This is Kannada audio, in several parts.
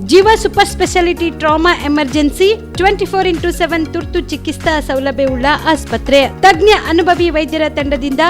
ಜೀವ super speciality trauma emergency 24x7 ತುರ್ತು ಚಿಕಿತ್ಸಾ ಸೌಲಭ್ಯವುಳ್ಳ ಆಸ್ಪತ್ರೆ. ತಜ್ಞ ಅನುಭವಿ ವೈದ್ಯರ ತಂಡದಿಂದ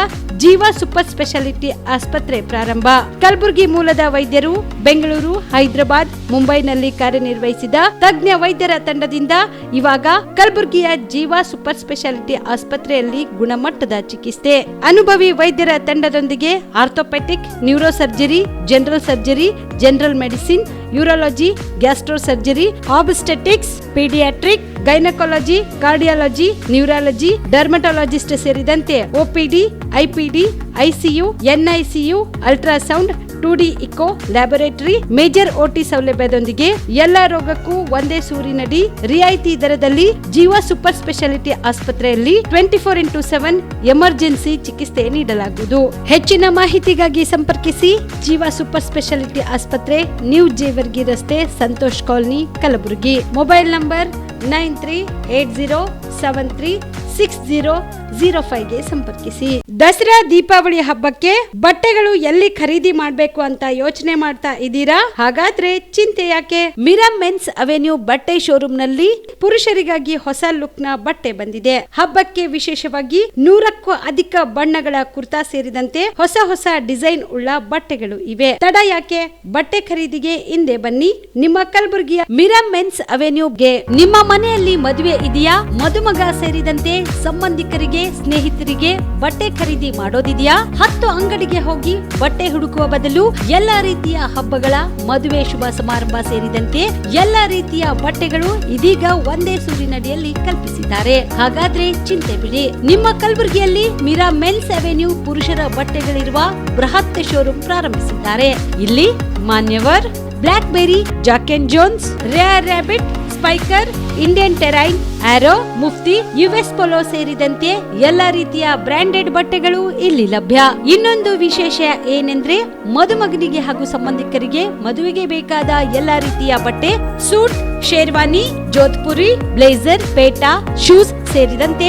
ಜೀವ ಸೂಪರ್ ಸ್ಪೆಷಾಲಿಟಿ ಆಸ್ಪತ್ರೆ ಪ್ರಾರಂಭ. ಕಲಬುರಗಿ ಮೂಲದ ವೈದ್ಯರು ಬೆಂಗಳೂರು, ಹೈದರಾಬಾದ್, ಮುಂಬೈನಲ್ಲಿ ಕಾರ್ಯನಿರ್ವಹಿಸಿದ ತಜ್ಞ ವೈದ್ಯರ ತಂಡದಿಂದ ಇವಾಗ ಕಲಬುರಗಿಯ ಜೀವ ಸೂಪರ್ ಸ್ಪೆಷಾಲಿಟಿ ಆಸ್ಪತ್ರೆಯಲ್ಲಿ ಗುಣಮಟ್ಟದ ಚಿಕಿತ್ಸೆ. ಅನುಭವಿ ವೈದ್ಯರ ತಂಡದೊಂದಿಗೆ orthopaedic, neuro surgery, general surgery, general medicine, urology, gastro surgery, obstetrics, paediatric, gynaecology, cardiology, neurology, dermatologist ಸೇರಿದಂತೆ OPD, IPD, ICU, NICU, ultrasound, 2D echo, laboratory, major OT ಸೌಲಭ್ಯದೊಂದಿಗೆ ಎಲ್ಲಾ ರೋಗಕ್ಕೂ ಒಂದೇ ಸೂರಿನಡಿ ರಿಯಾಯಿತಿ ದರದಲ್ಲಿ ಜೀವ ಸೂಪರ್ ಸ್ಪೆಷಾಲಿಟಿ ಆಸ್ಪತ್ರೆಯಲ್ಲಿ 24x7 ಎಮರ್ಜೆನ್ಸಿ ಚಿಕಿತ್ಸೆ ನೀಡಲಾಗುವುದು. ಹೆಚ್ಚಿನ ಮಾಹಿತಿಗಾಗಿ ಸಂಪರ್ಕಿಸಿ ಜೀವ ಸೂಪರ್ ಸ್ಪೆಷಾಲಿಟಿ ಆಸ್ಪತ್ರೆ, ನ್ಯೂ ಜೇವರ್ಗಿ ರಸ್ತೆ, Santosh colony, Kalaburagi. Mobile number 9380736005ಗೆ ಸಂಪರ್ಕಿಸಿ. ದಸರಾ ದೀಪಾವಳಿ ಹಬ್ಬಕ್ಕೆ ಬಟ್ಟೆಗಳು ಎಲ್ಲಿ ಖರೀದಿ ಮಾಡಬೇಕು ಅಂತ ಯೋಚನೆ ಮಾಡ್ತಾ ಇದ್ದೀರಾ? ಹಾಗಾದ್ರೆ ಚಿಂತೆ ಯಾಕೆ? ಮಿರಾ ಮೆನ್ಸ್ ಅವೆನ್ಯೂ ಬಟ್ಟೆ ಶೋರೂಮ್ ನಲ್ಲಿ ಪುರುಷರಿಗಾಗಿ ಹೊಸ ಲುಕ್ ನ ಬಟ್ಟೆ ಬಂದಿದೆ. ಹಬ್ಬಕ್ಕೆ ವಿಶೇಷವಾಗಿ 100ಕ್ಕೂ ಅಧಿಕ ಬಣ್ಣಗಳ ಕುರ್ತಾ ಸೇರಿದಂತೆ ಹೊಸ ಹೊಸ ಡಿಸೈನ್ ಉಳ್ಳ ಬಟ್ಟೆಗಳು ಇವೆ. ತಡ ಯಾಕೆ? ಬಟ್ಟೆ ಖರೀದಿಗೆ ಹಿಂದೆ ಬನ್ನಿ ನಿಮ್ಮ ಕಲಬುರಗಿಯ ಮಿರಾ ಮೆನ್ಸ್ ಅವೆನ್ಯೂಗೆ. ನಿಮ್ಮ ಮನೆಯಲ್ಲಿ ಮದುವೆ ಇದೆಯಾ? ಮದುಮಗ ಸೇರಿದಂತೆ ಸಂಬಂಧಿಕರಿಗೆ, ಸ್ನೇಹಿತರಿಗೆ ಬಟ್ಟೆ ಖರೀದಿ ಮಾಡೋದಿದೆಯಾ? 10 ಅಂಗಡಿಗೆ ಹೋಗಿ ಬಟ್ಟೆ ಹುಡುಕುವ ಬದಲು ಎಲ್ಲಾ ರೀತಿಯ ಹಬ್ಬಗಳ, ಮದುವೆ, ಶುಭ ಸಮಾರಂಭ ಸೇರಿದಂತೆ ಎಲ್ಲಾ ರೀತಿಯ ಬಟ್ಟೆಗಳು ಇದೀಗ ಒಂದೇ ಸೂರಿನಡಿಯಲ್ಲಿ ಕಲ್ಪಿಸಿದ್ದಾರೆ. ಹಾಗಾದ್ರೆ ಚಿಂತೆ ಬಿಡಿ. ನಿಮ್ಮ ಕಲಬುರಗಿಯಲ್ಲಿ ಮಿರಾ ಮೆನ್ಸ್ ಅವೆನ್ಯೂ ಪುರುಷರ ಬಟ್ಟೆಗಳಿರುವ ಬೃಹತ್ ಶೋರೂಮ್ ಪ್ರಾರಂಭಿಸಿದ್ದಾರೆ. ಇಲ್ಲಿ Manyavar, Blackberry, Jack and Jones, Rare Rabbit, Spykar, Indian Terrain, Arrow, Mufti, US Polo ಸೇರಿದಂತೆ ಎಲ್ಲಾ ರೀತಿಯ ಬ್ರಾಂಡೆಡ್ ಬಟ್ಟೆಗಳು ಇಲ್ಲಿ ಲಭ್ಯ. ಇನ್ನೊಂದು ವಿಶೇಷ ಏನೆಂದ್ರೆ ಮದುಮಗನಿಗೆ ಹಾಗೂ ಸಂಬಂಧಿಕರಿಗೆ ಮದುವೆಗೆ ಬೇಕಾದ ಎಲ್ಲಾ ರೀತಿಯ ಬಟ್ಟೆ, ಸೂಟ್, ಶೇರ್ವಾನಿ, ಜೋಧ್ಪುರಿ, ಬ್ಲೇಸರ್, ಪೇಟಾ, ಶೂಸ್ ಸೇರಿದಂತೆ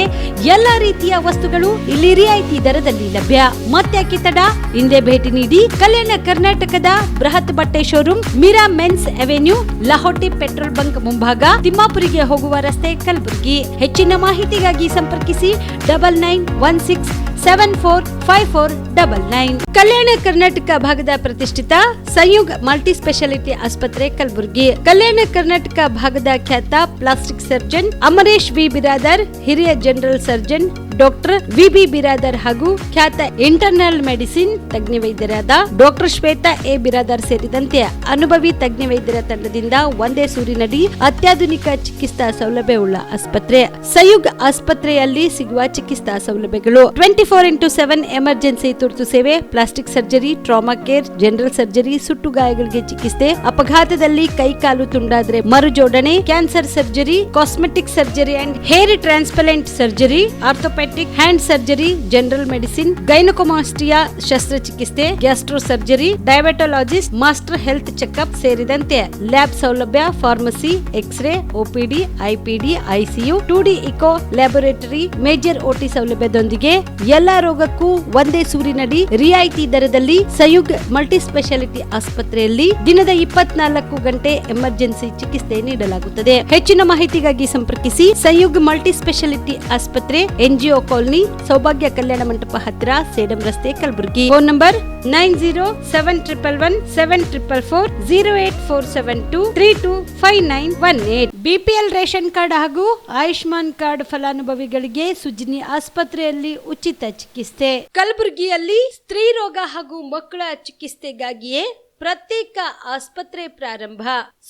ಎಲ್ಲಾ ರೀತಿಯ ವಸ್ತುಗಳು ಇಲ್ಲಿ ರಿಯಾಯಿತಿ ದರದಲ್ಲಿ ಲಭ್ಯ. ಮತ್ತ್ಯಾಕೆ ತಡ? ಹಿಂದೆ ಭೇಟಿ ನೀಡಿ. ಕಲ್ಯಾಣ ಕರ್ನಾಟಕದ ಬೃಹತ್ ಬಟ್ಟೆ showroom Mira men's avenue, Lahoti petrol bunk ಮುಂಭಾಗ, ತಿಮ್ಮಾಪುರಿಗೆ ಹೋಗುವ ರಸ್ತೆ, ಕಲಬುರಗಿ. ಹೆಚ್ಚಿನ ಮಾಹಿತಿಗಾಗಿ ಸಂಪರ್ಕಿಸಿ 9916745499. ಕಲ್ಯಾಣ ಕರ್ನಾಟಕ ಭಾಗದ ಪ್ರತಿಷ್ಠಿತ ಸಂಯುಗ್ ಮಲ್ಟಿ ಸ್ಪೆಷಾಲಿಟಿ ಆಸ್ಪತ್ರೆ, ಕಲಬುರಗಿ. ಕಲ್ಯಾಣ ಕರ್ನಾಟಕ ಭಾಗದ ಖ್ಯಾತ plastic surgeon Amaresh V Biradar, ಹಿರಿಯ general surgeon doctor V B. Biradar ಹಾಗೂ ಖ್ಯಾತ ಇಂಟರ್ನಲ್ ಮೆಡಿಸಿನ್ ತಜ್ಞ ವೈದ್ಯರಾದ ಡಾಕ್ಟರ್ ಶ್ವೇತಾ ಎ. ಬಿರಾದರ್ ಸೇರಿದಂತೆ ಅನುಭವಿ ತಜ್ಞ ವೈದ್ಯರ ತಂಡದಿಂದ ಒಂದೇ ಸೂರಿನಡಿ ಅತ್ಯಾಧುನಿಕ ಚಿಕಿತ್ಸಾ ಸೌಲಭ್ಯವುಳ್ಳ ಆಸ್ಪತ್ರೆ. ಸಂಯುಗ್ ಆಸ್ಪತ್ರೆಯಲ್ಲಿ ಸಿಗುವ ಚಿಕಿತ್ಸಾ ಸೌಲಭ್ಯಗಳು: 24x7 ಎಮರ್ಜೆನ್ಸಿ ತುರ್ತು ಸೇವೆ, plastic surgery, trauma care, general surgery, ಸುಟ್ಟು ಗಾಯಗಳಿಗೆ ಚಿಕಿತ್ಸೆ, ಅಪಘಾತದಲ್ಲಿ ಕೈ ಕಾಲು ತುಂಡಾದ್ರೆ ಮರುಜೋಡಣೆ, cancer surgery, cosmetic surgery and hair transplant surgery, orthopaedic hand surgery, general medicine, gynaecomastia ಶಸ್ತ್ರಚಿಕಿತ್ಸೆ, gastro surgery, diabetologist, master health checkup ಸೇರಿದಂತೆ ಲ್ಯಾಬ್ ಸೌಲಭ್ಯ, pharmacy, X ray, OPD, IPD, ICU, 2D echo, laboratory, major OT ಸೌಲಭ್ಯದೊಂದಿಗೆ ಎಲ್ಲಾ ರೋಗಕ್ಕೂ ಒಂದೇ ಸೂರಿನಡಿ ರಿಯಾಯಿತಿ ದರದಲ್ಲಿ ಸಂಯುಗ್ ಮಲ್ಟಿ ಸ್ಪೆಷಾಲಿಟಿ ಆಸ್ಪತ್ರೆಯಲ್ಲಿ ದಿನದ 24 ಗಂಟೆ ಎಮರ್ಜೆನ್ಸಿ ಚಿಕಿತ್ಸೆ ನೀಡಲಾಗುತ್ತದೆ. ಹೆಚ್ಚಿನ ಮಾಹಿತಿಗಾಗಿ ಸಂಪರ್ಕಿಸಿ ಸಂಯುಗ್ ಮಲ್ಟಿ ಸ್ಪೆಷಾಲಿಟಿ ಆಸ್ಪತ್ರೆ, NGO ಕಾಲನಿ, ಸೌಭಾಗ್ಯ ಕಲ್ಯಾಣ ಮಂಟಪ ಹತ್ತಿರ, ಸೇಡಂ ರಸ್ತೆ, Kalaburagi. Phone number 9071117444, 08472325918. BPL ration card ಹಾಗೂ ಆಯುಷ್ಮಾನ್ ಕಾರ್ಡ್ ಫಲಾನುಭವಿಗಳಿಗೆ ಸುಜ್ನಿ ಆಸ್ಪತ್ರೆಯಲ್ಲಿ ಉಚಿತ ಚಿಕಿತ್ಸೆ. ಕಲಬುರಗಿಯಲ್ಲಿ ಸ್ತ್ರೀ ರೋಗ ಹಾಗೂ ಮಕ್ಕಳ ಚಿಕಿತ್ಸೆಗಾಗಿಯೇ ಪ್ರತ್ಯೇಕ ಆಸ್ಪತ್ರೆ ಪ್ರಾರಂಭ.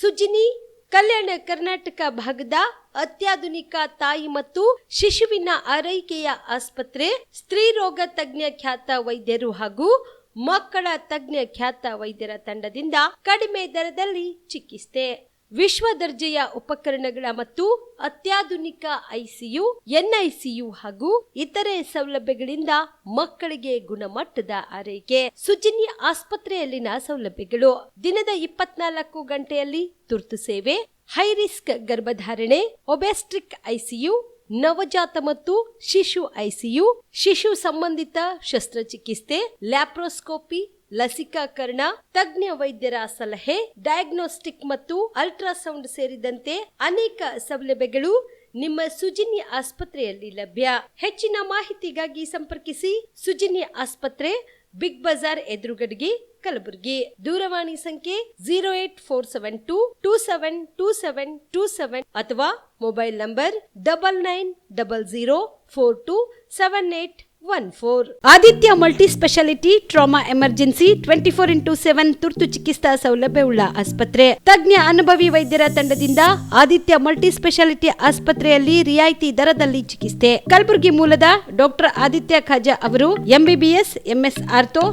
ಸುಜ್ನಿ ಕಲ್ಯಾಣ ಕರ್ನಾಟಕ ಭಾಗದ ಅತ್ಯಾಧುನಿಕ ತಾಯಿ ಮತ್ತು ಶಿಶುವಿನ ಆರೈಕೆಯ ಆಸ್ಪತ್ರೆ. ಸ್ತ್ರೀ ರೋಗ ತಜ್ಞ ಖ್ಯಾತ ವೈದ್ಯರು ಹಾಗೂ ಮಕ್ಕಳ ತಜ್ಞ ಖ್ಯಾತ ವೈದ್ಯರ ತಂಡದಿಂದ ಕಡಿಮೆ ದರದಲ್ಲಿ ಚಿಕಿತ್ಸೆ. ವಿಶ್ವ ದರ್ಜೆಯ ಉಪಕರಣಗಳ ಮತ್ತು ಅತ್ಯಾಧುನಿಕ ಐಸಿಯು, ಎನ್ಐಸಿಯು ಹಾಗೂ ಇತರೆ ಸೌಲಭ್ಯಗಳಿಂದ ಮಕ್ಕಳಿಗೆ ಗುಣಮಟ್ಟದ ಆರೈಕೆ. ಸುಜಿನಿ ಆಸ್ಪತ್ರೆಯಲ್ಲಿನ ಸೌಲಭ್ಯಗಳು: ದಿನದ 24 ಗಂಟೆಯಲ್ಲಿ ತುರ್ತು ಸೇವೆ, ಹೈ ರಿಸ್ಕ್ ಗರ್ಭಧಾರಣೆ, ಒಬೆಸ್ಟ್ರಿಕ್ ಐಸಿಯು, ನವಜಾತ ಮತ್ತು ಶಿಶು ಐಸಿಯು, ಶಿಶು ಸಂಬಂಧಿತ ಶಸ್ತ್ರಚಿಕಿತ್ಸೆ, ಲ್ಯಾಪ್ರೋಸ್ಕೋಪಿ, ಲಸಿಕಾಕರಣ, ತಜ್ಞ ವೈದ್ಯರ ಸಲಹೆ, ಡಯಾಗ್ನೋಸ್ಟಿಕ್ ಮತ್ತು ಅಲ್ಟ್ರಾಸೌಂಡ್ ಸೇರಿದಂತೆ ಅನೇಕ ಸೌಲಭ್ಯಗಳು ನಿಮ್ಮ ಸುಜಿನಿ ಆಸ್ಪತ್ರೆಯಲ್ಲಿ ಲಭ್ಯ. ಹೆಚ್ಚಿನ ಮಾಹಿತಿಗಾಗಿ ಸಂಪರ್ಕಿಸಿ ಸುಜಿನಿ ಆಸ್ಪತ್ರೆ, ಬಿಗ್ ಬಜಾರ್ ಎದುರುಗಡೆಗೆ, ಕಲಬುರಗಿ. ದೂರವಾಣಿ ಸಂಖ್ಯೆ 08472272727 ಅಥವಾ mobile number 9900427814. Aditya multi speciality trauma emergency 24x7 ತುರ್ತು ಚಿಕಿತ್ಸಾ ಸೌಲಭ್ಯವುಳ್ಳ ಆಸ್ಪತ್ರೆ. ತಜ್ಞ ಅನುಭವಿ ವೈದ್ಯರ ತಂಡದಿಂದ ಆದಿತ್ಯ ಮಲ್ಟಿ ಸ್ಪೆಷಾಲಿಟಿ ಆಸ್ಪತ್ರೆಯಲ್ಲಿ ರಿಯಾಯಿತಿ ದರದಲ್ಲಿ ಚಿಕಿತ್ಸೆ. ಕಲಬುರಗಿ ಮೂಲದ ಡಾಕ್ಟರ್ ಆದಿತ್ಯ ಖಾಜಾ ಅವರು MBBS, MS ortho,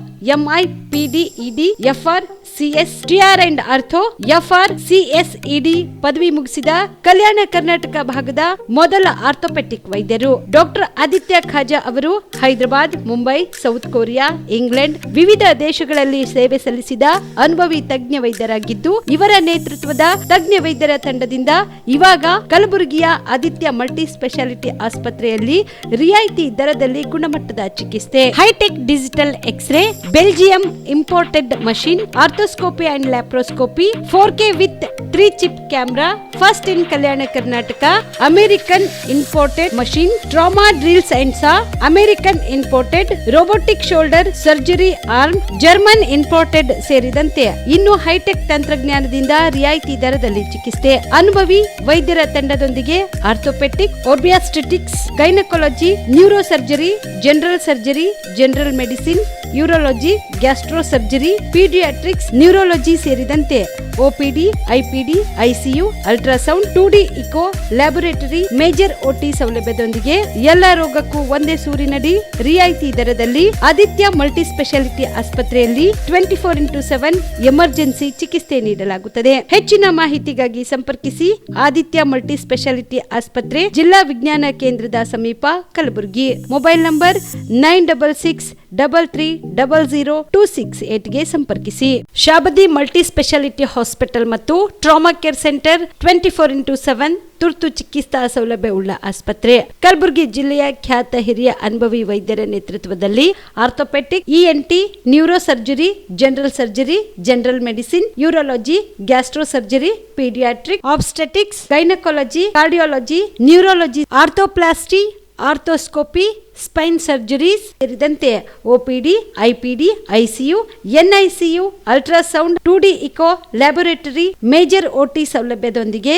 MI, PD, ED, FR, CS, TR and ortho, FR, CS, ED ಪದವಿ ಮುಗಿಸಿದ ಕಲ್ಯಾಣ ಕರ್ನಾಟಕ ಭಾಗದ ಮೊದಲ ಆರ್ಥೋಪೆಟಿಕ್ ವೈದ್ಯರು. ಡಾಕ್ಟರ್ ಆದಿತ್ಯ ಖಾಜಾ ಅವರು Hyderabad, Mumbai, south Korea, England ವಿವಿಧ ದೇಶಗಳಲ್ಲಿ ಸೇವೆ ಸಲ್ಲಿಸಿದ ಅನುಭವಿ ತಜ್ಞ ವೈದ್ಯರಾಗಿದ್ದು, ಇವರ ನೇತೃತ್ವದ ತಜ್ಞ ವೈದ್ಯರ ತಂಡದಿಂದ ಇವಾಗ ಕಲಬುರಗಿಯ ಆದಿತ್ಯ ಮಲ್ಟಿ ಸ್ಪೆಷಾಲಿಟಿ ಆಸ್ಪತ್ರೆಯಲ್ಲಿ ರಿಯಾಯಿತಿ ದರದಲ್ಲಿ ಗುಣಮಟ್ಟದ ಚಿಕಿತ್ಸೆ, high tech digital x ray, Belgium imported machine, arthroscopy and laparoscopy, 4K with 3 chip camera, first in Kalyana Karnataka, American imported machine, trauma drills and saw, American imported robotic shoulder surgery arm, German imported ಸೇರಿದಂತೆ ಇನ್ನು ಹೈಟೆಕ್ ತಂತ್ರಜ್ಞಾನದಿಂದ ರಿಯಾಯಿತಿ ದರದಲ್ಲಿ ಚಿಕಿತ್ಸೆ. ಅನುಭವಿ ವೈದ್ಯರ ತಂಡದೊಂದಿಗೆ orthopaedic, obstetrics, gynaecology, neuro surgery, general surgery, general medicine, urology, gastro surgery, paediatrics, neurology ಸೇರಿದಂತೆ OPD, IPD, ICU, ultrasound, 2D echo, laboratory, major OT ಸೌಲಭ್ಯದೊಂದಿಗೆ ಎಲ್ಲ ರೋಗಕ್ಕೂ ಒಂದೇ ಸೂರಿನಡಿ ರಿಯಾಯಿತಿ ದರದಲ್ಲಿ ಆದಿತ್ಯ ಮಲ್ಟಿ ಸ್ಪೆಷಾಲಿಟಿ ಆಸ್ಪತ್ರೆಯಲ್ಲಿ 24x7 ಎಮರ್ಜೆನ್ಸಿ ಚಿಕಿತ್ಸೆ ನೀಡಲಾಗುತ್ತದೆ. ಹೆಚ್ಚಿನ ಮಾಹಿತಿಗಾಗಿ ಸಂಪರ್ಕಿಸಿ ಆದಿತ್ಯ ಮಲ್ಟಿ ಸ್ಪೆಷಾಲಿಟಿ ಆಸ್ಪತ್ರೆ, ಜಿಲ್ಲಾ ವಿಜ್ಞಾನ ಕೇಂದ್ರದ ಸಮೀಪ, ಕಲಬುರಗಿ. ಮೊಬೈಲ್ ನಂಬರ್ 9663300268ಗೆ ಸಂಪರ್ಕಿಸಿ. ಶಾಬದಿ ಮಲ್ಟಿ ಸ್ಪೆಷಾಲಿಟಿ ಹಾಸ್ಪಿಟಲ್ ಮತ್ತು ಟ್ರಾಮಾ ಕೇರ್ ಸೆಂಟರ್ 24x7 ತುರ್ತು ಚಿಕಿತ್ಸಾ ಸೌಲಭ್ಯವುಳ್ಳ ಆಸ್ಪತ್ರೆ. ಕಲಬುರಗಿ ಜಿಲ್ಲೆಯ ಖ್ಯಾತ ಹಿರಿಯ ಅನುಭವಿ ವೈದ್ಯರ ನೇತೃತ್ವದಲ್ಲಿ orthopaedic, ENT, neuro surgery, general surgery, general medicine, urology, gastro surgery, paediatric, obstetrics, gynaecology, cardiology, neurology, arthroplasty, arthroscopy, spine surgeries ಸೇರಿದಂತೆ OPD, IPD, ICU, NICU, ultrasound, 2D echo, laboratory, major OT ಸೌಲಭ್ಯದೊಂದಿಗೆ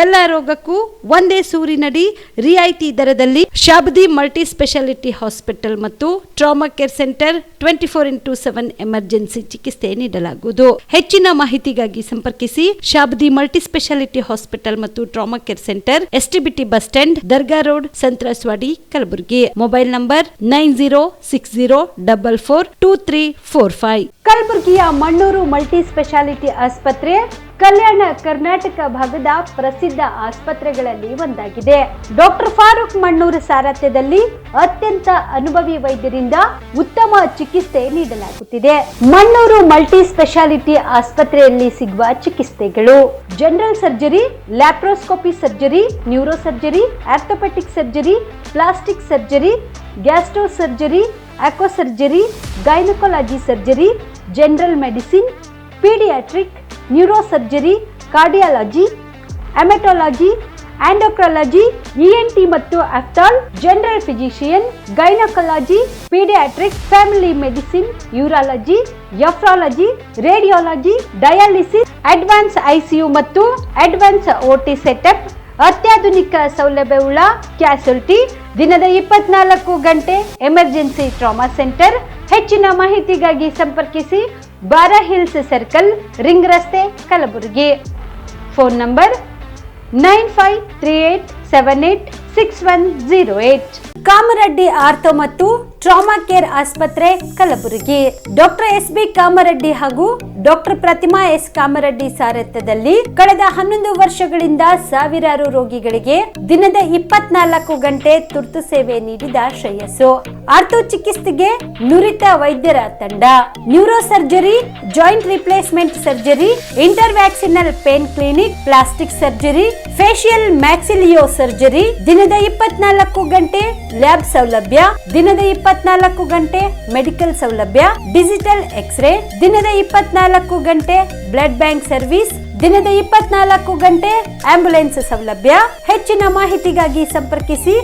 ಎಲ್ಲ ರೋಗಕ್ಕೂ ಒಂದೇ ಸೂರಿನಡಿ ರಿಯಾಯಿತಿ ದರದಲ್ಲಿ ಶಾಬದಿ ಮಲ್ಟಿ ಸ್ಪೆಷಾಲಿಟಿ ಹಾಸ್ಪಿಟಲ್ ಮತ್ತು trauma care centre 24x7 emergency ಚಿಕಿತ್ಸೆ ನೀಡಲಾಗುವುದು. ಹೆಚ್ಚಿನ ಮಾಹಿತಿಗಾಗಿ ಸಂಪರ್ಕಿಸಿ ಶಾಬದಿ ಮಲ್ಟಿ ಸ್ಪೆಷಾಲಿಟಿ ಹಾಸ್ಪಿಟಲ್ ಮತ್ತು trauma care centre, STBT bus stand, Dargah road, ಸಂತ್ರಸ್ವಾಡಿ, Kalaburagi. Mobile number 9060442345. ಕಲಬುರಗಿಯ ಮಣ್ಣೂರು ಮಲ್ಟಿ ಸ್ಪೆಷಾಲಿಟಿ ಆಸ್ಪತ್ರೆ ಕಲ್ಯಾಣ ಕರ್ನಾಟಕ ಭಾಗದ ಪ್ರಸಿದ್ಧ ಆಸ್ಪತ್ರೆಗಳಲ್ಲಿ ಒಂದಾಗಿದೆ. ಡಾಕ್ಟರ್ ಫಾರೂಕ್ ಮಣ್ಣೂರು ಸಾರಥ್ಯದಲ್ಲಿ ಅತ್ಯಂತ ಅನುಭವಿ ವೈದ್ಯರಿಂದ ಉತ್ತಮ ಚಿಕಿತ್ಸೆ ನೀಡಲಾಗುತ್ತಿದೆ. ಮಣ್ಣೂರು ಮಲ್ಟಿ ಸ್ಪೆಷಾಲಿಟಿ ಆಸ್ಪತ್ರೆಯಲ್ಲಿ ಸಿಗುವ ಚಿಕಿತ್ಸೆಗಳು: general surgery, laparoscopy surgery, neuro surgery, orthopaedic surgery, plastic surgery, gastro surgery, aqua surgery, gynaecology surgery, general medicine, paediatric, neuro surgery, cardiology, haematology, endocrinology, ENT ಮತ್ತು ophthal, general physician, gynaecology, paediatric, family medicine, urology, nephrology, radiology, dialysis, advance ICU ಮತ್ತು ಅಡ್ವಾನ್ಸ್ OT ಸೆಟಪ್, ಅತ್ಯಾಧುನಿಕ ಸೌಲಭ್ಯವುಳ್ಳ ಕ್ಯಾಸುಲಿಟಿ, ದಿನದ 24 ಗಂಟೆ ಎಮರ್ಜೆನ್ಸಿ ಟ್ರಾಮಾ ಸೆಂಟರ್. ಹೆಚ್ಚಿನ ಮಾಹಿತಿಗಾಗಿ ಸಂಪರ್ಕಿಸಿ ಬಾರಾ ಹಿಲ್ಸ್ ಸರ್ಕಲ್, ರಿಂಗ್ ರಸ್ತೆ, Kalaburagi. Phone number 9538786108. Kamareddy ortho ಮತ್ತು ಟ್ರಾಮಾ ಕೇರ್ ಆಸ್ಪತ್ರೆ, ಕಲಬುರಗಿ. ಡಾಕ್ಟರ್ SB ಕಾಮರೆಡ್ಡಿ ಹಾಗೂ ಡಾಕ್ಟರ್ ಪ್ರತಿಮಾ S ಕಾಮರೆಡ್ಡಿ ಸಾರಥ್ಯದಲ್ಲಿ ಕಳೆದ 11 ವರ್ಷಗಳಿಂದ ಸಾವಿರಾರು ರೋಗಿಗಳಿಗೆ ದಿನದ 24 ಗಂಟೆ ತುರ್ತು ಸೇವೆ ನೀಡಿದ ಶ್ರೇಯಸ್ಸು. ಆರ್ಥೋ ಚಿಕಿತ್ಸೆಗೆ ನುರಿತ ವೈದ್ಯರ ತಂಡ, neuro surgery, joint replacement surgery, interventional pain clinic, plastic surgery, facial maxillo surgery, ದಿನದ 24 ಗಂಟೆ ಲ್ಯಾಬ್ ಸೌಲಭ್ಯ, ದಿನದ 24 ಗಂಟೆ ಮೆಡಿಕಲ್ ಸೌಲಭ್ಯ, ಡಿಜಿಟಲ್ ಎಕ್ಸ್ರೇ, ದಿನದ 24 ಗಂಟೆ ಬ್ಲಡ್ ಬ್ಯಾಂಕ್ ಸರ್ವಿಸ್, ದಿನದ 24 ಗಂಟೆ ಆಂಬ್ಯುಲೆನ್ಸ್ ಸೌಲಭ್ಯ. ಹೆಚ್ಚಿನ ಮಾಹಿತಿಗಾಗಿ ಸಂಪರ್ಕಿಸಿ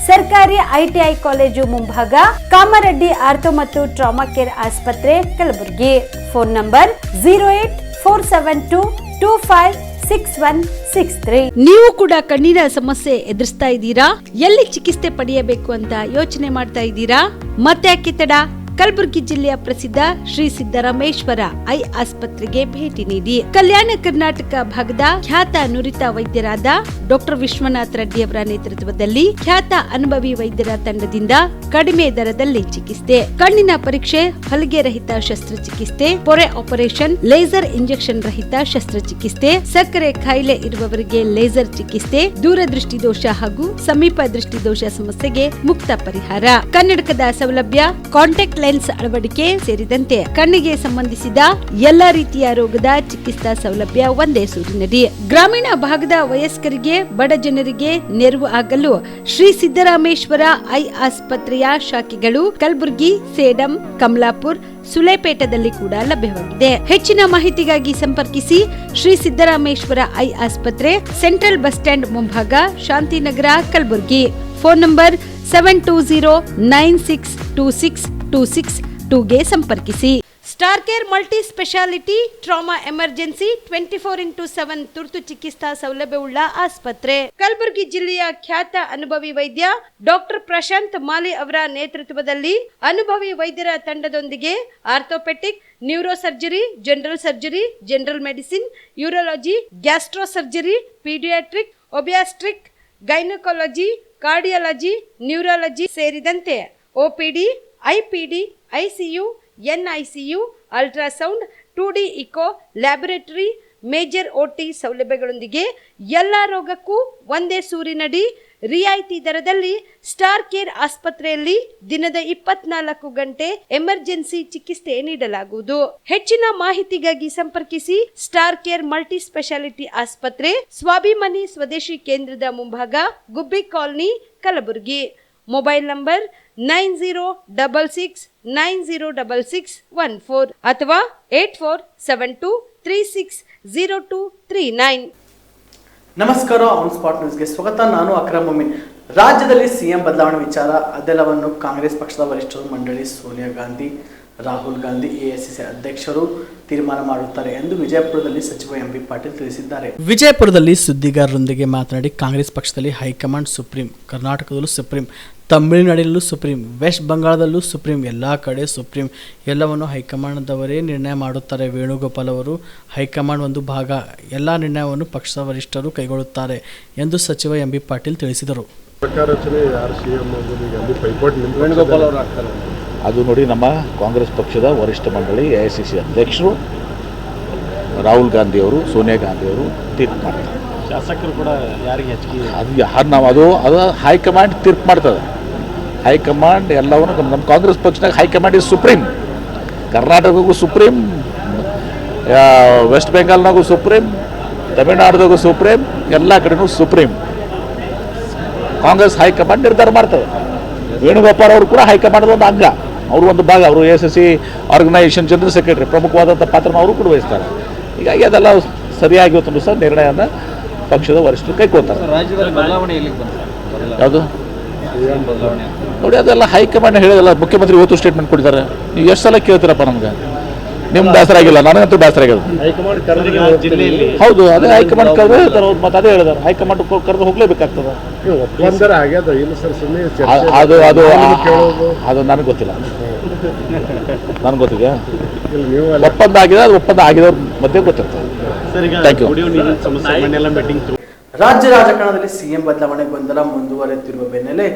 ಸರ್ಕಾರಿ ITI ಕಾಲೇಜು ಮುಂಭಾಗ, ಕಾಮರೆಡ್ಡಿ ಆರ್ಥೋ ಮತ್ತು ಟ್ರಾಮಾ ಕೇರ್ ಆಸ್ಪತ್ರೆ, ಕಲಬುರಗಿ. Phone number 08472256163. ನೀವು ಕೂಡ ಕಣ್ಣಿನ ಸಮಸ್ಯೆ ಎದುರಿಸ್ತಾ ಇದ್ದೀರಾ? ಎಲ್ಲಿ ಚಿಕಿತ್ಸೆ ಪಡೆಯಬೇಕು ಅಂತ ಯೋಚನೆ ಮಾಡ್ತಾ ಇದ್ದೀರಾ? ಮತ್ತೆ ಯಾಕೆ ತಡ? ಕಲಬುರಗಿ ಜಿಲ್ಲೆಯ ಪ್ರಸಿದ್ಧ ಶ್ರೀ ಸಿದ್ದರಾಮೇಶ್ವರ ಐ ಆಸ್ಪತ್ರೆಗೆ ಭೇಟಿ ನೀಡಿ ಕಲ್ಯಾಣ ಕರ್ನಾಟಕ ಭಾಗದ ಖ್ಯಾತ ನುರಿತ ವೈದ್ಯರಾದ ಡಾಕ್ಟರ್ ವಿಶ್ವನಾಥ್ ರೆಡ್ಡಿ ಅವರ ನೇತೃತ್ವದಲ್ಲಿ ಖ್ಯಾತ ಅನುಭವಿ ವೈದ್ಯರ ತಂಡದಿಂದ ಕಡಿಮೆ ದರದಲ್ಲಿ ಚಿಕಿತ್ಸೆ, ಕಣ್ಣಿನ ಪರೀಕ್ಷೆ, ಹೊಲಿಗೆ ರಹಿತ ಶಸ್ತ್ರಚಿಕಿತ್ಸೆ, ಪೊರೆ ಆಪರೇಷನ್, ಲೇಸರ್ ಇಂಜೆಕ್ಷನ್ ರಹಿತ ಶಸ್ತ್ರಚಿಕಿತ್ಸೆ, ಸಕ್ಕರೆ ಕಾಯಿಲೆ ಇರುವವರಿಗೆ ಲೇಸರ್ ಚಿಕಿತ್ಸೆ, ದೂರದೃಷ್ಟಿ ದೋಷ ಹಾಗೂ ಸಮೀಪ ದೃಷ್ಟಿ ದೋಷ ಸಮಸ್ಯೆಗೆ ಮುಕ್ತ ಪರಿಹಾರ, ಕನ್ನಡಕದ ಸೌಲಭ್ಯ, ಕಾಂಟ್ಯಾಕ್ಟ್ ಲೆನ್ಸ್ ಅಳವಡಿಕೆ ಸೇರಿದಂತೆ ಕಣ್ಣಿಗೆ ಸಂಬಂಧಿಸಿದ ಎಲ್ಲಾ ರೀತಿಯ ರೋಗದ ಚಿಕಿತ್ಸಾ ಸೌಲಭ್ಯ ಒಂದೇ ಸೂರಿನಡಿ. ಗ್ರಾಮೀಣ ಭಾಗದ ವಯಸ್ಕರಿಗೆ, ಬಡ ಜನರಿಗೆ ನೆರವು ಆಗಲು ಶ್ರೀ ಸಿದ್ದರಾಮೇಶ್ವರ ಐ ಆಸ್ಪತ್ರೆಯ ಶಾಖೆಗಳು ಕಲಬುರಗಿ, ಸೇಡಂ, ಕಮಲಾಪುರ್, ಸುಲೇಪೇಟದಲ್ಲಿ ಕೂಡ ಲಭ್ಯವಾಗಿದೆ. ಹೆಚ್ಚಿನ ಮಾಹಿತಿಗಾಗಿ ಸಂಪರ್ಕಿಸಿ ಶ್ರೀ ಸಿದ್ದರಾಮೇಶ್ವರ ಐ ಆಸ್ಪತ್ರೆ, ಸೆಂಟ್ರಲ್ ಬಸ್ ಸ್ಟ್ಯಾಂಡ್ ಮುಂಭಾಗ, ಶಾಂತಿನಗರ, ಕಲಬುರಗಿ. ಫೋನ್ ನಂಬರ್ 72096262622ಗೆ ಸಂಪರ್ಕಿಸಿ. Star care multi speciality trauma emergency 24x7 ತುರ್ತು ಚಿಕಿತ್ಸಾ ಸೌಲಭ್ಯವುಳ್ಳ ಆಸ್ಪತ್ರೆ. ಕಲಬುರಗಿ ಜಿಲ್ಲೆಯ ಖ್ಯಾತ ಅನುಭವಿ ವೈದ್ಯ ಡಾಕ್ಟರ್ ಪ್ರಶಾಂತ್ ಮಾಲಿ ಅವರ ನೇತೃತ್ವದಲ್ಲಿ ಅನುಭವಿ ವೈದ್ಯರ ತಂಡದೊಂದಿಗೆ orthopaedic, neuro surgery, general surgery, general medicine, urology, gastro surgery, paediatric, obstetric, gynaecology, cardiology, neurology ಸೇರಿದಂತೆ OPD, IPD, ICU, NICU, ultrasound, 2D echo, laboratory, major OT ಸೌಲಭ್ಯಗಳೊಂದಿಗೆ ಎಲ್ಲಾ ರೋಗಕ್ಕೂ ಒಂದೇ ಸೂರಿನಡಿ ರಿಯಾಯಿತಿ ದರದಲ್ಲಿ ಸ್ಟಾರ್ ಕೇರ್ ಆಸ್ಪತ್ರೆಯಲ್ಲಿ ದಿನದ 24 ಗಂಟೆ ಎಮರ್ಜೆನ್ಸಿ ಚಿಕಿತ್ಸೆ ನೀಡಲಾಗುವುದು. ಹೆಚ್ಚಿನ ಮಾಹಿತಿಗಾಗಿ ಸಂಪರ್ಕಿಸಿ ಸ್ಟಾರ್ ಕೇರ್ ಮಲ್ಟಿ ಸ್ಪೆಷಾಲಿಟಿ ಆಸ್ಪತ್ರೆ, ಸ್ವಾಭಿಮಾನಿ ಸ್ವದೇಶಿ ಕೇಂದ್ರದ ಮುಂಭಾಗ, ಗುಬ್ಬಿ ಕಾಲನಿ, ಕಲಬುರಗಿ. ಮೊಬೈಲ್ ನಂಬರ್ 9066906614 ಅಥವಾ 8472360239. ನಮಸ್ಕಾರ, ಆನ್ ಸ್ಪಾಟ್ ನ್ಯೂಸ್ಗೆ ಸ್ವಾಗತ. ನಾನು ಅಕ್ರಮ್ ಮೊಮಿನ್. ರಾಜ್ಯದಲ್ಲಿ CM ಬದಲಾವಣೆ ವಿಚಾರ ಅದೆಲ್ಲವನ್ನು ಕಾಂಗ್ರೆಸ್ ಪಕ್ಷದ ವರಿಷ್ಠರು ಮಂಡಳಿ ಸೋನಿಯಾ ಗಾಂಧಿ, ರಾಹುಲ್ ಗಾಂಧಿ, AICC ಅಧ್ಯಕ್ಷರು ತೀರ್ಮಾನ ಮಾಡುತ್ತಾರೆ ಎಂದು ವಿಜಯಪುರದಲ್ಲಿ ಸಚಿವ MB ಪಾಟೀಲ್ ತಿಳಿಸಿದ್ದಾರೆ. ವಿಜಯಪುರದಲ್ಲಿ ಸುದ್ದಿಗಾರರೊಂದಿಗೆ ಮಾತನಾಡಿ, ಕಾಂಗ್ರೆಸ್ ಪಕ್ಷದಲ್ಲಿ ಹೈಕಮಾಂಡ್ ಸುಪ್ರೀಂ, ಕರ್ನಾಟಕದಲ್ಲೂ ಸುಪ್ರೀಂ, ತಮಿಳುನಾಡಿನಲ್ಲೂ ಸುಪ್ರೀಂ, ವೆಸ್ಟ್ ಬಂಗಾಳದಲ್ಲೂ ಸುಪ್ರೀಂ, ಎಲ್ಲ ಕಡೆ ಸುಪ್ರೀಂ, ಎಲ್ಲವನ್ನು ಹೈಕಮಾಂಡ್ದವರೇ ನಿರ್ಣಯ ಮಾಡುತ್ತಾರೆ. ವೇಣುಗೋಪಾಲ್ ಅವರು ಹೈಕಮಾಂಡ್ ಒಂದು ಭಾಗ, ಎಲ್ಲ ನಿರ್ಣಯವನ್ನು ಪಕ್ಷದ ವರಿಷ್ಠರು ಕೈಗೊಳ್ಳುತ್ತಾರೆ ಎಂದು ಸಚಿವ MB ಪಾಟೀಲ್ ತಿಳಿಸಿದರು. ಅದು ನೋಡಿ, ನಮ್ಮ ಕಾಂಗ್ರೆಸ್ ಪಕ್ಷದ ವರಿಷ್ಠ ಮಂಡಳಿ AICC ಅಧ್ಯಕ್ಷರು ರಾಹುಲ್ ಗಾಂಧಿ ಅವರು, ಸೋನಿಯಾ ಗಾಂಧಿ ಅವರು ತೀರ್ಪು ಮಾಡ್ತಾರೆ. ಶಾಸಕರು ಕೂಡ ಯಾರಿಗೆ ಹೆಚ್ಚಿಗೆ ಅದು ಯಾರು ನಾವು ಅದು ಹೈಕಮಾಂಡ್ ತೀರ್ಪು ಮಾಡ್ತದೆ. ಹೈಕಮಾಂಡ್ ಎಲ್ಲವನ್ನು ನಮ್ಮ ಕಾಂಗ್ರೆಸ್ ಪಕ್ಷದಾಗ ಹೈಕಮಾಂಡ್ ಇಸ್ ಸುಪ್ರೀಂ. ಕರ್ನಾಟಕಕ್ಕೂ ಸುಪ್ರೀಂ, ವೆಸ್ಟ್ ಬೆಂಗಾಲ್ನಾಗೂ ಸುಪ್ರೀಂ, ತಮಿಳುನಾಡ್ದಾಗೂ ಸುಪ್ರೀಂ, ಎಲ್ಲ ಕಡೆನೂ ಸುಪ್ರೀಂ. ಕಾಂಗ್ರೆಸ್ ಹೈಕಮಾಂಡ್ ನಿರ್ಧಾರ ಮಾಡ್ತದೆ. ವೇಣುಗೋಪಾಲ್ ಅವರು ಕೂಡ ಹೈಕಮಾಂಡ್ ಒಂದು ಅಂಗ, ಅವರು ಒಂದು ಭಾಗ. ಅವರು AICC ಆರ್ಗನೈಸೇಷನ್ ಜನರಲ್ ಸೆಕ್ರೆಟರಿ, ಪ್ರಮುಖವಾದಂಥ ಪಾತ್ರನ ಅವರು ಕೂಡ ವಹಿಸ್ತಾರೆ. ಹೀಗಾಗಿ ಅದೆಲ್ಲ ಸರಿಯಾಗಿ ಇವತ್ತು ಸಹ ನಿರ್ಣಯನ ಪಕ್ಷದ ವರಿಷ್ಠರು ಕೈಗೊಳ್ತಾರೆ. ರಾಜ್ಯದಲ್ಲಿ ಬದಲಾವಣೆ ಎಲ್ಲಿಗೆ ಬಂತು? ಯಾವುದು ಬದಲಾವಣೆ ನೋಡಿ, ಅದೆಲ್ಲ ಹೈಕಮಾಂಡ್ ಹೇಳಿದಲ್ಲ. ಮುಖ್ಯಮಂತ್ರಿ ಇವತ್ತು ಸ್ಟೇಟ್ಮೆಂಟ್ ಕೊಟ್ಟಿದ್ದಾರೆ. ನೀವು ಎಷ್ಟು ಸಲ ಕೇಳ್ತೀರಪ್ಪ ನಮ್ಗೆ? ನಿಮ್ಗೆ ಬೇಸರ ಆಗಿಲ್ಲ, ನನಗಂತೂ ಬೇಸರ ಆಗಿಲ್ಲ. ಜಿಲ್ಲೆಯಲ್ಲಿ ಹೌದು, ಅದೇ ಹೈಕಮಾಂಡ್ ಕರೆದು ಹೇಳ್ತಾರೆ. ಅವ್ರು ಮತ್ತೆ ಅದೇ ಹೇಳಿದಾರೆ, ಹೈಕಮಾಂಡ್ ಕರೆದು ಹೋಗ್ಲೇಬೇಕಾಗ್ತದೆ. ಅದು ಅದು ಅದು ನನಗೆ ಗೊತ್ತಿಲ್ಲ. ನನಗೆ ಗೊತ್ತಿದೆ, ಒಪ್ಪಂದ ಆಗಿದೆ, ಅದು ಒಪ್ಪಂದ ಆಗಿದವ್ರ ಮಧ್ಯೆ ಗೊತ್ತಿರ್ತದೆ. Thank you. ರಾಜ್ಯ ರಾಜಕಾರಣದಲ್ಲಿ CM ಬದಲಾವಣೆ ಗೊಂದಲ ಮುಂದುವರೆದಿರುವ ಬೆನ್ನಲ್ಲೇ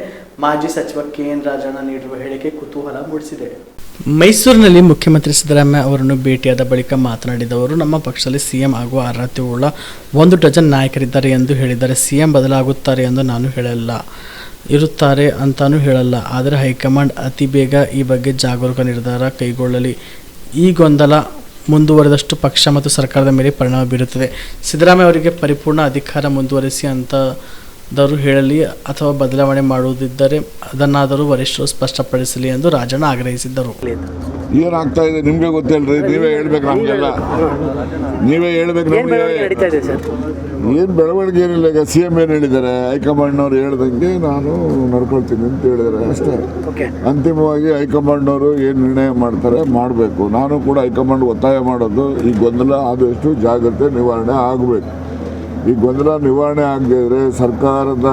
ಮಾಜಿ ಸಚಿವ KN ರಾಜಣ್ಣ ನೀಡಿರುವ ಹೇಳಿಕೆ ಕುತೂಹಲ ಮೂಡಿಸಿದೆ. ಮೈಸೂರಿನಲ್ಲಿ ಮುಖ್ಯಮಂತ್ರಿ ಸಿದ್ದರಾಮಯ್ಯ ಅವರನ್ನು ಭೇಟಿಯಾದ ಬಳಿಕ ಮಾತನಾಡಿದವರು, ನಮ್ಮ ಪಕ್ಷದಲ್ಲಿ CM ಆಗುವ ಅರ್ಹತೆಯುಳ್ಳ 1 ಡಜನ್ ನಾಯಕರಿದ್ದಾರೆ ಎಂದು ಹೇಳಿದ್ದಾರೆ. CM ಬದಲಾಗುತ್ತಾರೆ ಎಂದು ನಾನು ಹೇಳಲ್ಲ, ಇರುತ್ತಾರೆ ಅಂತಾನೂ ಹೇಳಲ್ಲ. ಆದರೆ ಹೈಕಮಾಂಡ್ ಅತಿ ಬೇಗ ಈ ಬಗ್ಗೆ ಜಾಗರೂಕ ನಿರ್ಧಾರ ಕೈಗೊಳ್ಳಲಿ. ಈ ಗೊಂದಲ ಮುಂದುವರೆದಷ್ಟು ಪಕ್ಷ ಮತ್ತು ಸರ್ಕಾರದ ಮೇಲೆ ಪರಿಣಾಮ ಬೀರುತ್ತದೆ. ಸಿದ್ದರಾಮಯ್ಯ ಅವರಿಗೆ ಪರಿಪೂರ್ಣ ಅಧಿಕಾರ ಮುಂದುವರಿಸಿ ಅಂತ ದವರು ಹೇಳಲಿ ಅಥವಾ ಬದಲಾವಣೆ ಮಾಡುವುದಿದ್ದರೆ ಅದನ್ನಾದರೂ ವರಿಷ್ಠರು ಸ್ಪಷ್ಟಪಡಿಸಲಿ ಎಂದು ರಾಜಣ್ಣ ಆಗ್ರಹಿಸಿದ್ದರು. ಏನಾಗ್ತಾ ಇದೆ ನಿಮಗೆ ಗೊತ್ತಿಲ್ರಿ, ನೀವೇ ಹೇಳ್ಬೇಕು ನಮಗೆಲ್ಲ, ನೀವೇ ಹೇಳ್ಬೇಕು ನಮಗೆ. ಏನು ಬೆಳವಣಿಗೆ ಏನಿಲ್ಲ. ಈಗ CM ಏನು ಹೇಳಿದ್ದಾರೆ, ಹೈಕಮಾಂಡ್ನವ್ರು ಹೇಳ್ದಂಗೆ ನಾನು ನಡ್ಕೊಳ್ತೀನಿ ಅಂತ ಹೇಳಿದ್ದಾರೆ ಅಷ್ಟೇ. ಅಂತಿಮವಾಗಿ ಹೈಕಮಾಂಡ್ನವರು ಏನು ನಿರ್ಣಯ ಮಾಡ್ತಾರೆ ಮಾಡಬೇಕು. ನಾನು ಕೂಡ ಹೈಕಮಾಂಡ್ ಒತ್ತಾಯ ಮಾಡೋದು, ಈ ಗೊಂದಲ ಆದಷ್ಟು ಜಾಗ್ರತೆ ನಿವಾರಣೆ ಆಗಬೇಕು. ಈ ಗೊಂದಲ ನಿವಾರಣೆ ಆಗದೇ ಇದ್ದರೆ ಸರ್ಕಾರದ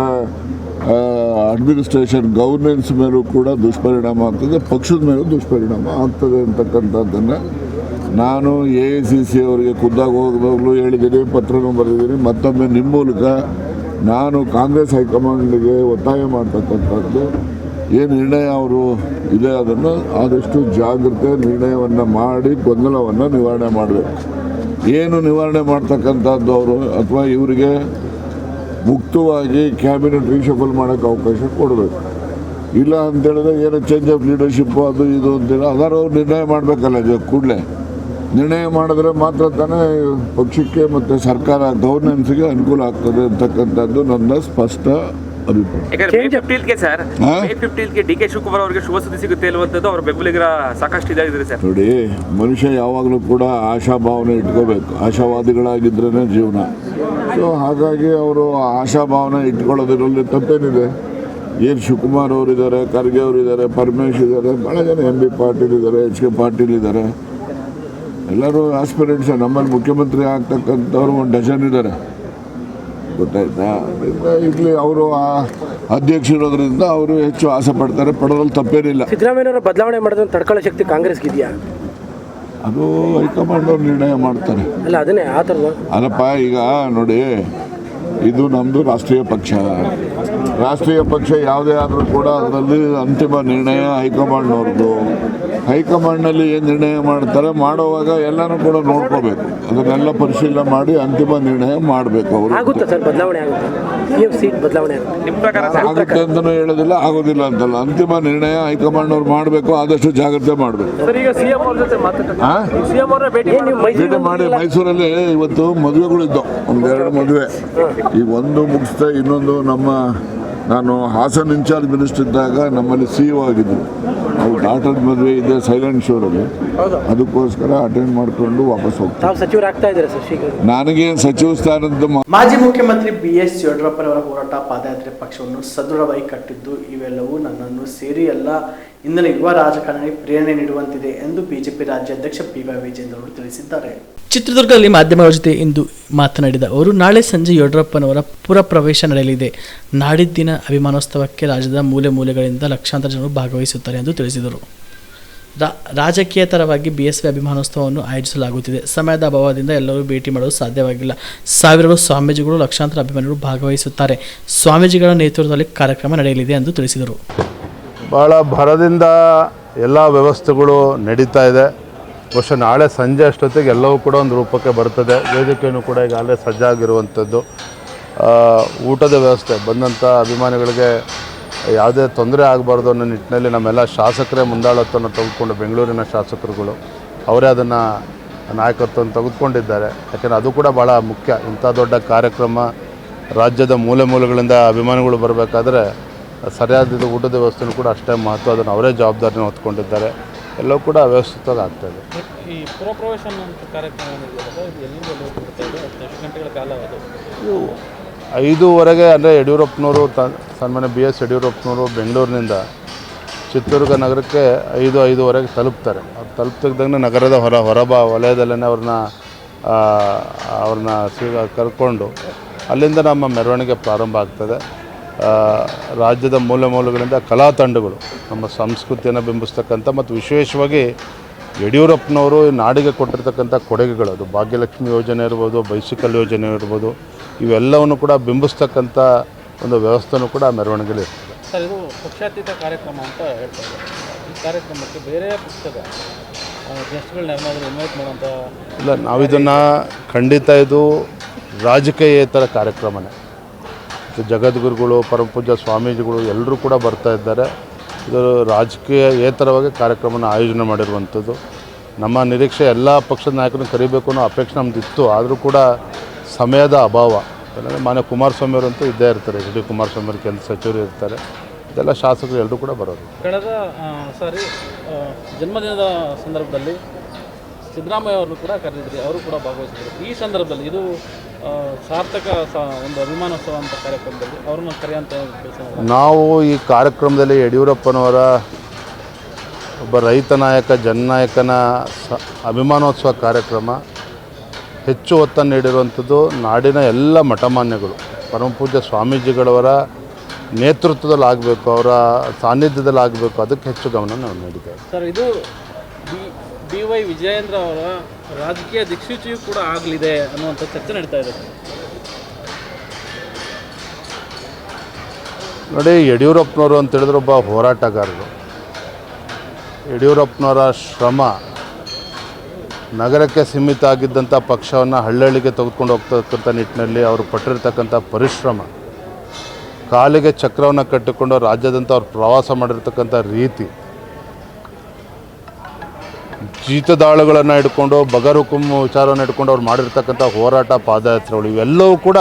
ಅಡ್ಮಿನಿಸ್ಟ್ರೇಷನ್ ಗವರ್ನೆನ್ಸ್ ಮೇಲೂ ಕೂಡ ದುಷ್ಪರಿಣಾಮ ಆಗ್ತದೆ, ಪಕ್ಷದ ಮೇಲೂ ದುಷ್ಪರಿಣಾಮ ಆಗ್ತದೆ ಅಂತಕ್ಕಂಥದ್ದನ್ನು ನಾನು AICC ಅವರಿಗೆ ಖುದ್ದಾಗಿ ಹೋಗೋದಾಗಲೂ ಹೇಳಿದ್ದೀನಿ, ಪತ್ರನೂ ಬರೆದಿದ್ದೀನಿ. ಮತ್ತೊಮ್ಮೆ ನಿಮ್ಮ ಮೂಲಕ ನಾನು ಕಾಂಗ್ರೆಸ್ ಹೈಕಮಾಂಡ್ಗೆ ಒತ್ತಾಯ ಮಾಡ್ತಕ್ಕಂಥದ್ದು, ಏನು ನಿರ್ಣಯ ಅವರು ಇದೆ ಅದನ್ನು ಆದಷ್ಟು ಜಾಗ್ರತೆ ನಿರ್ಣಯವನ್ನು ಮಾಡಿ ಗೊಂದಲವನ್ನು ನಿವಾರಣೆ ಮಾಡಬೇಕು. ಏನು ನಿವಾರಣೆ ಮಾಡ್ತಕ್ಕಂಥದ್ದು ಅವರು ಅಥವಾ ಇವರಿಗೆ ಮುಕ್ತವಾಗಿ ಕ್ಯಾಬಿನೆಟ್ ರೀಶಫಲ್ ಮಾಡೋಕ್ಕೆ ಅವಕಾಶ ಕೊಡಬೇಕು. ಇಲ್ಲ ಅಂತೇಳಿದ್ರೆ ಏನು ಚೇಂಜ್ ಆಫ್ ಲೀಡರ್ಶಿಪ್ಪು ಅದು ಇದು ಅಂತೇಳಿ ಅದಾರು ಅವ್ರು ನಿರ್ಣಯ ಮಾಡಬೇಕಲ್ಲ. ಕೂಡಲೇ ನಿರ್ಣಯ ಮಾಡಿದ್ರೆ ಮಾತ್ರ ತಾನೇ ಪಕ್ಷಕ್ಕೆ ಮತ್ತು ಸರ್ಕಾರ ಗವರ್ನೆನ್ಸ್ಗೆ ಅನುಕೂಲ ಆಗ್ತದೆ ಅಂತಕ್ಕಂಥದ್ದು ನನ್ನ ಸ್ಪಷ್ಟ ಅಭಿಪ್ರಾಯ. Sir May 15th DK Shivakumar ಅವರಿಗೆ ಶುಭ ಸುದ್ದಿ ಸಿಗುತ್ತೆ ಇರುವಂಥದ್ದು ಅವರ ಬೆಂಬಲಿಗರ ಸಾಕಷ್ಟು ಇದಾಗಿದೆ ಸರ್. ನೋಡಿ, ಮನುಷ್ಯ ಯಾವಾಗಲೂ ಕೂಡ ಆಶಾಭಾವನೆ ಇಟ್ಕೋಬೇಕು, ಆಶಾವಾದಿಗಳಾಗಿದ್ರೇ ಜೀವನ. ಸೊ ಹಾಗಾಗಿ ಅವರು ಆಶಾಭಾವನೆ ಇಟ್ಕೊಳ್ಳೋದ್ರಲ್ಲಿ ತಪ್ಪೇನಿದೆ. ಏನು ಶಿವಕುಮಾರ್ ಅವರಿದ್ದಾರೆ, ಖರ್ಗೆ ಅವರಿದ್ದಾರೆ, ಪರಮೇಶ್ ಇದ್ದಾರೆ, ಭಾಳ ಜನ MB ಪಾಟೀಲ್ ಇದ್ದಾರೆ, HK ಪಾಟೀಲ್ ಇದ್ದಾರೆ, ಎಲ್ಲರೂ ಆಸ್ಪಿರೆಂಟ್ಸ್. ನಮ್ಮಲ್ಲಿ ಮುಖ್ಯಮಂತ್ರಿ ಆಗ್ತಕ್ಕಂಥವ್ರು 1 ಡಜನ್ ಇದ್ದಾರೆ, ಗೊತ್ತಾಯ್ತಾ. ಇಲ್ಲಿ ಅವರು ಅಧ್ಯಕ್ಷರಿರೋದ್ರಿಂದ ಅವರು ಹೆಚ್ಚು ಆಸೆ ಪಡ್ತಾರೆ, ಪಡೋದ್ರಲ್ಲಿ ತಪ್ಪೇನಿಲ್ಲ. ಸಿದ್ದರಾಮಯ್ಯನವರ ಬದಲಾವಣೆ ಮಾಡೋದನ್ನು ತಡ್ಕೊಳ್ಳೋ ಶಕ್ತಿ ಕಾಂಗ್ರೆಸ್ಗೆ ಇದೆಯಾ? ಅದು ಹೈಕಮಾಂಡ್ ಅವ್ರು ನಿರ್ಣಯ ಮಾಡ್ತಾರೆ. ಅಲ್ಲ ಅದನ್ನೇ ಆ ಥರದ ಅಲ್ಲಪ್ಪ, ಈಗ ನೋಡಿ, ಇದು ನಮ್ಮದು ರಾಷ್ಟ್ರೀಯ ಪಕ್ಷ. ರಾಷ್ಟ್ರೀಯ ಪಕ್ಷ ಯಾವುದೇ ಆದರೂ ಕೂಡ ಅದರಲ್ಲಿ ಅಂತಿಮ ನಿರ್ಣಯ ಹೈಕಮಾಂಡ್ನವ್ರದ್ದು. ಹೈಕಮಾಂಡ್ನಲ್ಲಿ ಏನು ನಿರ್ಣಯ ಮಾಡ್ತಾರೆ ಮಾಡುವಾಗ ಎಲ್ಲನೂ ಕೂಡ ನೋಡ್ಕೋಬೇಕು, ಅದನ್ನೆಲ್ಲ ಪರಿಶೀಲನೆ ಮಾಡಿ ಅಂತಿಮ ನಿರ್ಣಯ ಮಾಡಬೇಕು. ಅವರು ಆಗುತ್ತೆ ಸರ್, ಬದಲಾವಣೆ ಆಗುತ್ತೆ, CM ಸೀಟ್ ಬದಲಾವಣೆ ಆಗುತ್ತೆ ಅಂತಲೂ ಹೇಳೋದಿಲ್ಲ, ಆಗೋದಿಲ್ಲ ಅಂತಲ್ಲ. ಅಂತಿಮ ನಿರ್ಣಯ ಹೈಕಮಾಂಡ್ನವ್ರು ಮಾಡಬೇಕು, ಆದಷ್ಟು ಜಾಗ್ರತೆ ಮಾಡಬೇಕು. ಭೇಟಿ ಮಾಡಿ ಮೈಸೂರಲ್ಲಿ ಇವತ್ತು ಮದುವೆಗಳಿದ್ದವು, 1-2 ಮದುವೆ. ಈಗ ಒಂದು ಮುಗಿಸ್ತಾ ಇನ್ನೊಂದು ನಾನು ಹಾಸನ್ ಇನ್ಚಾರ್ಜ್ ಮಿನಿಸ್ಟರ್ ಇದ್ದಾಗ ನಮ್ಮಲ್ಲಿ CEO ಆಗಿದ್ದರು. ಅವ್ರ ಡಾಟರ್ ಮದುವೆ ಇದೆ ಸೈಲೆಂಟ್ ಶೋರಲ್ಲಿ, ಅದಕ್ಕೋಸ್ಕರ ಅಟೆಂಡ್ ಮಾಡಿಕೊಂಡು ವಾಪಸ್ ಹೋಗ್ತಾರೆ. ಸಚಿವರಾಗ್ತಾ ಇದ್ದಾರೆ ಸರ್ ಶೀಘ್ರ. ನನಗೇನು ಸಚಿವ ಸ್ಥಾನದ ಮಾಜಿ ಮುಖ್ಯಮಂತ್ರಿ BS ಯಡಿಯೂರಪ್ಪನವರ ಹೋರಾಟ ಪಾದಯಾತ್ರೆ ಪಕ್ಷವನ್ನು ಸದೃಢವಾಗಿ ಕಟ್ಟಿದ್ದು ಇವೆಲ್ಲವೂ ನನ್ನನ್ನು ಸೇರಿ ಎಲ್ಲ ಇಂದಿನ ಯುವ ರಾಜಕಾರಣಿ ಪ್ರೇರಣೆ ನೀಡುವಂತಿದೆ ಎಂದು ಬಿಜೆಪಿ ರಾಜ್ಯಾಧ್ಯಕ್ಷ PY ವಿಜೇಂದ್ರ ಅವರು ತಿಳಿಸಿದ್ದಾರೆ. ಚಿತ್ರದುರ್ಗದಲ್ಲಿ ಮಾಧ್ಯಮಗಳ ಜೊತೆ ಇಂದು ಮಾತನಾಡಿದ ಅವರು, ನಾಳೆ ಸಂಜೆ ಯಡಿಯೂರಪ್ಪನವರ ಪುರ ಪ್ರವೇಶ ನಡೆಯಲಿದೆ. ನಾಡಿದ್ದಿನ ಅಭಿಮಾನೋತ್ಸವಕ್ಕೆ ರಾಜ್ಯದ ಮೂಲೆ ಮೂಲೆಗಳಿಂದ ಲಕ್ಷಾಂತರ ಜನರು ಭಾಗವಹಿಸುತ್ತಾರೆ ಎಂದು ತಿಳಿಸಿದರು. ರಾಜಕೀಯೇತರವಾಗಿ BSV ಅಭಿಮಾನೋತ್ಸವವನ್ನು ಆಯೋಜಿಸಲಾಗುತ್ತಿದೆ. ಸಮಯದ ಅಭಾವದಿಂದ ಎಲ್ಲರೂ ಭೇಟಿ ಮಾಡಲು ಸಾಧ್ಯವಾಗಿಲ್ಲ. ಸಾವಿರಾರು ಸ್ವಾಮೀಜಿಗಳು, ಲಕ್ಷಾಂತರ ಅಭಿಮಾನಿಗಳು ಭಾಗವಹಿಸುತ್ತಾರೆ. ಸ್ವಾಮೀಜಿಗಳ ನೇತೃತ್ವದಲ್ಲಿ ಕಾರ್ಯಕ್ರಮ ನಡೆಯಲಿದೆ ಎಂದು ತಿಳಿಸಿದರು. ಭಾಳ ಭರದಿಂದ ಎಲ್ಲ ವ್ಯವಸ್ಥೆಗಳು ನಡೀತಾ ಇದೆ. ಬಹುಶಃ ನಾಳೆ ಸಂಜೆ ಅಷ್ಟೊತ್ತಿಗೆ ಎಲ್ಲವೂ ಕೂಡ ಒಂದು ರೂಪಕ್ಕೆ ಬರ್ತದೆ. ವೇದಿಕೆಯೂ ಕೂಡ ಈಗಾಗಲೇ ಸಜ್ಜಾಗಿರುವಂಥದ್ದು. ಊಟದ ವ್ಯವಸ್ಥೆ ಬಂದಂಥ ಅಭಿಮಾನಿಗಳಿಗೆ ಯಾವುದೇ ತೊಂದರೆ ಆಗಬಾರ್ದು ಅನ್ನೋ ನಿಟ್ಟಿನಲ್ಲಿ ನಮ್ಮೆಲ್ಲ ಶಾಸಕರೇ ಮುಂದಾಳತ್ವವನ್ನು ತೆಗೆದುಕೊಂಡು, ಬೆಂಗಳೂರಿನ ಶಾಸಕರುಗಳು ಅವರೇ ಅದನ್ನು ನಾಯಕತ್ವವನ್ನು ತೆಗೆದುಕೊಂಡಿದ್ದಾರೆ. ಯಾಕೆಂದರೆ ಅದು ಕೂಡ ಭಾಳ ಮುಖ್ಯ. ಇಂಥ ದೊಡ್ಡ ಕಾರ್ಯಕ್ರಮ ರಾಜ್ಯದ ಮೂಲೆ ಮೂಲೆಗಳಿಂದ ಅಭಿಮಾನಿಗಳು ಬರಬೇಕಾದ್ರೆ ಸರಿಯಾದ ಊಟದ ವ್ಯವಸ್ಥೆಯೂ ಕೂಡ ಅಷ್ಟೇ ಮಹತ್ವ. ಅದನ್ನು ಅವರೇ ಜವಾಬ್ದಾರಿನ ಹೊತ್ಕೊಂಡಿದ್ದಾರೆ. ಎಲ್ಲವೂ ಕೂಡ ವ್ಯವಸ್ಥಿತವಾಗಿ ಆಗ್ತಾಯಿದೆ. ಈ ಪುರಪ್ರವೇಶ ಅನ್ನೋಂಥ ಕಾರ್ಯಕ್ರಮ ಎಷ್ಟು ಗಂಟೆಗಳ ಕಾಲ ಅದು? 5:15 ಅಂದರೆ ಯಡಿಯೂರಪ್ಪನವರು ಸನ್ಮಾನ್ಯ BS ಯಡಿಯೂರಪ್ಪನವರು ಬೆಂಗಳೂರಿನಿಂದ ಚಿತ್ರದುರ್ಗ ನಗರಕ್ಕೆ 5:05 ತಲುಪ್ತಾರೆ. ಅವ್ರು ತಲುಪ್ತಿದ್ದಂಗೆ ನಗರದ ವಲಯದಲ್ಲೇ ಅವ್ರನ್ನ ಕರ್ಕೊಂಡು ಅಲ್ಲಿಂದ ನಮ್ಮ ಮೆರವಣಿಗೆ ಪ್ರಾರಂಭ ಆಗ್ತದೆ. ರಾಜ್ಯದ ಮೂಲೆ ಮೂಲೆಗಳಿಂದ ಕಲಾ ತಂಡಗಳು ನಮ್ಮ ಸಂಸ್ಕೃತಿಯನ್ನು ಬಿಂಬಿಸ್ತಕ್ಕಂಥ ಮತ್ತು ವಿಶೇಷವಾಗಿ ಯಡಿಯೂರಪ್ಪನವರು ನಾಡಿಗೆ ಕೊಟ್ಟಿರ್ತಕ್ಕಂಥ ಕೊಡುಗೆಗಳು, ಅದು ಭಾಗ್ಯಲಕ್ಷ್ಮಿ ಯೋಜನೆ ಇರ್ಬೋದು, ಬೈಸಿಕಲ್ ಯೋಜನೆ ಇರ್ಬೋದು, ಇವೆಲ್ಲವನ್ನು ಕೂಡ ಬಿಂಬಿಸ್ತಕ್ಕಂಥ ಒಂದು ವ್ಯವಸ್ಥೆನೂ ಕೂಡ ಮೆರವಣಿಗೆಯಲ್ಲಿ ಇರ್ತದೆ. ಸರ್, ಇದು ಪಕ್ಷಾತೀತ ಕಾರ್ಯಕ್ರಮ ಅಂತ ಹೇಳ್ತಾರೆ. ಈ ಕಾರ್ಯಕ್ರಮಕ್ಕೆ ಬೇರೆ ಪಕ್ಷದ ಗೆಸ್ಟ್ಗಳನ್ನ ಯಾರನ್ನಾದರೂ ಇನ್ವೈಟ್ ಮಾಡೋಂಥ ಇಲ್ಲ, ನಾವಿದನ್ನು ಖಂಡಿತ ಇದು ರಾಜಕೀಯೇತರ ಕಾರ್ಯಕ್ರಮನೇ. ಜಗದ್ಗುರುಗಳು, ಪರಮಪೂಜ್ಯ ಸ್ವಾಮೀಜಿಗಳು ಎಲ್ಲರೂ ಕೂಡ ಬರ್ತಾ ಇದ್ದಾರೆ. ಇದು ರಾಜಕೀಯೇತರವಾಗಿ ಕಾರ್ಯಕ್ರಮನ ಆಯೋಜನೆ ಮಾಡಿರುವಂಥದ್ದು. ನಮ್ಮ ನಿರೀಕ್ಷೆ ಎಲ್ಲ ಪಕ್ಷದ ನಾಯಕರನ್ನು ಕರಿಬೇಕು ಅನ್ನೋ ಅಪೇಕ್ಷೆ ನಮ್ಮದಿತ್ತು. ಆದರೂ ಕೂಡ ಸಮಯದ ಅಭಾವ, ಯಾಕಂದರೆ ಮಾನ್ಯ ಕುಮಾರಸ್ವಾಮಿ ಅವರಂತೂ ಇದ್ದೇ ಇರ್ತಾರೆ, ಎಚ್ ಡಿ ಕುಮಾರಸ್ವಾಮಿ ಅವರು ಕೇಂದ್ರ ಸಚಿವರು ಇರ್ತಾರೆ, ಇದೆಲ್ಲ ಶಾಸಕರು ಎಲ್ಲರೂ ಕೂಡ ಬರೋದು. ಕಳೆದ ಸಾರಿ ಜನ್ಮದಿನದ ಸಂದರ್ಭದಲ್ಲಿ ಸಿದ್ದರಾಮಯ್ಯ ಅವ್ರನ್ನು ಕೂಡ ಕರೆದಿದ್ರಿ, ಅವರು ಕೂಡ ಭಾಗವಹಿಸಿದ್ರು. ಈ ಸಂದರ್ಭದಲ್ಲಿ ಇದು ಸಾರ್ಥಕ ಒಂದು ಅಭಿಮಾನೋತ್ಸವ ಅಂತ ಕಾರ್ಯಕ್ರಮದಲ್ಲಿ ಅವ್ರನ್ನ ಕರೆಯುವಂಥ ಕೆಲಸ ನಾವು ಈ ಕಾರ್ಯಕ್ರಮದಲ್ಲಿ ಯಡಿಯೂರಪ್ಪನವರ ಒಬ್ಬ ರೈತ ನಾಯಕ ಜನನಾಯಕನ ಅಭಿಮಾನೋತ್ಸವ ಕಾರ್ಯಕ್ರಮ ಹೆಚ್ಚು ಒತ್ತನ್ನು ನೀಡಿರುವಂಥದ್ದು ನಾಡಿನ ಎಲ್ಲ ಮಠಮಾನ್ಯಗಳು ಪರಮಪೂಜ್ಯ ಸ್ವಾಮೀಜಿಗಳವರ ನೇತೃತ್ವದಲ್ಲಿ ಆಗಬೇಕು, ಅವರ ಸಾನ್ನಿಧ್ಯದಲ್ಲಿ ಆಗಬೇಕು, ಅದಕ್ಕೆ ಹೆಚ್ಚು ಗಮನ ನಾವು ನೀಡಿದ್ದೇವೆ. ಸರ್, ಇದು ಡಿ ವೈ ವಿಜಯೇಂದ್ರ ಅವರ ರಾಜಕೀಯ ದಿಕ್ಸೂಚಿಯೂ ಕೂಡ ಆಗಲಿದೆ ಅನ್ನುವಂಥ ಚರ್ಚೆ ನಡೀತಾ ಇದೆ. ನೋಡಿ, ಯಡಿಯೂರಪ್ಪನವರು ಅಂತ ಹೇಳಿದ್ರೆ ಒಬ್ಬ ಹೋರಾಟಗಾರರು. ಯಡಿಯೂರಪ್ಪನವರ ಶ್ರಮ ನಗರಕ್ಕೆ ಸೀಮಿತ ಆಗಿದ್ದಂಥ ಪಕ್ಷವನ್ನು ಹಳ್ಳಿಗೆ ತೆಗೆದುಕೊಂಡು ಹೋಗ್ತಕ್ಕಂಥ ನಿಟ್ಟಿನಲ್ಲಿ ಅವರು ಪಟ್ಟಿರ್ತಕ್ಕಂಥ ಪರಿಶ್ರಮ, ಕಾಲಿಗೆ ಚಕ್ರವನ್ನು ಕಟ್ಟಿಕೊಂಡು ರಾಜ್ಯಾದ್ಯಂತ ಅವ್ರು ಪ್ರವಾಸ ಮಾಡಿರ್ತಕ್ಕಂಥ ರೀತಿ, ಜೀತದಾಳುಗಳನ್ನು ಹಿಡ್ಕೊಂಡು ಬಗರುಕುಂ ವಿಚಾರವನ್ನು ಹಿಡ್ಕೊಂಡು ಅವ್ರು ಮಾಡಿರ್ತಕ್ಕಂಥ ಹೋರಾಟ, ಪಾದಯಾತ್ರೆಗಳು, ಇವೆಲ್ಲವೂ ಕೂಡ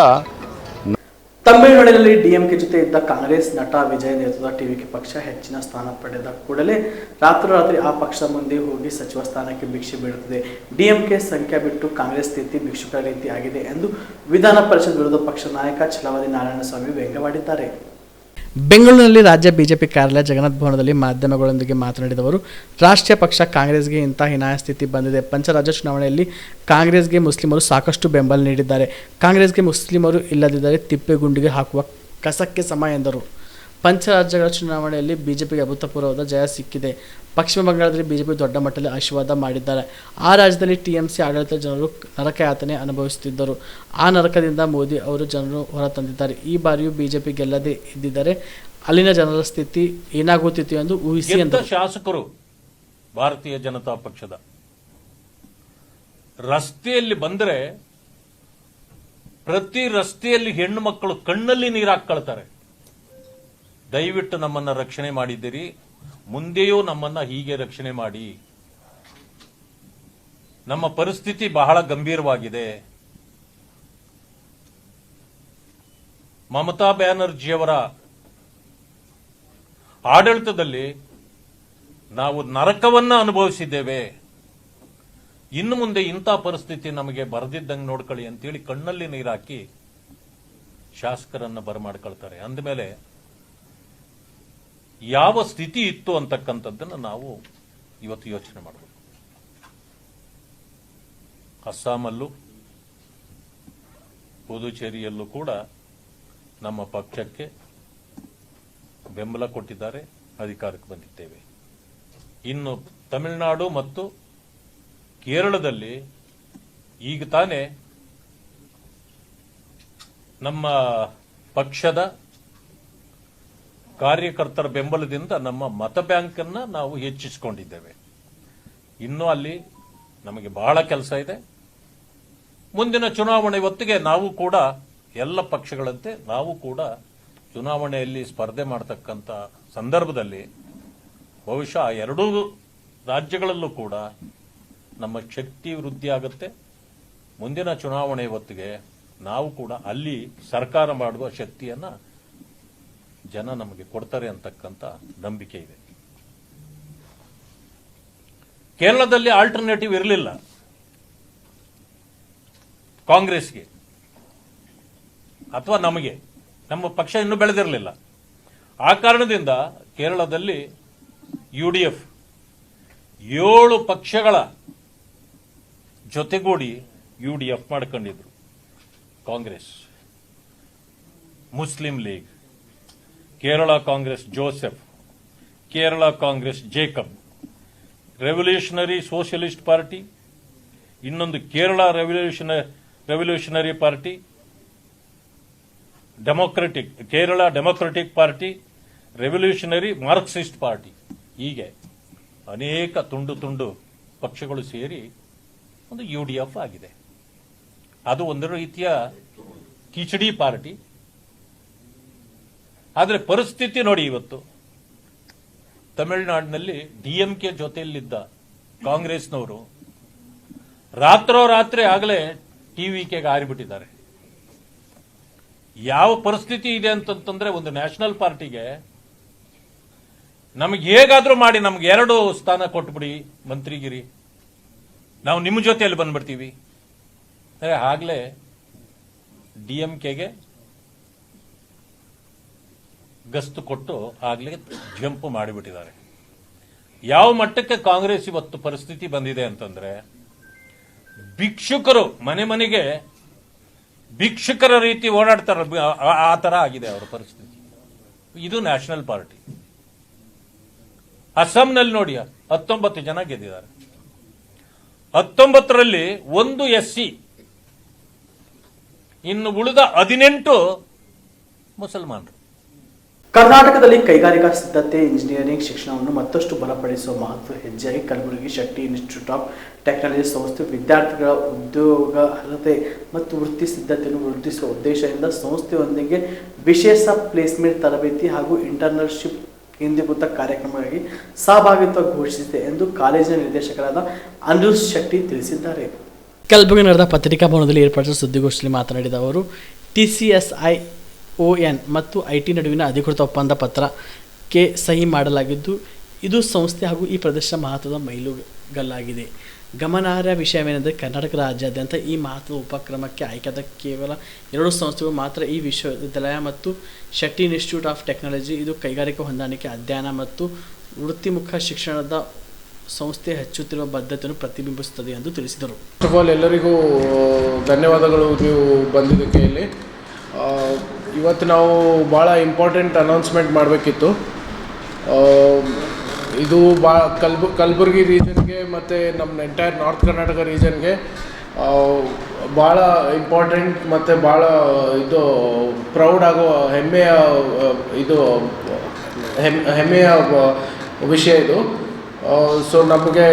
ತಮಿಳುನಾಡಿನಲ್ಲಿ ಡಿಎಂಕೆ ಜೊತೆ ಇದ್ದ ಕಾಂಗ್ರೆಸ್ ನಟ ವಿಜಯ್ ನೇತೃತ್ವದ ಟಿವಿಕೆ ಪಕ್ಷ ಹೆಚ್ಚಿನ ಸ್ಥಾನ ಪಡೆದ ಕೂಡಲೇ ರಾತ್ರೋರಾತ್ರಿ ಆ ಪಕ್ಷದ ಮುಂದೆ ಹೋಗಿ ಸಚಿವ ಸ್ಥಾನಕ್ಕೆ ಭಿಕ್ಷೆ ಬೇಡುತ್ತದೆ. ಡಿಎಂಕೆ ಸಂಖ್ಯೆ ಬಿಟ್ಟು ಕಾಂಗ್ರೆಸ್ ಸ್ಥಿತಿ ಭಿಕ್ಷುಕರ ರೀತಿ ಆಗಿದೆ ಎಂದು ವಿಧಾನ ಪರಿಷತ್ ವಿರೋಧ ಪಕ್ಷ ನಾಯಕ ಛಲವಾದಿ ನಾರಾಯಣಸ್ವಾಮಿ ವ್ಯಂಗ್ಯವಾಡಿದ್ದಾರೆ. ಬೆಂಗಳೂರಿನಲ್ಲಿ ರಾಜ್ಯ ಬಿಜೆಪಿ ಕಾರ್ಯಾಲಯ ಜಗನ್ನಾಥ ಭವನದಲ್ಲಿ ಮಾಧ್ಯಮಗಳೊಂದಿಗೆ ಮಾತನಾಡಿದ ಅವರು, ರಾಷ್ಟ್ರೀಯ ಪಕ್ಷ ಕಾಂಗ್ರೆಸ್ಗೆ ಇಂಥ ಹೀನಾಯ ಸ್ಥಿತಿ ಬಂದಿದೆ. ಪಂಚರಾಜ್ಯ ಚುನಾವಣೆಯಲ್ಲಿ ಕಾಂಗ್ರೆಸ್ಗೆ ಮುಸ್ಲಿಮರು ಸಾಕಷ್ಟು ಬೆಂಬಲ ನೀಡಿದ್ದಾರೆ. ಕಾಂಗ್ರೆಸ್ಗೆ ಮುಸ್ಲಿಮರು ಇಲ್ಲದಿದ್ದರೆ ತಿಪ್ಪೆಗುಂಡಿಗೆ ಹಾಕುವ ಕಸಕ್ಕೆ ಸಮ ಎಂದರು. ಪಂಚರಾಜ್ಯಗಳ ಚುನಾವಣೆಯಲ್ಲಿ ಬಿಜೆಪಿಗೆ ಅಭೂತಪೂರ್ವವಾದ ಜಯ ಸಿಕ್ಕಿದೆ. ಪಶ್ಚಿಮ ಬಂಗಾಳದಲ್ಲಿ ಬಿಜೆಪಿ ದೊಡ್ಡ ಮಟ್ಟದಲ್ಲಿ ಆಶೀರ್ವಾದ ಮಾಡಿದ್ದಾರೆ. ಆ ರಾಜ್ಯದಲ್ಲಿ ಟಿಎಂಸಿ ಆಡಳಿತ ಜನರು ನರಕಯಾತನೆ ಅನುಭವಿಸುತ್ತಿದ್ದರು. ಆ ನರಕದಿಂದ ಮೋದಿ ಅವರು ಜನರು ಹೊರತಂದಿದ್ದಾರೆ. ಈ ಬಾರಿಯೂ ಬಿಜೆಪಿ ಗೆಲ್ಲದೆ ಇದ್ದಿದ್ದರೆ ಅಲ್ಲಿನ ಜನರ ಸ್ಥಿತಿ ಏನಾಗುತ್ತಿತ್ತು ಎಂದು ಊಹಿಸಿ ಎಂದರು. ಶಾಸಕರು ಭಾರತೀಯ ಜನತಾ ಪಕ್ಷದ ರಸ್ತೆಯಲ್ಲಿ ಬಂದರೆ ಪ್ರತಿ ರಸ್ತೆಯಲ್ಲಿ ಹೆಣ್ಣು ಮಕ್ಕಳು ಕಣ್ಣಲ್ಲಿ ನೀರು ಹಾಕೊಳ್ತಾರೆ. ದಯವಿಟ್ಟು ನಮ್ಮನ್ನ ರಕ್ಷಣೆ ಮಾಡಿದ್ದೀರಿ, ಮುಂದೆಯೂ ನಮ್ಮನ್ನ ಹೀಗೆ ರಕ್ಷಣೆ ಮಾಡಿ. ನಮ್ಮ ಪರಿಸ್ಥಿತಿ ಬಹಳ ಗಂಭೀರವಾಗಿದೆ. ಮಮತಾ ಬ್ಯಾನರ್ಜಿಯವರ ಆಡಳಿತದಲ್ಲಿ ನಾವು ನರಕವನ್ನ ಅನುಭವಿಸಿದ್ದೇವೆ. ಇನ್ನು ಮುಂದೆ ಇಂಥ ಪರಿಸ್ಥಿತಿ ನಮಗೆ ಬರದಿದ್ದಂಗೆ ನೋಡ್ಕೊಳ್ಳಿ ಅಂತೇಳಿ ಕಣ್ಣಲ್ಲಿ ನೀರಾಕಿ ಶಾಸಕರನ್ನ ಬರಮಾಡ್ಕೊಳ್ತಾರೆ. ಅಂದಮೇಲೆ ಯಾವ ಸ್ಥಿತಿ ಇತ್ತು ಅಂತಕ್ಕಂಥದ್ದನ್ನು ನಾವು ಇವತ್ತು ಯೋಚನೆ ಮಾಡಬೇಕು. ಅಸ್ಸಾಮಲ್ಲೂ ಪುದುಚೇರಿಯಲ್ಲೂ ಕೂಡ ನಮ್ಮ ಪಕ್ಷಕ್ಕೆ ಬೆಂಬಲ ಕೊಟ್ಟಿದ್ದಾರೆ, ಅಧಿಕಾರಕ್ಕೆ ಬಂದಿದ್ದೇವೆ. ಇನ್ನು ತಮಿಳುನಾಡು ಮತ್ತು ಕೇರಳದಲ್ಲಿ ಈಗ ತಾನೇ ನಮ್ಮ ಪಕ್ಷದ ಕಾರ್ಯಕರ್ತರ ಬೆಂಬಲದಿಂದ ನಮ್ಮ ಮತ ಬ್ಯಾಂಕ್ ಅನ್ನ ನಾವು ಹೆಚ್ಚಿಸಿಕೊಂಡಿದ್ದೇವೆ. ಇನ್ನೂ ಅಲ್ಲಿ ನಮಗೆ ಬಹಳ ಕೆಲಸ ಇದೆ. ಮುಂದಿನ ಚುನಾವಣೆ ಹೊತ್ತಿಗೆ ನಾವು ಕೂಡ ಎಲ್ಲ ಪಕ್ಷಗಳಂತೆ ನಾವು ಕೂಡ ಚುನಾವಣೆಯಲ್ಲಿ ಸ್ಪರ್ಧೆ ಮಾಡತಕ್ಕಂಥ ಸಂದರ್ಭದಲ್ಲಿ ಬಹುಶಃ ಎರಡೂ ರಾಜ್ಯಗಳಲ್ಲೂ ಕೂಡ ನಮ್ಮ ಶಕ್ತಿ ವೃದ್ಧಿ ಆಗುತ್ತೆ. ಮುಂದಿನ ಚುನಾವಣೆ ಹೊತ್ತಿಗೆ ನಾವು ಕೂಡ ಅಲ್ಲಿ ಸರ್ಕಾರ ಮಾಡುವ ಶಕ್ತಿಯನ್ನ ಜನ ನಮಗೆ ಕೊಡ್ತಾರೆ ಅಂತಕ್ಕಂಥ ನಂಬಿಕೆ ಇದೆ. ಕೇರಳದಲ್ಲಿ ಆಲ್ಟರ್ನೇಟಿವ್ ಇರಲಿಲ್ಲ ಕಾಂಗ್ರೆಸ್ಗೆ ಅಥವಾ ನಮಗೆ, ನಮ್ಮ ಪಕ್ಷ ಇನ್ನೂ ಬೆಳೆದಿರಲಿಲ್ಲ. ಆ ಕಾರಣದಿಂದ ಕೇರಳದಲ್ಲಿ ಯುಡಿಎಫ್ 7 ಪಕ್ಷಗಳ ಜೊತೆಗೂಡಿ ಯುಡಿಎಫ್ ಮಾಡ್ಕೊಂಡಿದ್ರು. Congress, Muslim League, Kerala Congress Joseph, Kerala Congress Jacob, Revolutionary Socialist Party, ಇನ್ನೊಂದು Kerala Revolutionary Party, Kerala Democratic Party, Revolutionary Marxist Party, ಹೀಗೆ ಅನೇಕ ತುಂಡು ತುಂಡು ಪಕ್ಷಗಳು ಸೇರಿ ಒಂದು ಯುಡಿಎಫ್ ಆಗಿದೆ. ಅದು ಒಂದು ರೀತಿಯ ಕಿಚಡಿ ಪಾರ್ಟಿ. ಆದರೆ ಪರಿಸ್ಥಿತಿ ನೋಡಿ, ಇವತ್ತು ತಮಿಳುನಾಡಿನಲ್ಲಿ ಡಿಎಂಕೆ ಜೊತೆಯಲ್ಲಿದ್ದ ಕಾಂಗ್ರೆಸ್ನವರು ರಾತ್ರೋರಾತ್ರಿ ಆಗಲೇ ಟಿವಿಕೆಗೆ ಹಾರಿಬಿಟ್ಟಿದ್ದಾರೆ. ಯಾವ ಪರಿಸ್ಥಿತಿ ಇದೆ ಅಂತಂತಂದ್ರೆ ಒಂದು ನ್ಯಾಷನಲ್ ಪಾರ್ಟಿಗೆ ನಮಗೆ ಹೇಗಾದ್ರೂ ಮಾಡಿ ನಮ್ಗೆ 2 ಸ್ಥಾನ ಕೊಟ್ಬಿಡಿ ಮಂತ್ರಿಗಿರಿ, ನಾವು ನಿಮ್ಮ ಜೊತೆಯಲ್ಲಿ ಬಂದ್ಬಿಡ್ತೀವಿ. ಆಗ್ಲೇ DMKಗೆ ಗಸ್ತು ಕೊಟ್ಟು ಆಗ್ಲೇ ಜಂಪ್ ಮಾಡಿಬಿಟ್ಟಿದ್ದಾರೆ. ಯಾವ ಮಟ್ಟಕ್ಕೆ ಕಾಂಗ್ರೆಸ್ ಇವತ್ತು ಪರಿಸ್ಥಿತಿ ಬಂದಿದೆ ಅಂತಂದ್ರೆ, ಭಿಕ್ಷುಕರು ಮನೆ ಮನೆಗೆ ಭಿಕ್ಷುಕರ ರೀತಿ ಓಡಾಡ್ತಾರ, ಆ ತರ ಆಗಿದೆ ಅವರ ಪರಿಸ್ಥಿತಿ. ಇದು ನ್ಯಾಷನಲ್ ಪಾರ್ಟಿ. ಅಸ್ಸಾಂನಲ್ಲಿ ನೋಡಿ 19 ಜನ ಗೆದ್ದಿದ್ದಾರೆ. 19ರಲ್ಲಿ 1 SC, ಇನ್ನು ಉಳಿದ 18 ಮುಸಲ್ಮಾನರು. ಕರ್ನಾಟಕದಲ್ಲಿ ಕೈಗಾರಿಕಾ ಸಿದ್ಧತೆ ಇಂಜಿನಿಯರಿಂಗ್ ಶಿಕ್ಷಣವನ್ನು ಮತ್ತಷ್ಟು ಬಲಪಡಿಸುವ ಮಹತ್ವ ಹೆಜ್ಜೆಯಾಗಿ Kalaburagi Shetty Institute of Technology ಸಂಸ್ಥೆ ವಿದ್ಯಾರ್ಥಿಗಳ ಉದ್ಯೋಗ ಅರ್ಹತೆ ಮತ್ತು ವೃತ್ತಿ ಸಿದ್ಧತೆಯನ್ನು ವೃದ್ಧಿಸುವ ಉದ್ದೇಶದಿಂದ ಸಂಸ್ಥೆಯೊಂದಿಗೆ ವಿಶೇಷ ಪ್ಲೇಸ್ಮೆಂಟ್ ತರಬೇತಿ ಹಾಗೂ ಇಂಟರ್ನ್ಶಿಪ್ ಕೇಂದ್ರೀಕೃತ ಕಾರ್ಯಕ್ರಮವಾಗಿ ಸಹಭಾಗಿತ್ವ ಘೋಷಿಸಿದೆ ಎಂದು ಕಾಲೇಜಿನ ನಿರ್ದೇಶಕರಾದ ಅನಿರುದ್ಧ್ ಶೆಟ್ಟಿ ತಿಳಿಸಿದ್ದಾರೆ. ಕಲಬುರಗಿ ನಡೆದ ಪತ್ರಿಕಾ ಭವನದಲ್ಲಿ ಏರ್ಪಡಿಸಿದ ಸುದ್ದಿಗೋಷ್ಠಿಯಲ್ಲಿ ಮಾತನಾಡಿದ ಅವರು, TCSION ಮತ್ತು IT ನಡುವಿನ ಅಧಿಕೃತ ಒಪ್ಪಂದ ಪತ್ರಕ್ಕೆ ಸಹಿ ಮಾಡಲಾಗಿದ್ದು, ಇದು ಸಂಸ್ಥೆ ಹಾಗೂ ಈ ಪ್ರದೇಶದ ಮಹತ್ವದ ಮೈಲುಗಲ್ಲಾಗಿದೆ. ಗಮನಾರ್ಹ ವಿಷಯವೇನೆಂದರೆ, ಕರ್ನಾಟಕ ರಾಜ್ಯಾದ್ಯಂತ ಈ ಮಹತ್ವದ ಉಪಕ್ರಮಕ್ಕೆ ಆಯ್ಕೆಯಾದ ಕೇವಲ 2 ಸಂಸ್ಥೆಗಳು ಮಾತ್ರ ಈ ವಿಶ್ವವಿದ್ಯಾಲಯ ಮತ್ತು ಶೆಟ್ಟಿ ಇನ್ಸ್ಟಿಟ್ಯೂಟ್ ಆಫ್ ಟೆಕ್ನಾಲಜಿ. ಇದು ಕೈಗಾರಿಕಾ ಹೊಂದಾಣಿಕೆ, ಅಧ್ಯಯನ ಮತ್ತು ವೃತ್ತಿಮುಖ ಶಿಕ್ಷಣದ ಸಂಸ್ಥೆ ಹೆಚ್ಚುತ್ತಿರುವ ಬದ್ಧತೆಯನ್ನು ಪ್ರತಿಬಿಂಬಿಸುತ್ತದೆ ಎಂದು ತಿಳಿಸಿದರು. ಫಸ್ಟ್ ಆಫ್ ಆಲ್ ಎಲ್ಲರಿಗೂ ಧನ್ಯವಾದಗಳು ನೀವು ಬಂದಿದ್ದಕ್ಕೆ. ಇಲ್ಲಿ ಇವತ್ತು ನಾವು ಭಾಳ ಇಂಪಾರ್ಟೆಂಟ್ ಅನೌನ್ಸ್ಮೆಂಟ್ ಮಾಡಬೇಕಿತ್ತು. ಇದು ಕಲಬುರಗಿ ರೀಜನ್ಗೆ ಮತ್ತು ನಮ್ಮ ಎಂಟೈರ್ ನಾರ್ತ್ ಕರ್ನಾಟಕ ರೀಜನ್ಗೆ ಭಾಳ ಇಂಪಾರ್ಟೆಂಟ್ ಮತ್ತು ಭಾಳ ಇದು ಪ್ರೌಡ್ ಆಗೋ ಹೆಮ್ಮೆಯ ವಿಷಯ ಇದು. ಸೊ ನಮಗೆ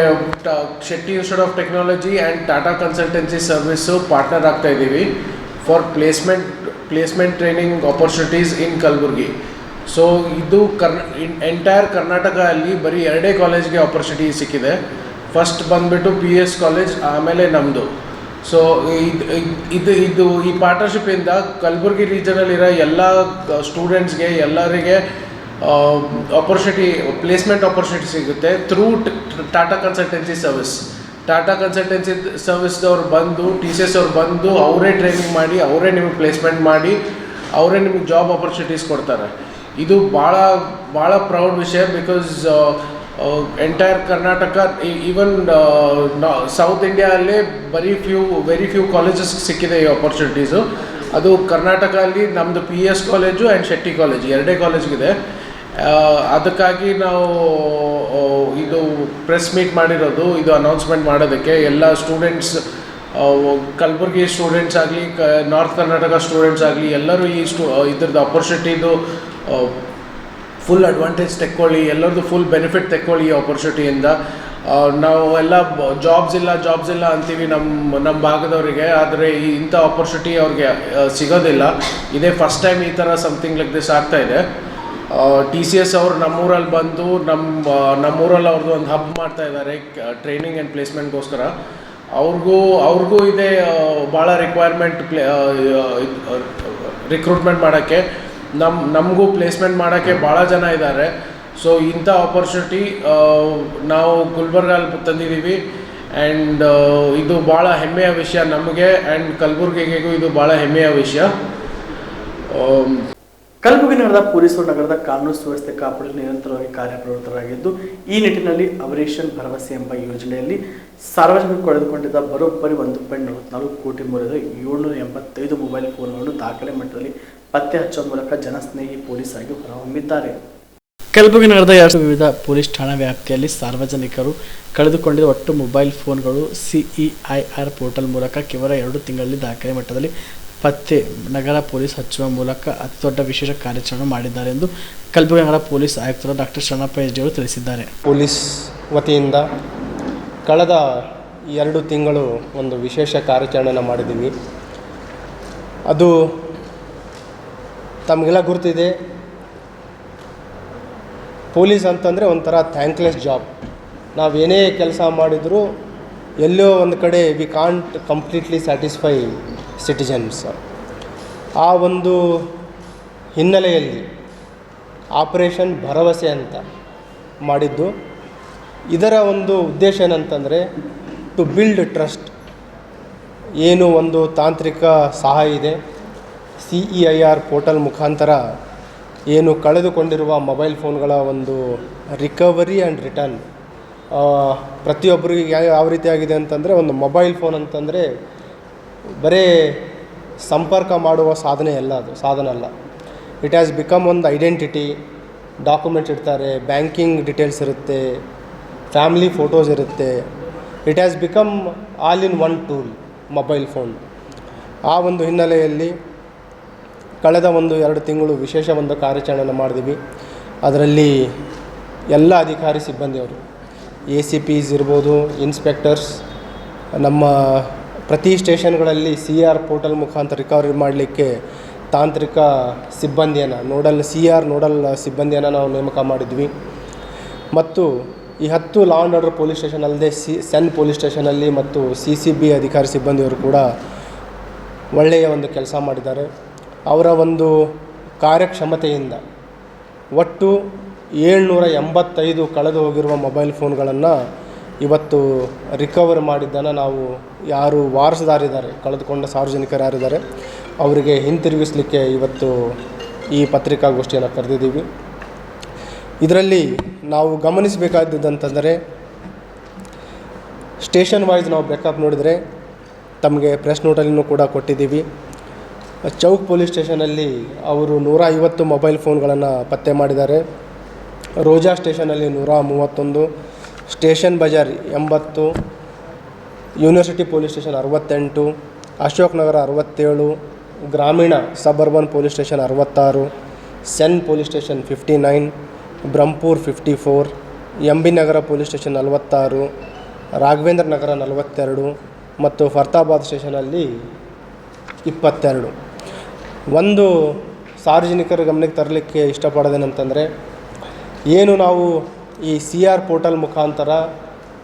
Shetty Institute of technology and Tata consultancy service partner ಆಗ್ತಾ ಇದ್ದೀವಿ for placement training opportunities in Kalaburagi. So ಇದು ಎಂಟೈರ್ ಕರ್ನಾಟಕ ಅಲ್ಲಿ ಬರೀ 2 ಕಾಲೇಜ್ಗೆ ಆಪರ್ಚುನಿಟಿ ಸಿಕ್ಕಿದೆ. ಫಸ್ಟ್ ಬಂದುಬಿಟ್ಟು PS ಕಾಲೇಜ್, ಆಮೇಲೆ ನಮ್ಮದು. ಸೊ ಇದು ಈ ಪಾರ್ಟ್ನರ್ಶಿಪ್ಪಿಂದ ಕಲಬುರಗಿ ರೀಜನಲ್ಲಿರೋ ಎಲ್ಲ ಸ್ಟೂಡೆಂಟ್ಸ್ಗೆ ಎಲ್ಲರಿಗೆ ಪ್ಲೇಸ್ಮೆಂಟ್ ಆಪರ್ಚುನಿಟಿ ಸಿಗುತ್ತೆ through Tata consultancy service. Tata consultancy ಸರ್ವಿಸ್ದವ್ರು ಬಂದು, TCS ಅವ್ರು ಬಂದು ಅವರೇ ಟ್ರೈನಿಂಗ್ ಮಾಡಿ, ಅವರೇ ನಿಮಗೆ ಪ್ಲೇಸ್ಮೆಂಟ್ ಮಾಡಿ, ಅವರೇ ನಿಮಗೆ ಜಾಬ್ ಆಪರ್ಚುನಿಟೀಸ್ ಕೊಡ್ತಾರೆ. ಇದು ಭಾಳ ಪ್ರೌಡ್ ವಿಷಯ. Because entire Karnataka, even south ಇಂಡಿಯಾಲ್ಲೇ ವೆರಿ ಫ್ಯೂ ಕಾಲೇಜಸ್ ಸಿಕ್ಕಿದೆ ಈ ಆಪರ್ಚುನಿಟೀಸು. ಅದು ಕರ್ನಾಟಕ ಅಲ್ಲಿ ನಮ್ಮದು PS college and Shetty college 2 ಕಾಲೇಜ್ಗಿದೆ. ಅದಕ್ಕಾಗಿ ನಾವು ಇದು ಪ್ರೆಸ್ ಮೀಟ್ ಮಾಡಿರೋದು, ಇದು ಅನೌನ್ಸ್ಮೆಂಟ್ ಮಾಡೋದಕ್ಕೆ. ಎಲ್ಲ ಸ್ಟೂಡೆಂಟ್ಸ್, ಕಲಬುರಗಿ ಸ್ಟೂಡೆಂಟ್ಸ್ ಆಗಲಿ, ನಾರ್ತ್ ಕರ್ನಾಟಕ ಸ್ಟೂಡೆಂಟ್ಸ್ ಆಗಲಿ, ಎಲ್ಲರೂ ಇದ್ರದ್ದು ಆಪರ್ಚುನಿಟಿದು ಫುಲ್ ಅಡ್ವಾಂಟೇಜ್ ತೆಕ್ಕೊಳ್ಳಿ, ಎಲ್ಲರದ್ದು ಫುಲ್ ಬೆನಿಫಿಟ್ ತೆಕ್ಕೊಳ್ಳಿ ಈ ಆಪರ್ಚುನಿಟಿಯಿಂದ. ನಾವು ಎಲ್ಲ ಜಾಬ್ಸ್ ಇಲ್ಲ ಅಂತೀವಿ ನಮ್ಮ ಭಾಗದವರಿಗೆ, ಆದರೆ ಇಂಥ ಆಪರ್ಚುನಿಟಿ ಅವ್ರಿಗೆ ಸಿಗೋದಿಲ್ಲ. ಇದೇ ಫಸ್ಟ್ ಟೈಮ್ ಈ ಥರ ಸಮಥಿಂಗ್ ಲೈಕ್ ದಿಸ್ ಆಗ್ತಾಯಿದೆ. TCS ಅವರು ನಮ್ಮೂರಲ್ಲಿ ಬಂದು ನಮ್ಮೂರಲ್ಲಿ ಅವ್ರದ್ದು ಒಂದು ಹಬ್ ಮಾಡ್ತಾ ಇದ್ದಾರೆ ಟ್ರೈನಿಂಗ್ ಆ್ಯಂಡ್ ಪ್ಲೇಸ್ಮೆಂಟ್ಗೋಸ್ಕರ. ಅವ್ರಿಗೂ ಇದೆ ಭಾಳ ರಿಕ್ವೈರ್ಮೆಂಟ್ ರಿಕ್ರೂಟ್ಮೆಂಟ್ ಮಾಡೋಕ್ಕೆ. ನಮಗೂ ಪ್ಲೇಸ್ಮೆಂಟ್ ಮಾಡೋಕ್ಕೆ ಭಾಳ ಜನ ಇದ್ದಾರೆ. ಸೊ ಇಂಥ ಆಪರ್ಚುನಿಟಿ ನಾವು ಗುಲ್ಬರ್ಗಲ್ಲಿ ತಂದಿದ್ದೀವಿ. ಆ್ಯಂಡ್ ಇದು ಭಾಳ ಹೆಮ್ಮೆಯ ವಿಷಯ ನಮಗೆ, ಆ್ಯಂಡ್ ಕಲಬುರಗಿಗೂ ಇದು ಭಾಳ ಹೆಮ್ಮೆಯ ವಿಷಯ. ಕಲಬುರಗಿ ನಗರದ ಪೊಲೀಸರು ನಗರದ ಕಾನೂನು ಸುವ್ಯವಸ್ಥೆ ಕಾಪಾಡಲು ನಿರಂತರವಾಗಿ ಕಾರ್ಯಪ್ರವೃತ್ತರಾಗಿದ್ದು, ಈ ನಿಟ್ಟಿನಲ್ಲಿ ಆಪರೇಷನ್ ಭರವಸೆ ಎಂಬ ಯೋಜನೆಯಲ್ಲಿ ಸಾರ್ವಜನಿಕರು ಕಳೆದುಕೊಂಡಿದ್ದ ಬರೋಬ್ಬರಿ 1.44 ಕೋಟಿ ಮೌಲ್ಯದ 785 ಮೊಬೈಲ್ ಫೋನ್ಗಳನ್ನು ದಾಖಲೆ ಮಟ್ಟದಲ್ಲಿ ಪತ್ತೆ ಹಚ್ಚುವ ಮೂಲಕ ಜನಸ್ನೇಹಿ ಪೊಲೀಸ್ ಆಗಿ ಹೊರಹೊಮ್ಮಿದ್ದಾರೆ. ಕಲಬುರಗಿ ನಗರದ 2 ವಿವಿಧ ಪೊಲೀಸ್ ಠಾಣಾ ವ್ಯಾಪ್ತಿಯಲ್ಲಿ ಸಾರ್ವಜನಿಕರು ಕಳೆದುಕೊಂಡಿದ್ದ ಒಟ್ಟು ಮೊಬೈಲ್ ಫೋನ್ಗಳು CEIR ಪೋರ್ಟಲ್ ಮೂಲಕ ಕೇವಲ 2 ತಿಂಗಳಲ್ಲಿ ದಾಖಲೆ ಮಟ್ಟದಲ್ಲಿ ಪತ್ತೆ ನಗರ ಪೊಲೀಸ್ ಹಚ್ಚುವ ಮೂಲಕ ಅತಿ ದೊಡ್ಡ ವಿಶೇಷ ಕಾರ್ಯಾಚರಣೆ ಮಾಡಿದ್ದಾರೆ ಎಂದು ಕಲಬುರಗಿ ನಗರ ಪೊಲೀಸ್ ಆಯುಕ್ತರು ಡಾಕ್ಟರ್ ಶರಣಪ್ಪ ಎಸ್ ಅವರು ತಿಳಿಸಿದ್ದಾರೆ. ಪೊಲೀಸ್ ವತಿಯಿಂದ ಕಳೆದ 2 ತಿಂಗಳು ಒಂದು ವಿಶೇಷ ಕಾರ್ಯಾಚರಣೆಯನ್ನು ಮಾಡಿದ್ದೀವಿ. ಅದು ತಮಗೆಲ್ಲ ಗುರುತಿದೆ. ಪೊಲೀಸ್ ಅಂತಂದರೆ ಒಂಥರ ಥ್ಯಾಂಕ್ಲೆಸ್ ಜಾಬ್. ನಾವೇನೇ ಕೆಲಸ ಮಾಡಿದರೂ ಎಲ್ಲೋ ಒಂದು ಕಡೆ we can't completely satisfy citizens. ಆ ಒಂದು ಹಿನ್ನೆಲೆಯಲ್ಲಿ ಆಪರೇಷನ್ ಭರವಸೆ ಅಂತ ಮಾಡಿದ್ದು. ಇದರ ಒಂದು ಉದ್ದೇಶ ಏನಂತಂದರೆ ಟು ಬಿಲ್ಡ್ ಟ್ರಸ್ಟ್. ಏನು ಒಂದು ತಾಂತ್ರಿಕ ಸಹಾಯ ಇದೆ, CEIR ಪೋರ್ಟಲ್ ಮುಖಾಂತರ ಏನು ಕಳೆದುಕೊಂಡಿರುವ ಮೊಬೈಲ್ ಫೋನ್ಗಳ ಒಂದು ರಿಕವರಿ ಆ್ಯಂಡ್ ರಿಟರ್ನ್. ಪ್ರತಿಯೊಬ್ಬರಿಗೆ ಯಾವ ರೀತಿ ಆಗಿದೆ ಅಂತಂದರೆ, ಒಂದು ಮೊಬೈಲ್ ಫೋನ್ ಅಂತಂದರೆ ಬರೀ ಸಂಪರ್ಕ ಮಾಡುವ ಸಾಧನ ಅಲ್ಲ. ಇಟ್ ಹ್ಯಾಸ್ ಬಿಕಮ್ ಒಂದು ಐಡೆಂಟಿಟಿ. ಡಾಕ್ಯುಮೆಂಟ್ಸ್ ಇಡ್ತಾರೆ, ಬ್ಯಾಂಕಿಂಗ್ ಡೀಟೇಲ್ಸ್ ಇರುತ್ತೆ, ಫ್ಯಾಮಿಲಿ ಫೋಟೋಸ್ ಇರುತ್ತೆ. It has become all in one tool mobile phone. ಆ ಒಂದು ಹಿನ್ನೆಲೆಯಲ್ಲಿ ಕಳೆದ 1-2 ತಿಂಗಳು ವಿಶೇಷ ಒಂದು ಕಾರ್ಯಾಚರಣೆಯನ್ನು ಮಾಡಿದ್ವಿ. ಅದರಲ್ಲಿ ಎಲ್ಲ ಅಧಿಕಾರಿ ಸಿಬ್ಬಂದಿಯವರು, ACPs ಇರ್ಬೋದು, ಇನ್ಸ್ಪೆಕ್ಟರ್ಸ್, ನಮ್ಮ ಪ್ರತಿ ಸ್ಟೇಷನ್ಗಳಲ್ಲಿ CR ಪೋರ್ಟಲ್ ಮುಖಾಂತರ ರಿಕವರಿ ಮಾಡಲಿಕ್ಕೆ ತಾಂತ್ರಿಕ ಸಿಬ್ಬಂದಿಯನ್ನು ನೋಡಲ್ ಸಿಬ್ಬಂದಿಯನ್ನು ನಾವು ನೇಮಕ ಮಾಡಿದ್ವಿ. ಮತ್ತು ಈ 10 law and order police station ಅಲ್ಲದೆ ಸೆನ್ ಪೊಲೀಸ್ ಸ್ಟೇಷನಲ್ಲಿ ಮತ್ತು CCB ಅಧಿಕಾರಿ ಸಿಬ್ಬಂದಿಯವರು ಕೂಡ ಒಳ್ಳೆಯ ಒಂದು ಕೆಲಸ ಮಾಡಿದ್ದಾರೆ. ಅವರ ಒಂದು ಕಾರ್ಯಕ್ಷಮತೆಯಿಂದ ಒಟ್ಟು 785 ಕಳೆದು ಹೋಗಿರುವ ಮೊಬೈಲ್ ಫೋನ್ಗಳನ್ನು ಇವತ್ತು ರಿಕವರ್ ಮಾಡಿದ್ದನ್ನು ನಾವು ಯಾರು ವಾರಸುದಾರಿದ್ದಾರೆ, ಕಳೆದುಕೊಂಡ ಸಾರ್ವಜನಿಕರು ಯಾರಿದ್ದಾರೆ ಅವರಿಗೆ ಹಿಂತಿರುಗಿಸಲಿಕ್ಕೆ ಇವತ್ತು ಈ ಪತ್ರಿಕಾಗೋಷ್ಠಿಯನ್ನು ಕರೆದಿದ್ದೀವಿ. ಇದರಲ್ಲಿ ನಾವು ಗಮನಿಸಬೇಕಾದದ್ದಂತಂದರೆ, ಸ್ಟೇಷನ್ ವೈಸ್ ನಾವು ಬ್ರೇಕಪ್ ನೋಡಿದರೆ ತಮಗೆ ಪ್ರೆಸ್ ನೋಟಲ್ಲಿನೂ ಕೂಡ ಕೊಟ್ಟಿದ್ದೀವಿ. ಚೌಕ್ ಪೊಲೀಸ್ ಸ್ಟೇಷನಲ್ಲಿ ಅವರು 150 ಮೊಬೈಲ್ ಫೋನ್ಗಳನ್ನು ಪತ್ತೆ ಮಾಡಿದ್ದಾರೆ. ರೋಜಾ ಸ್ಟೇಷನಲ್ಲಿ 131, station Bazar 80, university police station 68, Ashok Nagar 67, ಗ್ರಾಮೀಣ suburban police station 66, CEN police station 59, Brahmapur 54, MB Nagar police station 46, Raghavendra Nagar 42 ಮತ್ತು ಫರ್ತಾಬಾದ್ ಸ್ಟೇಷನಲ್ಲಿ 22. ಒಂದು ಸಾರ್ವಜನಿಕರ ಗಮನಕ್ಕೆ ತರಲಿಕ್ಕೆ ಇಷ್ಟಪಡೋದೇನಂತಂದರೆ, ಏನು ನಾವು ಈ CR ಪೋರ್ಟಲ್ ಮುಖಾಂತರ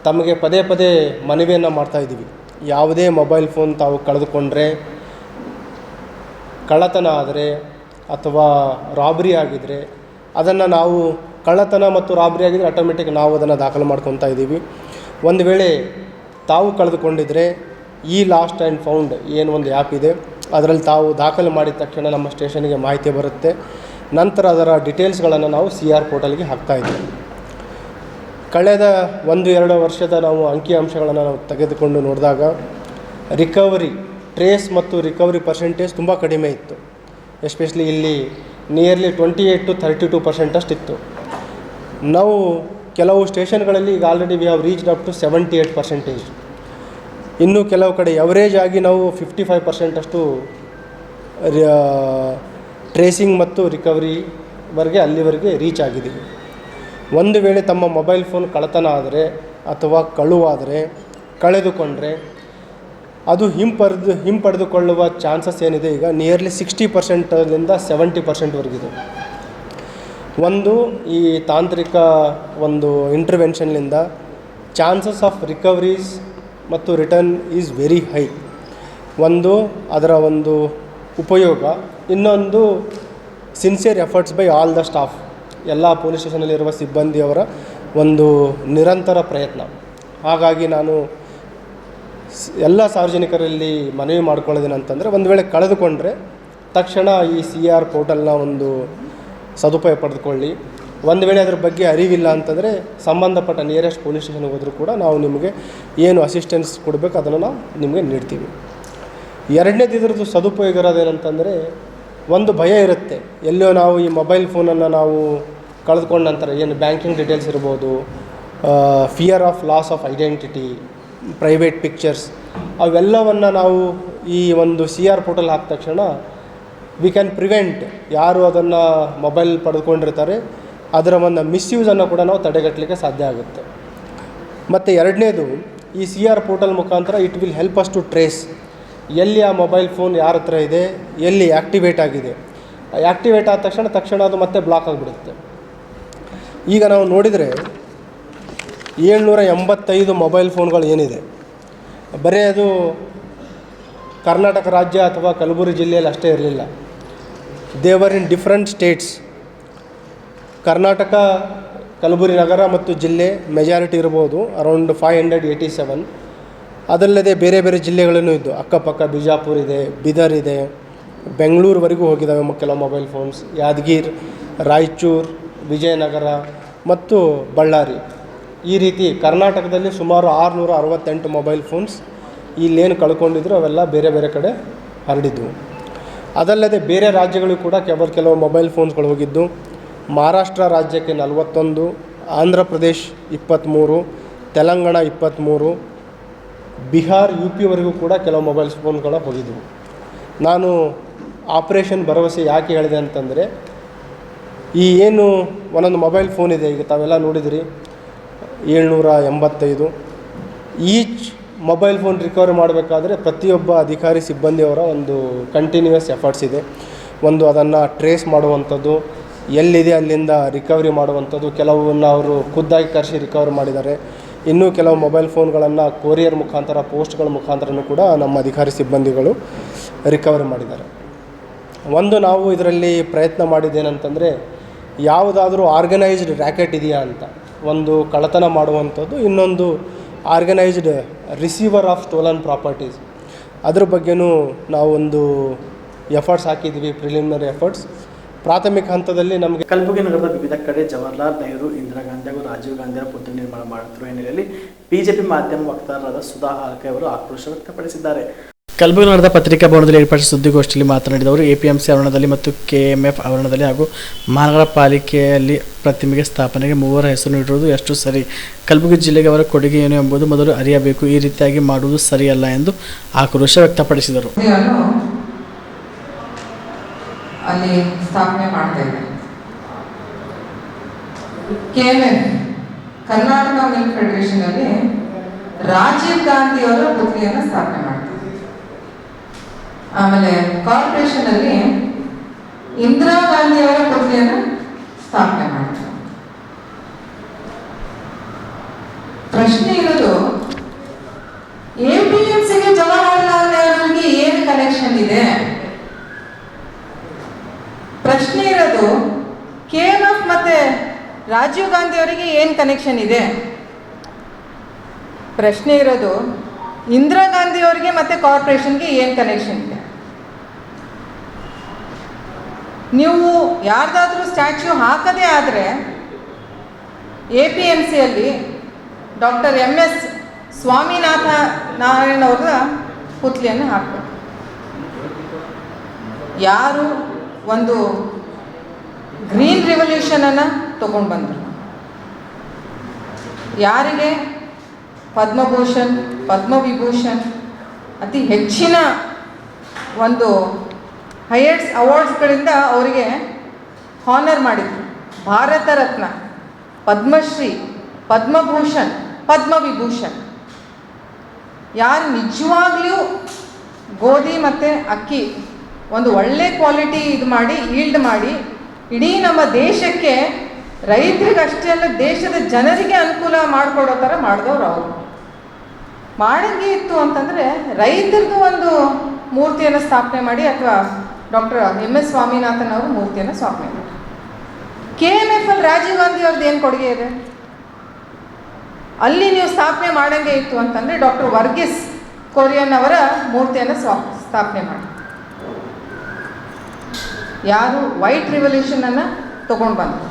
ತಮಗೆ ಪದೇ ಪದೇ ಮನವಿಯನ್ನು ಮಾಡ್ತಾಯಿದ್ದೀವಿ. ಯಾವುದೇ ಮೊಬೈಲ್ ಫೋನ್ ತಾವು ಕಳೆದುಕೊಂಡ್ರೆ, ಕಳ್ಳತನ ಆದರೆ ಅಥವಾ ರಾಬ್ರಿ ಆಗಿದ್ದರೆ ಅದನ್ನು ನಾವು ಕಳ್ಳತನ ಮತ್ತು ರಾಬ್ರಿ ಆಗಿದ್ದರೆ ಆಟೋಮೆಟಿಕ್ ನಾವು ಅದನ್ನು ದಾಖಲು ಮಾಡ್ಕೊತಾ ಇದ್ದೀವಿ. ಒಂದು ವೇಳೆ ತಾವು ಕಳೆದುಕೊಂಡಿದ್ದರೆ ಈ ಲಾಸ್ಟ್ ಆ್ಯಂಡ್ ಫೌಂಡ್ ಏನು ಒಂದು ಆ್ಯಪ್ ಇದೆ, ಅದರಲ್ಲಿ ತಾವು ದಾಖಲು ಮಾಡಿದ ತಕ್ಷಣ ನಮ್ಮ ಸ್ಟೇಷನ್ಗೆ ಮಾಹಿತಿ ಬರುತ್ತೆ. ನಂತರ ಅದರ ಡೀಟೇಲ್ಸ್ಗಳನ್ನು ನಾವು CR ಪೋರ್ಟಲ್ಗೆ ಹಾಕ್ತಾಯಿದ್ದೀವಿ. ಕಳೆದ 1-2 ವರ್ಷದ ನಾವು ಅಂಕಿಅಂಶಗಳನ್ನು ನಾವು ತೆಗೆದುಕೊಂಡು ನೋಡಿದಾಗ ರಿಕವರಿ ಟ್ರೇಸ್ ಮತ್ತು ರಿಕವರಿ ಪರ್ಸೆಂಟೇಜ್ ತುಂಬ ಕಡಿಮೆ ಇತ್ತು. ಎಸ್ಪೆಷಲಿ ಇಲ್ಲಿ ನಿಯರ್ಲಿ 28 to 32% ಅಷ್ಟಿತ್ತು. ನಾವು ಕೆಲವು ಸ್ಟೇಷನ್ಗಳಲ್ಲಿ ಈಗ already we have reached up to 78%. ಇನ್ನು ಕೆಲವು ಕಡೆ ಎವರೇಜ್ ಆಗಿ ನಾವು 55% ಅಷ್ಟು ಟ್ರೇಸಿಂಗ್ ಮತ್ತು ರಿಕವರಿವರೆಗೆ ಅಲ್ಲಿವರೆಗೆ ರೀಚ್ ಆಗಿದ್ದೀವಿ. ಒಂದು ವೇಳೆ ತಮ್ಮ ಮೊಬೈಲ್ ಫೋನ್ ಕಳ್ಳತನ ಆದರೆ ಅಥವಾ ಕಳುವಾದರೆ, ಕಳೆದುಕೊಂಡ್ರೆ ಅದು ಹಿಂಪಡೆದುಕೊಳ್ಳುವ ಚಾನ್ಸಸ್ ಏನಿದೆ ಈಗ ನಿಯರ್ಲಿ 60%ಲಿಂದ 70%ವರೆಗಿದೆ. ಒಂದು ಈ ತಾಂತ್ರಿಕ ಒಂದು ಇಂಟರ್ವೆನ್ಷನ್ನಿಂದ ಚಾನ್ಸಸ್ ಆಫ್ ರಿಕವರೀಸ್ ಮತ್ತು ರಿಟರ್ನ್ ಈಸ್ ವೆರಿ ಹೈ. ಒಂದು ಅದರ ಒಂದು ಉಪಯೋಗ, ಇನ್ನೊಂದು sincere efforts by all the staff, ಎಲ್ಲ ಪೊಲೀಸ್ ಸ್ಟೇಷನಲ್ಲಿರುವ ಸಿಬ್ಬಂದಿಯವರ ಒಂದು ನಿರಂತರ ಪ್ರಯತ್ನ. ಹಾಗಾಗಿ ನಾನು ಎಲ್ಲ ಸಾರ್ವಜನಿಕರಲ್ಲಿ ಮನವಿ ಮಾಡ್ಕೊಳ್ಳೋದೇನಂತಂದರೆ, ಒಂದು ವೇಳೆ ಕಳೆದುಕೊಂಡ್ರೆ ತಕ್ಷಣ ಈ CR ಪೋರ್ಟಲ್ನ ಒಂದು ಸದುಪಯೋಗ ಪಡೆದುಕೊಳ್ಳಿ. ಒಂದು ವೇಳೆ ಅದ್ರ ಬಗ್ಗೆ ಅರಿವಿಲ್ಲ ಅಂತಂದರೆ ಸಂಬಂಧಪಟ್ಟ ನಿಯರೆಸ್ಟ್ ಪೊಲೀಸ್ ಸ್ಟೇಷನ್ಗೆ ಹೋದರೂ ಕೂಡ ನಾವು ನಿಮಗೆ ಏನು ಅಸಿಸ್ಟೆನ್ಸ್ ಕೊಡಬೇಕು ಅದನ್ನು ನಾವು ನಿಮಗೆ ನೀಡ್ತೀವಿ. ಎರಡನೇದು ಇದ್ರದ್ದು ಸದುಪಯೋಗ ಇರೋದೇನಂತಂದರೆ, ಒಂದು ಭಯ ಇರುತ್ತೆ, ಎಲ್ಲೋ ನಾವು ಈ ಮೊಬೈಲ್ ಫೋನನ್ನು ನಾವು ಕಳೆದುಕೊಂಡ ನಂತರ ಏನು ಬ್ಯಾಂಕಿಂಗ್ ಡೀಟೇಲ್ಸ್ ಇರ್ಬೋದು, fear of loss of identity, private pictures, ಅವೆಲ್ಲವನ್ನು ನಾವು ಈ ಒಂದು CR ಪೋರ್ಟಲ್ ಹಾಕಿದ ತಕ್ಷಣ ವಿ ಕ್ಯಾನ್ ಪ್ರಿವೆಂಟ್. ಯಾರು ಅದನ್ನು ಮೊಬೈಲ್ ಪಡೆದುಕೊಂಡಿರ್ತಾರೆ ಅದರ ಒಂದು ಮಿಸ್ಯೂಸನ್ನು ಕೂಡ ನಾವು ತಡೆಗಟ್ಟಲಿಕ್ಕೆ ಸಾಧ್ಯ ಆಗುತ್ತೆ. ಮತ್ತು ಎರಡನೇದು, ಈ CR ಪೋರ್ಟಲ್ ಮುಖಾಂತರ it will help us to trace ಎಲ್ಲಿ ಆ ಮೊಬೈಲ್ ಫೋನ್ ಯಾರ ಹತ್ರ ಇದೆ, ಎಲ್ಲಿ ಆ್ಯಕ್ಟಿವೇಟ್ ಆಗಿದೆ. ಆ್ಯಕ್ಟಿವೇಟ್ ಆದ ತಕ್ಷಣ ಅದು ಮತ್ತೆ ಬ್ಲಾಕ್ ಆಗಿಬಿಡುತ್ತೆ. ಈಗ ನಾವು ನೋಡಿದರೆ 785 ಮೊಬೈಲ್ ಫೋನ್ಗಳು ಏನಿದೆ, ಬರೀ ಅದು ಕರ್ನಾಟಕ ರಾಜ್ಯ ಅಥವಾ ಕಲಬುರಗಿ ಜಿಲ್ಲೆಯಲ್ಲಿ ಅಷ್ಟೇ ಇರಲಿಲ್ಲ. They're in different states. Karnataka, Kalaburagi ನಗರ ಮತ್ತು ಜಿಲ್ಲೆ ಮೆಜಾರಿಟಿ ಇರ್ಬೋದು, ಅರೌಂಡ್ 587. ಅದಲ್ಲದೆ ಬೇರೆ ಬೇರೆ ಜಿಲ್ಲೆಗಳೂ ಇದ್ದು, ಅಕ್ಕಪಕ್ಕ ಬಿಜಾಪುರ ಇದೆ, ಬೀದರ್ ಇದೆ, ಬೆಂಗಳೂರುವರೆಗೂ ಹೋಗಿದ್ದಾವೆ ಕೆಲವು ಮೊಬೈಲ್ ಫೋನ್ಸ್. ಯಾದಗಿರಿ, ರಾಯಚೂರು, ವಿಜಯನಗರ ಮತ್ತು ಬಳ್ಳಾರಿ. ಈ ರೀತಿ ಕರ್ನಾಟಕದಲ್ಲಿ ಸುಮಾರು 668 ಮೊಬೈಲ್ ಫೋನ್ಸ್ ಇಲ್ಲೇನು ಕಳ್ಕೊಂಡಿದ್ರು ಅವೆಲ್ಲ ಬೇರೆ ಬೇರೆ ಕಡೆ ಹರಡಿದ್ವು. ಅದಲ್ಲದೆ ಬೇರೆ ರಾಜ್ಯಗಳಿಗೂ ಕೂಡ ಕೆಲವು ಮೊಬೈಲ್ ಫೋನ್ಸ್ಗಳು ಹೋಗಿದ್ದು. ಮಹಾರಾಷ್ಟ್ರ ರಾಜ್ಯಕ್ಕೆ 41, ಆಂಧ್ರ ಪ್ರದೇಶ್ 23, ತೆಲಂಗಾಣ 23, ಬಿಹಾರ್, UP ಕೂಡ ಕೆಲವು ಮೊಬೈಲ್ ಫೋನ್ಗಳು ಹೋಗಿದ್ದವು. ನಾನು ಆಪ್ರೇಷನ್ ಭರವಸೆ ಯಾಕೆ ಹೇಳಿದೆ ಅಂತಂದರೆ, ಈ ಏನು ಒಂದೊಂದು ಮೊಬೈಲ್ ಫೋನ್ ಇದೆ, ಈಗ ತಾವೆಲ್ಲ ನೋಡಿದಿರಿ 785. ಈಚ್ ಮೊಬೈಲ್ ಫೋನ್ ರಿಕವರಿ ಮಾಡಬೇಕಾದ್ರೆ ಪ್ರತಿಯೊಬ್ಬ ಅಧಿಕಾರಿ ಸಿಬ್ಬಂದಿಯವರ ಒಂದು ಕಂಟಿನ್ಯೂಯಸ್ ಎಫರ್ಟ್ಸ್ ಇದೆ. ಒಂದು ಅದನ್ನು ಟ್ರೇಸ್ ಮಾಡುವಂಥದ್ದು, ಎಲ್ಲಿದೆ ಅಲ್ಲಿಂದ ರಿಕವರಿ ಮಾಡುವಂಥದ್ದು. ಕೆಲವನ್ನು ಅವರು ಖುದ್ದಾಗಿ ಕರೆಸಿ ರಿಕವರಿ ಮಾಡಿದ್ದಾರೆ. ಇನ್ನೂ ಕೆಲವು ಮೊಬೈಲ್ ಫೋನ್ಗಳನ್ನು ಕೊರಿಯರ್ ಮುಖಾಂತರ, ಪೋಸ್ಟ್ಗಳ ಮುಖಾಂತರನೂ ಕೂಡ ನಮ್ಮ ಅಧಿಕಾರಿ ಸಿಬ್ಬಂದಿಗಳು ರಿಕವರಿ ಮಾಡಿದ್ದಾರೆ. ಒಂದು ನಾವು ಇದರಲ್ಲಿ ಪ್ರಯತ್ನ ಮಾಡಿದ್ದೇನಂತಂದರೆ, ಯಾವುದಾದ್ರೂ ಆರ್ಗನೈಸ್ಡ್ ರ್ಯಾಕೆಟ್ ಇದೆಯಾ ಅಂತ, ಒಂದು ಕಳ್ಳತನ ಮಾಡುವಂಥದ್ದು, ಇನ್ನೊಂದು organised receiver of stolen properties, ಅದ್ರ ಬಗ್ಗೆನೂ ನಾವೊಂದು ಎಫರ್ಟ್ಸ್ ಹಾಕಿದ್ವಿ, ಪ್ರಿಲಿಮಿನರಿ ಎಫರ್ಟ್ಸ್. ಪ್ರಾಥಮಿಕ ಹಂತದಲ್ಲಿ ನಮಗೆ ಕಲಬುರಗಿ ನಗರದ ವಿವಿಧ ಕಡೆ ಜವಾಹರ್ಲಾಲ್ ನೆಹರು, ಇಂದಿರಾ ಗಾಂಧಿ ಹಾಗೂ ರಾಜೀವ್ ಗಾಂಧಿಯವರ ಪುತ್ಥಳಿ ನಿರ್ಮಾಣ ಮಾಡುತ್ತಿರುವ ಹಿನ್ನೆಲೆಯಲ್ಲಿ ಬಿಜೆಪಿ ಮಾಧ್ಯಮ ವಕ್ತಾರರಾದ ಸುಧಾ ಹಾಲ್ಕೆ ಅವರು ಆಕ್ರೋಶ ವ್ಯಕ್ತಪಡಿಸಿದ್ದಾರೆ. ಕಲಬುರಗಿ ನಗರದ ಪತ್ರಿಕಾ ಭವನದಲ್ಲಿ ಏರ್ಪಡಿಸಿದ ಸುದ್ದಿಗೋಷ್ಠಿಯಲ್ಲಿ ಮಾತನಾಡಿದವರು, APMC ಆವರಣದಲ್ಲಿ ಮತ್ತು KMF ಆವರಣದಲ್ಲಿ ಹಾಗೂ ಮಹಾನಗರ ಪಾಲಿಕೆಯಲ್ಲಿ ಪ್ರತಿಮೆಗೆ ಸ್ಥಾಪನೆಗೆ 3 ಹೆಸರು ನೀಡಿರುವುದು ಎಷ್ಟು ಸರಿ? ಕಲಬುರಗಿ ಜಿಲ್ಲೆಗೆ ಅವರ ಕೊಡುಗೆ ಏನು ಎಂಬುದು ಮೊದಲು ಅರಿಯಬೇಕು. ಈ ರೀತಿಯಾಗಿ ಮಾಡುವುದು ಸರಿಯಲ್ಲ ಎಂದು ಆಕ್ರೋಶ ವ್ಯಕ್ತಪಡಿಸಿದರು. ಅಲ್ಲಿ ಸ್ಥಾಪನೆ ಮಾಡ್ತಾ ಇದ್ದಾರೆ. KMF ಕರ್ನಾಟಕ ಮಿಲ್ಕ್ ಫೆಡರೇಷನ್ ಅಲ್ಲಿ ರಾಜೀವ್ ಗಾಂಧಿ ಅವರ ಪುತ್ಥಳಿಯನ್ನು ಸ್ಥಾಪನೆ ಮಾಡ್ತಾರೆ. ಆಮೇಲೆ ಕಾರ್ಪೊರೇಷನ್ ಅಲ್ಲಿ ಇಂದಿರಾ ಗಾಂಧಿ ಅವರ ಪುತ್ಥಳಿಯನ್ನು ಸ್ಥಾಪನೆ ಮಾಡ್ತಾರೆ. ಪ್ರಶ್ನೆ ಇರೋದು, APMCಗೆ ಜವಾಹರ್ಲಾಲ್ ನೆಹರುಗೆ ಏನು ಕನೆಕ್ಷನ್ ಇದೆ? ಪ್ರಶ್ನೆ ಇರೋದು, KMF ಮತ್ತೆ ರಾಜೀವ್ ಗಾಂಧಿ ಅವರಿಗೆ ಏನು ಕನೆಕ್ಷನ್ ಇದೆ? ಪ್ರಶ್ನೆ ಇರೋದು, ಇಂದಿರಾ ಗಾಂಧಿ ಅವರಿಗೆ ಮತ್ತೆ ಕಾರ್ಪೊರೇಷನ್ಗೆ ಏನು ಕನೆಕ್ಷನ್ ಇದೆ? ನೀವು ಯಾರ್ದಾದ್ರೂ ಸ್ಟ್ಯಾಚ್ಯೂ ಹಾಕದೇ ಆದರೆ APMCಯಲ್ಲಿ ಡಾಕ್ಟರ್ MS ಸ್ವಾಮಿನಾಥನ್ ಅವರ ಪುತ್ಥಳಿಯನ್ನು ಹಾಕಬೇಕು. ಯಾರು ಒಂದು ಗ್ರೀನ್ ರಿವಲ್ಯೂಷನನ್ನು ತಗೊಂಡು ಬಂದರು, ಯಾರಿಗೆ ಪದ್ಮಭೂಷಣ್, ಪದ್ಮವಿಭೂಷಣ್ ಅತಿ ಹೆಚ್ಚಿನ ಒಂದು ಹೈಯೆಸ್ಟ್ ಅವಾರ್ಡ್ಸ್ಗಳಿಂದ ಅವರಿಗೆ ಹಾನರ್ ಮಾಡಿದರು. ಭಾರತ ರತ್ನ, ಪದ್ಮಶ್ರೀ, ಪದ್ಮಭೂಷಣ್, ಪದ್ಮವಿಭೂಷಣ್. ಯಾರು ನಿಜವಾಗ್ಲೂ ಗೋಧಿ ಮತ್ತು ಅಕ್ಕಿ ಒಂದು ಒಳ್ಳೆ ಕ್ವಾಲಿಟಿ ಇದು ಮಾಡಿ ಈಲ್ಡ್ ಮಾಡಿ ಇಡೀ ನಮ್ಮ ದೇಶಕ್ಕೆ, ರೈತರಿಗಷ್ಟೇ ಅಲ್ಲ ದೇಶದ ಜನರಿಗೆ ಅನುಕೂಲ ಮಾಡಿಕೊಡೋ ಥರ ಮಾಡಿದವ್ರು ಅವರು. ಮಾಡಂಗೆ ಇತ್ತು ಅಂತಂದರೆ ರೈತರದ್ದು ಒಂದು ಮೂರ್ತಿಯನ್ನು ಸ್ಥಾಪನೆ ಮಾಡಿ, ಅಥವಾ ಡಾಕ್ಟರ್ MS ಸ್ವಾಮಿನಾಥನ್ ಅವರು ಮೂರ್ತಿಯನ್ನು ಸ್ಥಾಪನೆ ಮಾಡಿ. KMF ಅಲ್ಲಿ ರಾಜೀವ್ ಗಾಂಧಿ ಅವ್ರದ್ದು ಏನು ಕೊಡುಗೆ ಇದೆ? ಅಲ್ಲಿ ನೀವು ಸ್ಥಾಪನೆ ಮಾಡಂಗೆ ಇತ್ತು ಅಂತಂದರೆ ಡಾಕ್ಟರ್ ವರ್ಗೀಸ್ ಕೊರಿಯನ್ ಅವರ ಮೂರ್ತಿಯನ್ನು ಸ್ಥಾಪನೆ ಮಾಡಿ. ಯಾರು ವೈಟ್ ರಿವಲ್ಯೂಷನನ್ನು ತೊಗೊಂಡು ಬಂದರು,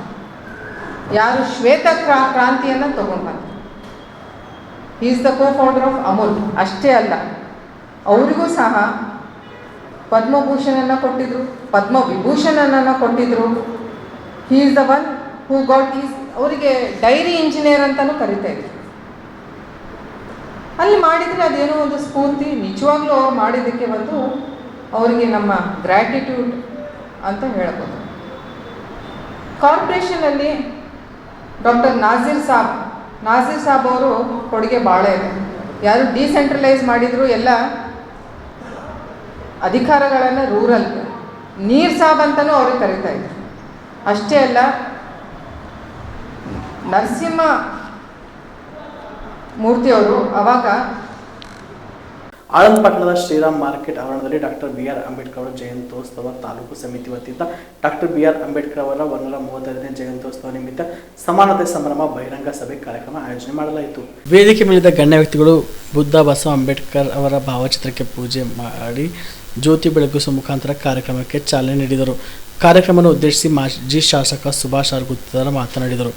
ಯಾರು ಶ್ವೇತ ಕ್ರಾಂತಿಯನ್ನು ತೊಗೊಂಡು ಬಂದರು. Is the co-founder of Amul. ಅಷ್ಟೇ ಅಲ್ಲ, ಅವರಿಗೂ ಸಹ ಪದ್ಮಭೂಷಣನ್ನು ಕೊಟ್ಟಿದ್ರು, ಪದ್ಮವಿಭೂಷಣನ್ನು ಕೊಟ್ಟಿದ್ರು. He is the one who got is, ಅವರಿಗೆ ಡೈರಿ ಇಂಜಿನಿಯರ್ ಅಂತಲೂ ಕರಿತಾ ಇದ್ರು. ಅಲ್ಲಿ ಮಾಡಿದರೆ ಅದೇನೋ ಒಂದು ಸ್ಫೂರ್ತಿ, ನಿಜವಾಗ್ಲೂ ಅವ್ರು ಮಾಡಿದ್ದಕ್ಕೆ ಒಂದು ಅವರಿಗೆ ನಮ್ಮ ಗ್ರ್ಯಾಟಿಟ್ಯೂಡ್ ಅಂತ ಹೇಳ್ಬೋದು. ಕಾರ್ಪೊರೇಷನಲ್ಲಿ ಡಾಕ್ಟರ್ ನಾಜೀರ್ ಸಾಬ್ ಅವರು ಕೊಡುಗೆ ಭಾಳ ಇದೆ. ಯಾರು ಡಿಸೆಂಟ್ರಲೈಸ್ ಮಾಡಿದ್ರು ಎಲ್ಲ ಅಧಿಕಾರಗಳನ್ನು ರೂರಲ್. ನೀರ್ ಸಾಬ್ ಅಂತಲೂ ಅವ್ರಿಗೆ ಕರೀತಾ ಇದ್ರು. ಅಷ್ಟೇ ಅಲ್ಲ, ನರಸಿಂಹ ಮೂರ್ತಿಯವರು ಅವಾಗ ಆಳಂದ ಪಟ್ಟಣದ ಶ್ರೀರಾಮ್ ಮಾರ್ಕೆಟ್ ಆವರಣದಲ್ಲಿ ಡಾಕ್ಟರ್ BR ಅಂಬೇಡ್ಕರ್ ಅವರ ಜಯಂತ್ಯೋತ್ಸವ ತಾಲೂಕು ಸಮಿತಿ ವತಿಯಿಂದ ಡಾಕ್ಟರ್ BR ಅಂಬೇಡ್ಕರ್ ಅವರ 135ನೇ ಜಯಂತ್ಯೋತ್ಸವ ನಿಮಿತ್ತ ಸಮಾನತೆ ಸಂಭ್ರಮ ಬಹಿರಂಗ ಸಭೆ ಕಾರ್ಯಕ್ರಮ ಆಯೋಜನೆ ಮಾಡಲಾಯಿತು. ವೇದಿಕೆ ಮೇಲಿದ್ದ ಗಣ್ಯ ವ್ಯಕ್ತಿಗಳು ಬುದ್ಧ ಬಸವ ಅಂಬೇಡ್ಕರ್ ಅವರ ಭಾವಚಿತ್ರಕ್ಕೆ ಪೂಜೆ ಮಾಡಿ ಜ್ಯೋತಿ ಬೆಳಗಿಸುವ ಮುಖಾಂತರ ಕಾರ್ಯಕ್ರಮಕ್ಕೆ ಚಾಲನೆ ನೀಡಿದರು. ಕಾರ್ಯಕ್ರಮವನ್ನು ಉದ್ದೇಶಿಸಿ ಮಾಜಿ ಶಾಸಕ ಸುಭಾಷ್ ಆರ್ ಗುತ್ತೇದಾರ್ ಮಾತನಾಡಿದರು.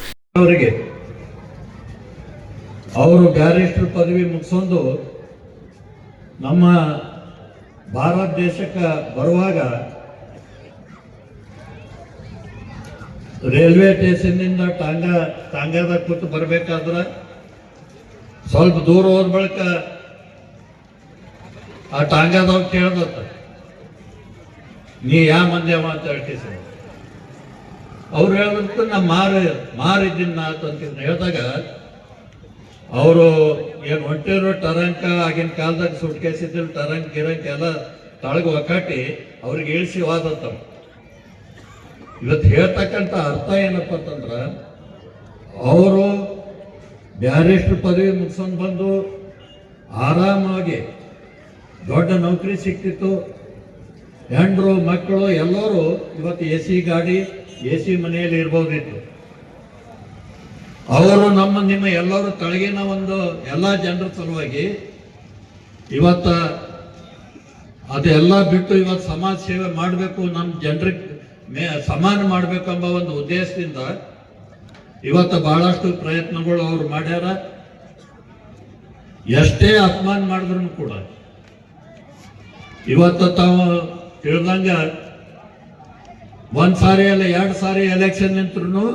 ಅವರು ಬ್ಯಾರಿಸ್ಟರ್ ಪದವಿ ಮುಗಿಸೊಂದು ನಮ್ಮ ಭಾರತ ದೇಶಕ್ಕೆ ಬರುವಾಗ ರೈಲ್ವೆ ಸ್ಟೇಷನ್ನಿಂದ ಟಾಂಗಾದಾಗ ಕೂತು ಬರಬೇಕಾದ್ರೆ ಸ್ವಲ್ಪ ದೂರ ಹೋದ ಬಳಿಕ ಆ ಟಾಂಗಾದವ್ರು ಕೇಳ್ದತ್ತ, ನೀ ಯಾವ ಮಂದ್ಯವ ಅಂತ ಹೇಳ್ತೀವಿ ಸರ್. ಅವ್ರು ಹೇಳಿದ್ರು ನಾ ಮಾರಿದ್ದೀನಿ ಅಂತ ಹೇಳಿದಾಗ ಅವರು ಏನು ಹೊಂಟಿರೋ ಟರಂಕ ಆಗಿನ ಕಾಲದಾಗ ಸುಟ್ಕೇಸಿದ್ರು ಟರಂಕ್ ಗಿರಂಕ್ ಎಲ್ಲ ತಳಗ ಒಕ್ಕಟ್ಟಿ ಅವ್ರಿಗೆ ಇಳಿಸಿ ವಾದಂತ. ಇವತ್ತು ಹೇಳ್ತಕ್ಕಂಥ ಅರ್ಥ ಏನಪ್ಪ ಅಂತಂದ್ರೆ ಅವರು ಬ್ಯಾರಿಸ್ಟರ್ ಪದವಿ ಮುಗಿಸ್ಕೊಂಡು ಬಂದು ಆರಾಮಾಗಿ ದೊಡ್ಡ ನೌಕರಿ ಸಿಕ್ತಿತ್ತು, ಹೆಂಡ್ರು ಮಕ್ಕಳು ಎಲ್ಲರೂ ಇವತ್ತು AC ಗಾಡಿ AC ಮನೆಯಲ್ಲಿ ಇರ್ಬೋದಿತ್ತು. ಅವರು ನಿಮ್ಮ ಎಲ್ಲರೂ ತಳಗಿನ ಒಂದು ಎಲ್ಲ ಜನರ ಸಲುವಾಗಿ ಇವತ್ತ ಅದೆಲ್ಲ ಬಿಟ್ಟು ಇವತ್ತು ಸಮಾಜ ಸೇವೆ ಮಾಡಬೇಕು, ನಮ್ಮ ಜನರಿಗೆ ಸಮಾನ ಮಾಡಬೇಕು ಎಂಬ ಒಂದು ಉದ್ದೇಶದಿಂದ ಇವತ್ತು ಬಹಳಷ್ಟು ಪ್ರಯತ್ನಗಳು ಅವ್ರು ಮಾಡ್ಯಾರ. ಎಷ್ಟೇ ಅಪಮಾನ ಮಾಡಿದ್ರು ಕೂಡ ಇವತ್ತು ತಾವು ತಿಳಿದಂಗ ಒಂದ್ ಸಾರಿ ಅಲ್ಲ 2 ಸಾರಿ ಎಲೆಕ್ಷನ್ ನಿಂತ್ರು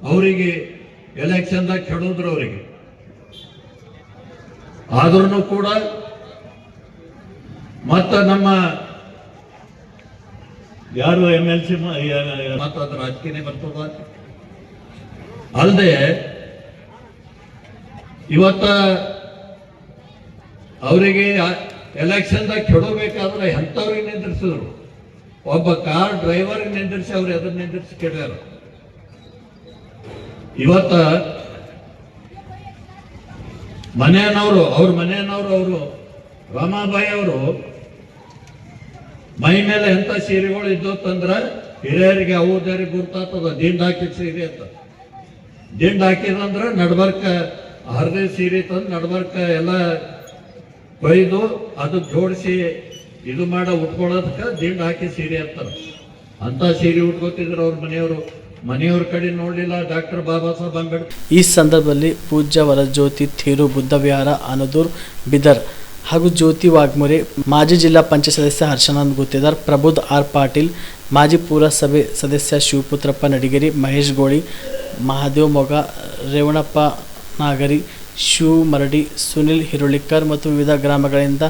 ಅವರಿಗೆ ಎಲೆಕ್ಷನ್ದಾಗ ಕೆಡೋದ್ರು ಅವರಿಗೆ. ಆದ್ರೂ ಕೂಡ ಮತ್ತ ನಮ್ಮ ಯಾರು MLC ಮಾತಾಡ ರಾಜಕೀಯ ಬರ್ತದ ಅಲ್ಲದೆ ಇವತ್ತ ಅವರಿಗೆ ಎಲೆಕ್ಷನ್ದಾಗ ಕೆಡಬೇಕಾದ್ರೆ ಎಂಥವ್ರಿಗೆ ನಿಂದಿರಿಸಿದ್ರು. ಒಬ್ಬ ಕಾರ್ ಡ್ರೈವರ್ಗೆ ನಿಂದಿರಿಸಿ ಅವ್ರು ಎದುರು ನಿಂದಿರಿಸಿ ಕೆಡ್ಯಾರ. ಇವತ್ತ ಅವ್ರ ಮನೆಯವರು ಅವರು ರಾಮಾಬಾಯಿ ಅವರು ಮೈ ಮೇಲೆ ಎಂತ ಸೀರೆಗಳು ಇದ್ದೋತಂದ್ರ ಹಿರಿಯರಿಗೆ ಅವ್ರದರಿಗೆ ಗುರ್ತಾತದ ದಿಂಡ್ ಹಾಕಿದ ಸೀರೆ ಅಂತ. ದಿಂಡ್ ಹಾಕಿದಂದ್ರ ನಡ್ಬರ್ಕ ಹರಿದ ಸೀರೆ ತಂದು ನಡ್ಬರ್ಕ ಎಲ್ಲ ಕೊಯ್ದು ಅದಕ್ಕೆ ಜೋಡಿಸಿ ಇದು ಮಾಡ ಉಟ್ಕೊಳ್ಳೋದಕ್ಕೆ ದಿಂಡ್ ಹಾಕಿ ಸೀರೆ ಅಂತಾರೆ. ಅಂತ ಸೀರೆ ಉಟ್ಕೋತಿದ್ರು ಅವ್ರ ಮನೆಯವ್ರ ಕಡೆ ನೋಡಲಿಲ್ಲ ಡಾಕ್ಟರ್ ಬಾಬಾ ಸಾಹೇಬ್ ಅಂಬೇಡ್ಕರ್. ಈ ಸಂದರ್ಭದಲ್ಲಿ ಪೂಜ್ಯ ವರಜ್ಯೋತಿ ಥೇರು ಬುದ್ಧ ವಿಹಾರ ಅನದೂರ್ ಬಿದರ್ ಹಾಗೂ ಜ್ಯೋತಿ ವಾಗ್ಮೋರೆ, ಮಾಜಿ ಜಿಲ್ಲಾ ಪಂಚಾಯತ್ ಸದಸ್ಯ ಹರ್ಷಾನಂದ್ ಗುತ್ತೇದಾರ್, ಪ್ರಬೋಧ್ ಆರ್ ಪಾಟೀಲ್, ಮಾಜಿ ಪುರಸಭೆ ಸದಸ್ಯ ಶಿವಪುತ್ರಪ್ಪ ನಡಿಗೇರಿ, ಮಹೇಶ್ ಗೋಳಿ, ಮಹಾದೇವ್ ಮೊಗ, ರೇವಣಪ್ಪ ನಾಗರಿ, ಶಿವ ಮರಡಿ, ಸುನಿಲ್ ಹಿರುಳಿಕರ್ ಮತ್ತು ವಿವಿಧ ಗ್ರಾಮಗಳಿಂದ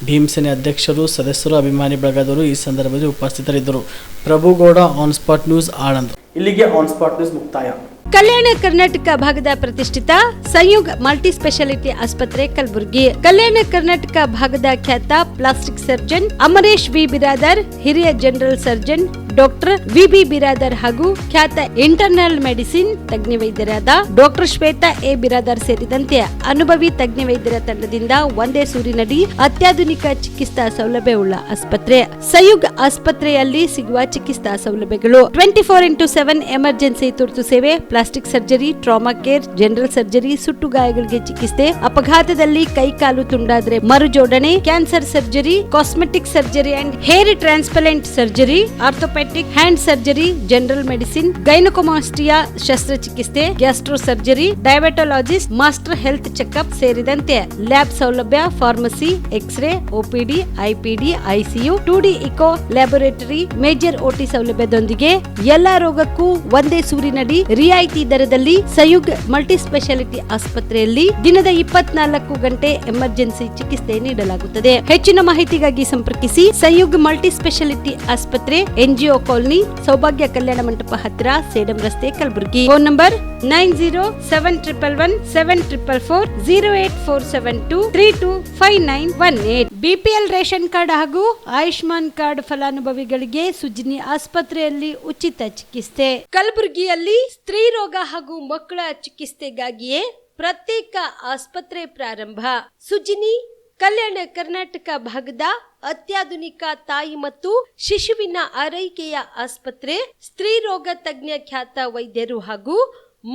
ಭೀಮಸೇನೆ ಅಧ್ಯಕ್ಷರು, ಸದಸ್ಯರು, ಅಭಿಮಾನಿ ಬಳಗದವರು ಈ ಸಂದರ್ಭದಲ್ಲಿ ಉಪಸ್ಥಿತರಿದ್ದರು. Prabhugouda, on spot news, Aland. ಇಲ್ಲಿಗೆ ಆನ್ ಸ್ಪಾಟ್ ನ್ಯೂಸ್ ಮುಕ್ತಾಯ. ಕಲ್ಯಾಣ ಕರ್ನಾಟಕ ಭಾಗದ ಪ್ರತಿಷ್ಠಿತ ಸಂಯುಗ್ ಮಲ್ಟಿ ಸ್ಪೆಷಾಲಿಟಿ ಆಸ್ಪತ್ರೆ ಕಲಬುರಗಿ. ಕಲ್ಯಾಣ ಕರ್ನಾಟಕ ಭಾಗದ ಖ್ಯಾತ plastic surgeon Amaresh V Biradar, ಹಿರಿಯ general surgeon doctor VB Biradar ಹಾಗೂ ಖ್ಯಾತ ಇಂಟರ್ನಲ್ ಮೆಡಿಸಿನ್ ತಜ್ಞ ವೈದ್ಯರಾದ ಡಾಕ್ಟರ್ ಶ್ವೇತಾ ಎ ಬಿರಾದರ್ ಸೇರಿದಂತೆ ಅನುಭವಿ ತಜ್ಞ ವೈದ್ಯರ ತಂಡದಿಂದ ಒಂದೇ ಸೂರಿನಡಿ ಅತ್ಯಾಧುನಿಕ ಚಿಕಿತ್ಸಾ ಸೌಲಭ್ಯವುಳ್ಳ ಆಸ್ಪತ್ರೆ. ಸಂಯುಗ್ ಆಸ್ಪತ್ರೆಯಲ್ಲಿ ಸಿಗುವ ಚಿಕಿತ್ಸಾ ಸೌಲಭ್ಯಗಳು: 24x7 ಎಮರ್ಜೆನ್ಸಿ ತುರ್ತು ಸೇವೆ, plastic surgery, trauma care, general surgery, ಸುಟ್ಟು ಗಾಯಗಳಿಗೆ ಚಿಕಿತ್ಸೆ, ಅಪಘಾತದಲ್ಲಿ ಕೈ ಕಾಲು ತುಂಡಾದ್ರೆ ಮರುಜೋಡಣೆ, cancer surgery, cosmetic surgery and hair transplant surgery, orthopaedic hand surgery, general medicine, gynaecomastia ಶಸ್ತ್ರಚಿಕಿತ್ಸೆ, gastro surgery, diabetologist, master health checkup ಸೇರಿದಂತೆ ಲ್ಯಾಬ್ ಸೌಲಭ್ಯ, pharmacy, X ray, OPD, IPD, ICU, 2D echo laboratory, major OT ಸೌಲಭ್ಯದೊಂದಿಗೆ ಎಲ್ಲಾ ರೋಗಕ್ಕೂ ಒಂದೇ ಸೂರಿನಡಿ ರಿಯಾಯಿತಿ ದರದಲ್ಲಿ ಸಂಯುಗ್ ಮಲ್ಟಿ ಸ್ಪೆಷಾಲಿಟಿ ಆಸ್ಪತ್ರೆಯಲ್ಲಿ ದಿನದ 24 ಗಂಟೆ ಎಮರ್ಜೆನ್ಸಿ ಚಿಕಿತ್ಸೆ ನೀಡಲಾಗುತ್ತದೆ. ಹೆಚ್ಚಿನ ಮಾಹಿತಿಗಾಗಿ ಸಂಪರ್ಕಿಸಿ ಸಂಯುಗ್ ಮಲ್ಟಿ ಸ್ಪೆಷಾಲಿಟಿ ಆಸ್ಪತ್ರೆ, NGO ಕಾಲೋನಿ, ಸೌಭಾಗ್ಯ ಕಲ್ಯಾಣ ಮಂಟಪ ಹತ್ತಿರ, ಸೇಡಂ ರಸ್ತೆ, Kalaburagi. Phone number 9071117444, 08472325918. BPL ration card ಹಾಗೂ ಆಯುಷ್ಮಾನ್ ಕಾರ್ಡ್ ಫಲಾನುಭವಿಗಳಿಗೆ ಸುಜ್ನಿ ಆಸ್ಪತ್ರೆಯಲ್ಲಿ ಉಚಿತ ಚಿಕಿತ್ಸೆ. ಕಲಬುರಗಿಯಲ್ಲಿ ಸ್ತ್ರೀ ರೋಗ ಹಾಗೂ ಮಕ್ಕಳ ಚಿಕಿತ್ಸೆಗಾಗಿಯೇ ಪ್ರತ್ಯೇಕ ಆಸ್ಪತ್ರೆ ಪ್ರಾರಂಭ. ಸುಜಿನಿ ಕಲ್ಯಾಣ ಕರ್ನಾಟಕ ಭಾಗದ ಅತ್ಯಾಧುನಿಕ ತಾಯಿ ಮತ್ತು ಶಿಶುವಿನ ಆರೈಕೆಯ ಆಸ್ಪತ್ರೆ, ಸ್ತ್ರೀ ರೋಗ ತಜ್ಞ ಖ್ಯಾತ ವೈದ್ಯರು ಹಾಗೂ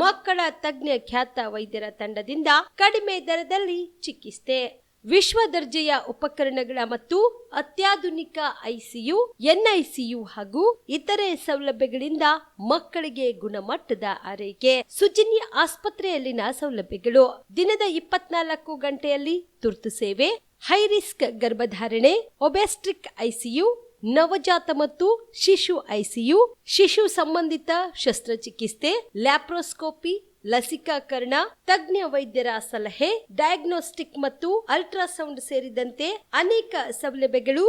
ಮಕ್ಕಳ ತಜ್ಞ ಖ್ಯಾತ ವೈದ್ಯರ ತಂಡದಿಂದ ಕಡಿಮೆ ದರದಲ್ಲಿ ಚಿಕಿತ್ಸೆ, ವಿಶ್ವ ದರ್ಜೆಯ ಉಪಕರಣಗಳ ಮತ್ತು ಅತ್ಯಾಧುನಿಕ ಐಸಿಯು, ಎನ್ಐಸಿಯು ಹಾಗೂ ಇತರೆ ಸೌಲಭ್ಯಗಳಿಂದ ಮಕ್ಕಳಿಗೆ ಗುಣಮಟ್ಟದ ಆರೈಕೆ. ಸುಜಿನಿ ಆಸ್ಪತ್ರೆಯಲ್ಲಿನ ಸೌಲಭ್ಯಗಳು: ದಿನದ 24 ಗಂಟೆಯಲ್ಲಿ ತುರ್ತು ಸೇವೆ, ಹೈ ರಿಸ್ಕ್ ಗರ್ಭಧಾರಣೆ, ಒಬೆಸ್ಟ್ರಿಕ್ ಐಸಿಯು, ನವಜಾತ ಮತ್ತು ಶಿಶು ಐಸಿಯು, ಶಿಶು ಸಂಬಂಧಿತ ಶಸ್ತ್ರಚಿಕಿತ್ಸೆ, ಲ್ಯಾಪ್ರೋಸ್ಕೋಪಿ, ಲಸಿಕಾಕರಣ, ತಜ್ಞ ವೈದ್ಯರ ಸಲಹೆ, ಡಯಾಗ್ನೋಸ್ಟಿಕ್ ಮತ್ತು ಅಲ್ಟ್ರಾಸೌಂಡ್ ಸೇರಿದಂತೆ ಅನೇಕ ಸೌಲಭ್ಯಗಳು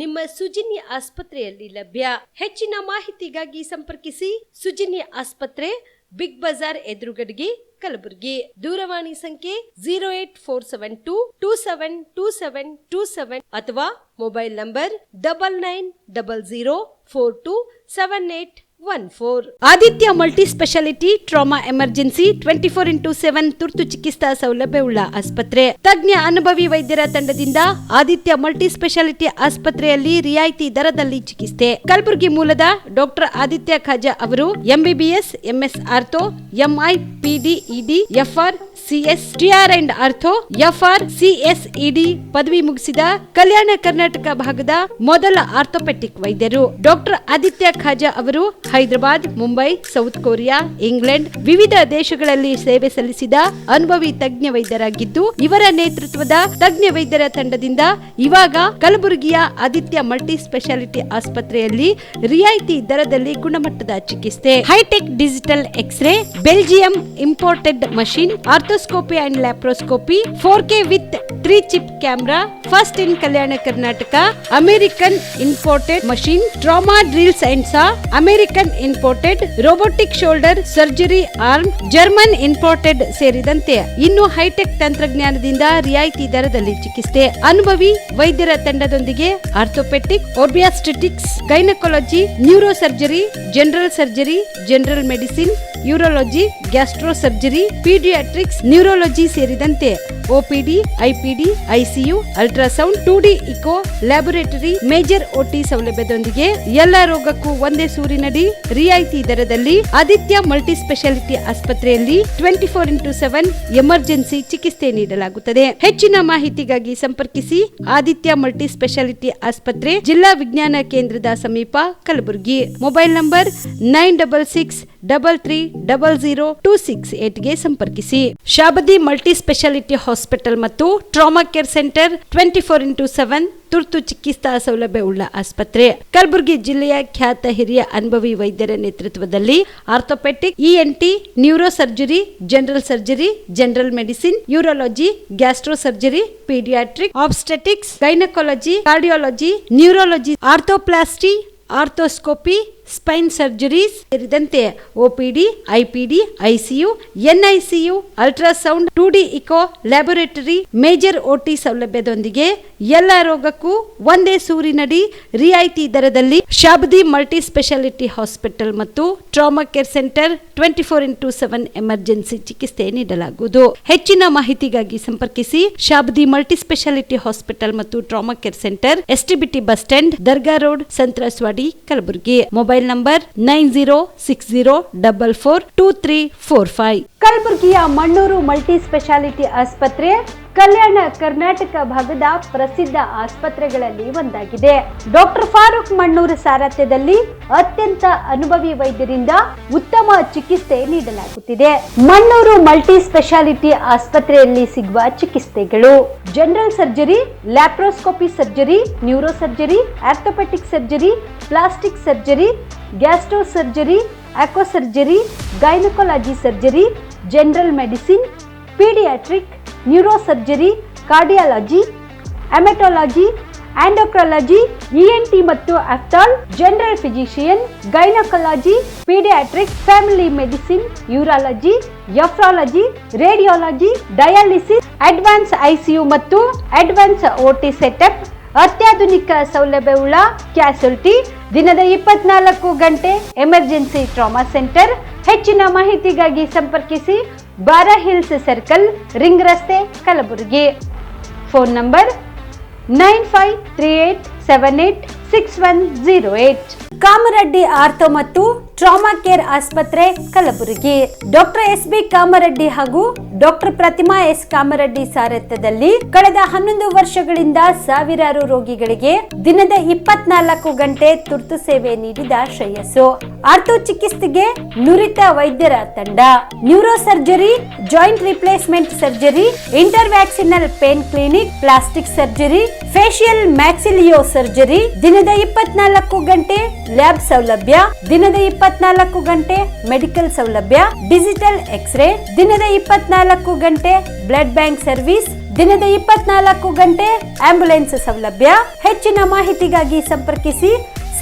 ನಿಮ್ಮ ಸುಜಿನಿ ಆಸ್ಪತ್ರೆಯಲ್ಲಿ ಲಭ್ಯ. ಹೆಚ್ಚಿನ ಮಾಹಿತಿಗಾಗಿ ಸಂಪರ್ಕಿಸಿ ಸುಜಿನಿ ಆಸ್ಪತ್ರೆ, ಬಿಗ್ ಬಜಾರ್ ಎದುರುಗಡೆಗೆ, ಕಲಬುರಗಿ. ದೂರವಾಣಿ ಸಂಖ್ಯೆ 08472272727 ಅಥವಾ mobile number 9900427814. Aditya multi speciality trauma emergency 24x7 ತುರ್ತು ಚಿಕಿತ್ಸಾ ಸೌಲಭ್ಯವುಳ್ಳ ಆಸ್ಪತ್ರೆ. ತಜ್ಞ ಅನುಭವಿ ವೈದ್ಯರ ತಂಡದಿಂದ ಆದಿತ್ಯ ಮಲ್ಟಿ ಸ್ಪೆಷಾಲಿಟಿ ಆಸ್ಪತ್ರೆಯಲ್ಲಿ ರಿಯಾಯಿತಿ ದರದಲ್ಲಿ ಚಿಕಿತ್ಸೆ. ಕಲಬುರಗಿ ಮೂಲದ ಡಾಕ್ಟರ್ ಆದಿತ್ಯ ಖಾಜಾ ಅವರು MBBS, MS ortho, MI, PD, ED, FR, CS, TR and ortho, FR, CSED ಪದವಿ ಮುಗಿಸಿದ ಕಲ್ಯಾಣ ಕರ್ನಾಟಕ ಭಾಗದ ಮೊದಲ ಆರ್ಥೋಪೆಟಿಕ್ ವೈದ್ಯರು. ಡಾಕ್ಟರ್ ಆದಿತ್ಯ ಖಾಜಾ ಅವರು Hyderabad, Mumbai, south Korea, England ವಿವಿಧ ದೇಶಗಳಲ್ಲಿ ಸೇವೆ ಸಲ್ಲಿಸಿದ ಅನುಭವಿ ತಜ್ಞ ವೈದ್ಯರಾಗಿದ್ದು, ಇವರ ನೇತೃತ್ವದ ತಜ್ಞ ವೈದ್ಯರ ತಂಡದಿಂದ ಇವಾಗ ಕಲಬುರಗಿಯ ಆದಿತ್ಯ ಮಲ್ಟಿ ಸ್ಪೆಷಾಲಿಟಿ ಆಸ್ಪತ್ರೆಯಲ್ಲಿ ರಿಯಾಯಿತಿ ದರದಲ್ಲಿ ಗುಣಮಟ್ಟದ ಚಿಕಿತ್ಸೆ. High tech digital x ray, Belgium imported machine, arthroscopy and laparoscopy, 4K with 3 chip camera, first in Kalyana Karnataka. American imported machine, trauma drills and saw, American imported robotic shoulder surgery arm, German imported ಸೇರಿದಂತೆ ಇನ್ನು ಹೈಟೆಕ್ ತಂತ್ರಜ್ಞಾನದಿಂದ ರಿಯಾಯಿತಿ ದರದಲ್ಲಿ ಚಿಕಿತ್ಸೆ. ಅನುಭವಿ ವೈದ್ಯರ ತಂಡದೊಂದಿಗೆ orthopaedic, obstetrics, gynaecology, neuro surgery, general surgery, general medicine, urology, gastro surgery, paediatrics, neurology ಸೇರಿದಂತೆ OPD, IPD, ICU, ultrasound, 2D echo, laboratory, major OT ಸೌಲಭ್ಯದೊಂದಿಗೆ ಎಲ್ಲ ರೋಗಕ್ಕೂ ಒಂದೇ ಸೂರಿನಡಿ ರಿಯಾಯಿತಿ ದರದಲ್ಲಿ ಆದಿತ್ಯ ಮಲ್ಟಿ ಸ್ಪೆಷಾಲಿಟಿ ಆಸ್ಪತ್ರೆಯಲ್ಲಿ 24x7 ಎಮರ್ಜೆನ್ಸಿ ಚಿಕಿತ್ಸೆ ನೀಡಲಾಗುತ್ತದೆ. ಹೆಚ್ಚಿನ ಮಾಹಿತಿಗಾಗಿ ಸಂಪರ್ಕಿಸಿ ಆದಿತ್ಯ ಮಲ್ಟಿ ಸ್ಪೆಷಾಲಿಟಿ ಆಸ್ಪತ್ರೆ, ಜಿಲ್ಲಾ ವಿಜ್ಞಾನ ಕೇಂದ್ರದ ಸಮೀಪ, ಕಲಬುರಗಿ. ಮೊಬೈಲ್ ನಂಬರ್ 9663300268ಗೆ ಸಂಪರ್ಕಿಸಿ. ಶಾಬದಿ ಮಲ್ಟಿ ಸ್ಪೆಷಾಲಿಟಿ ಹಾಸ್ಪಿಟಲ್ ಮತ್ತು ಟ್ರಾಮಾ ಕೇರ್ ಸೆಂಟರ್ 24x7 ತುರ್ತು ಚಿಕಿತ್ಸಾ ಸೌಲಭ್ಯವುಳ್ಳ ಆಸ್ಪತ್ರೆ. ಕಲಬುರಗಿ ಜಿಲ್ಲೆಯ ಖ್ಯಾತ ಹಿರಿಯ ಅನುಭವಿ ವೈದ್ಯರ ನೇತೃತ್ವದಲ್ಲಿ orthopaedic, ENT, neuro surgery, general surgery, general medicine, urology, gastro surgery, paediatric, obstetrics, gynaecology, cardiology, neurology, arthroplasty, arthroscopy, spine surgeries ಸೇರಿದಂತೆ OPD, IPD, ICU, NICU, ultrasound, 2D echo, laboratory, major OT ಸೌಲಭ್ಯದೊಂದಿಗೆ ಎಲ್ಲ ರೋಗಕ್ಕೂ ಒಂದೇ ಸೂರಿನಡಿ ರಿಯಾಯಿತಿ ದರದಲ್ಲಿ ಶಾಬದಿ ಮಲ್ಟಿ ಸ್ಪೆಷಾಲಿಟಿ ಹಾಸ್ಪಿಟಲ್ ಮತ್ತು trauma care centre 24x7 emergency ಚಿಕಿತ್ಸೆ ನೀಡಲಾಗುವುದು. ಹೆಚ್ಚಿನ ಮಾಹಿತಿಗಾಗಿ ಸಂಪರ್ಕಿಸಿ ಶಾಬದಿ ಮಲ್ಟಿ ಸ್ಪೆಷಾಲಿಟಿ ಹಾಸ್ಪಿಟಲ್ ಮತ್ತು trauma care centre, STBT bus stand, Dargah road, ಸಂತ್ರಸ್ವಾಡಿ, Kalaburagi. Mobile number 9060442345. ಕಲಬುರಗಿಯ ಮಣ್ಣೂರು ಮಲ್ಟಿ ಸ್ಪೆಷಾಲಿಟಿ ಆಸ್ಪತ್ರೆ ಕಲ್ಯಾಣ ಕರ್ನಾಟಕ ಭಾಗದ ಪ್ರಸಿದ್ಧ ಆಸ್ಪತ್ರೆಗಳಲ್ಲಿ ಒಂದಾಗಿದೆ. ಡಾಕ್ಟರ್ ಫಾರೂಕ್ ಮಣ್ಣೂರು ಸಾರಥ್ಯದಲ್ಲಿ ಅತ್ಯಂತ ಅನುಭವಿ ವೈದ್ಯರಿಂದ ಉತ್ತಮ ಚಿಕಿತ್ಸೆ ನೀಡಲಾಗುತ್ತಿದೆ. ಮಣ್ಣೂರು ಮಲ್ಟಿ ಸ್ಪೆಷಾಲಿಟಿ ಆಸ್ಪತ್ರೆಯಲ್ಲಿ ಸಿಗುವ ಚಿಕಿತ್ಸೆಗಳು: general surgery, laparoscopy surgery, neuro surgery, orthopaedic surgery, plastic surgery, gastro surgery, aqua surgery, gynaecology surgery, general medicine, paediatric, neuro surgery, cardiology, haematology, endocrinology, ENT ಮತ್ತು ophthal, general physician, gynaecology, paediatric, family medicine, urology, nephrology, radiology, dialysis, advance ICU ಮತ್ತು ಅಡ್ವಾನ್ಸ್ ಓಟಿ ಸೆಟಪ್, ಅತ್ಯಾಧುನಿಕ ಸೌಲಭ್ಯವುಳ್ಳ ಕ್ಯಾಸುಲಿಟಿ, ದಿನದ 24 ಗಂಟೆ ಎಮರ್ಜೆನ್ಸಿ ಟ್ರಾಮಾ ಸೆಂಟರ್. ಹೆಚ್ಚಿನ ಮಾಹಿತಿಗಾಗಿ ಸಂಪರ್ಕಿಸಿ ಬಾರಾ ಹಿಲ್ಸ್ ಸರ್ಕಲ್, ರಿಂಗ್ ರಸ್ತೆ, Kalaburagi. Phone number 9538786108. Kamareddy ortho ಮತ್ತು ಟ್ರಾಮಾ ಕೇರ್ ಆಸ್ಪತ್ರೆ ಕಲಬುರಗಿ. ಡಾಕ್ಟರ್ SB ಕಾಮರೆಡ್ಡಿ ಹಾಗೂ ಡಾಕ್ಟರ್ ಪ್ರತಿಮಾ S ಕಾಮರೆಡ್ಡಿ ಸಾರಥ್ಯದಲ್ಲಿ ಕಳೆದ 11 ವರ್ಷಗಳಿಂದ ಸಾವಿರಾರು ರೋಗಿಗಳಿಗೆ ದಿನದ 24 ಗಂಟೆ ತುರ್ತು ಸೇವೆ ನೀಡಿದ ಶ್ರೇಯಸ್ಸು. ಆರ್ಥೋ ಚಿಕಿತ್ಸೆಗೆ ನುರಿತ ವೈದ್ಯರ ತಂಡ, neuro surgery, joint replacement surgery, interventional pain clinic, plastic surgery, facial maxillo surgery, ದಿನದ 24 ಗಂಟೆ ಲ್ಯಾಬ್ ಸೌಲಭ್ಯ, ದಿನದ 24 ಗಂಟೆ ಮೆಡಿಕಲ್ ಸೌಲಭ್ಯ, ಡಿಜಿಟಲ್ ಎಕ್ಸ್ರೇ, ದಿನದ 24 ಗಂಟೆ ಬ್ಲಡ್ ಬ್ಯಾಂಕ್ ಸರ್ವಿಸ್, ದಿನದ 24 ಗಂಟೆ ಆಂಬ್ಯುಲೆನ್ಸ್ ಸೌಲಭ್ಯ. ಹೆಚ್ಚಿನ ಮಾಹಿತಿಗಾಗಿ ಸಂಪರ್ಕಿಸಿ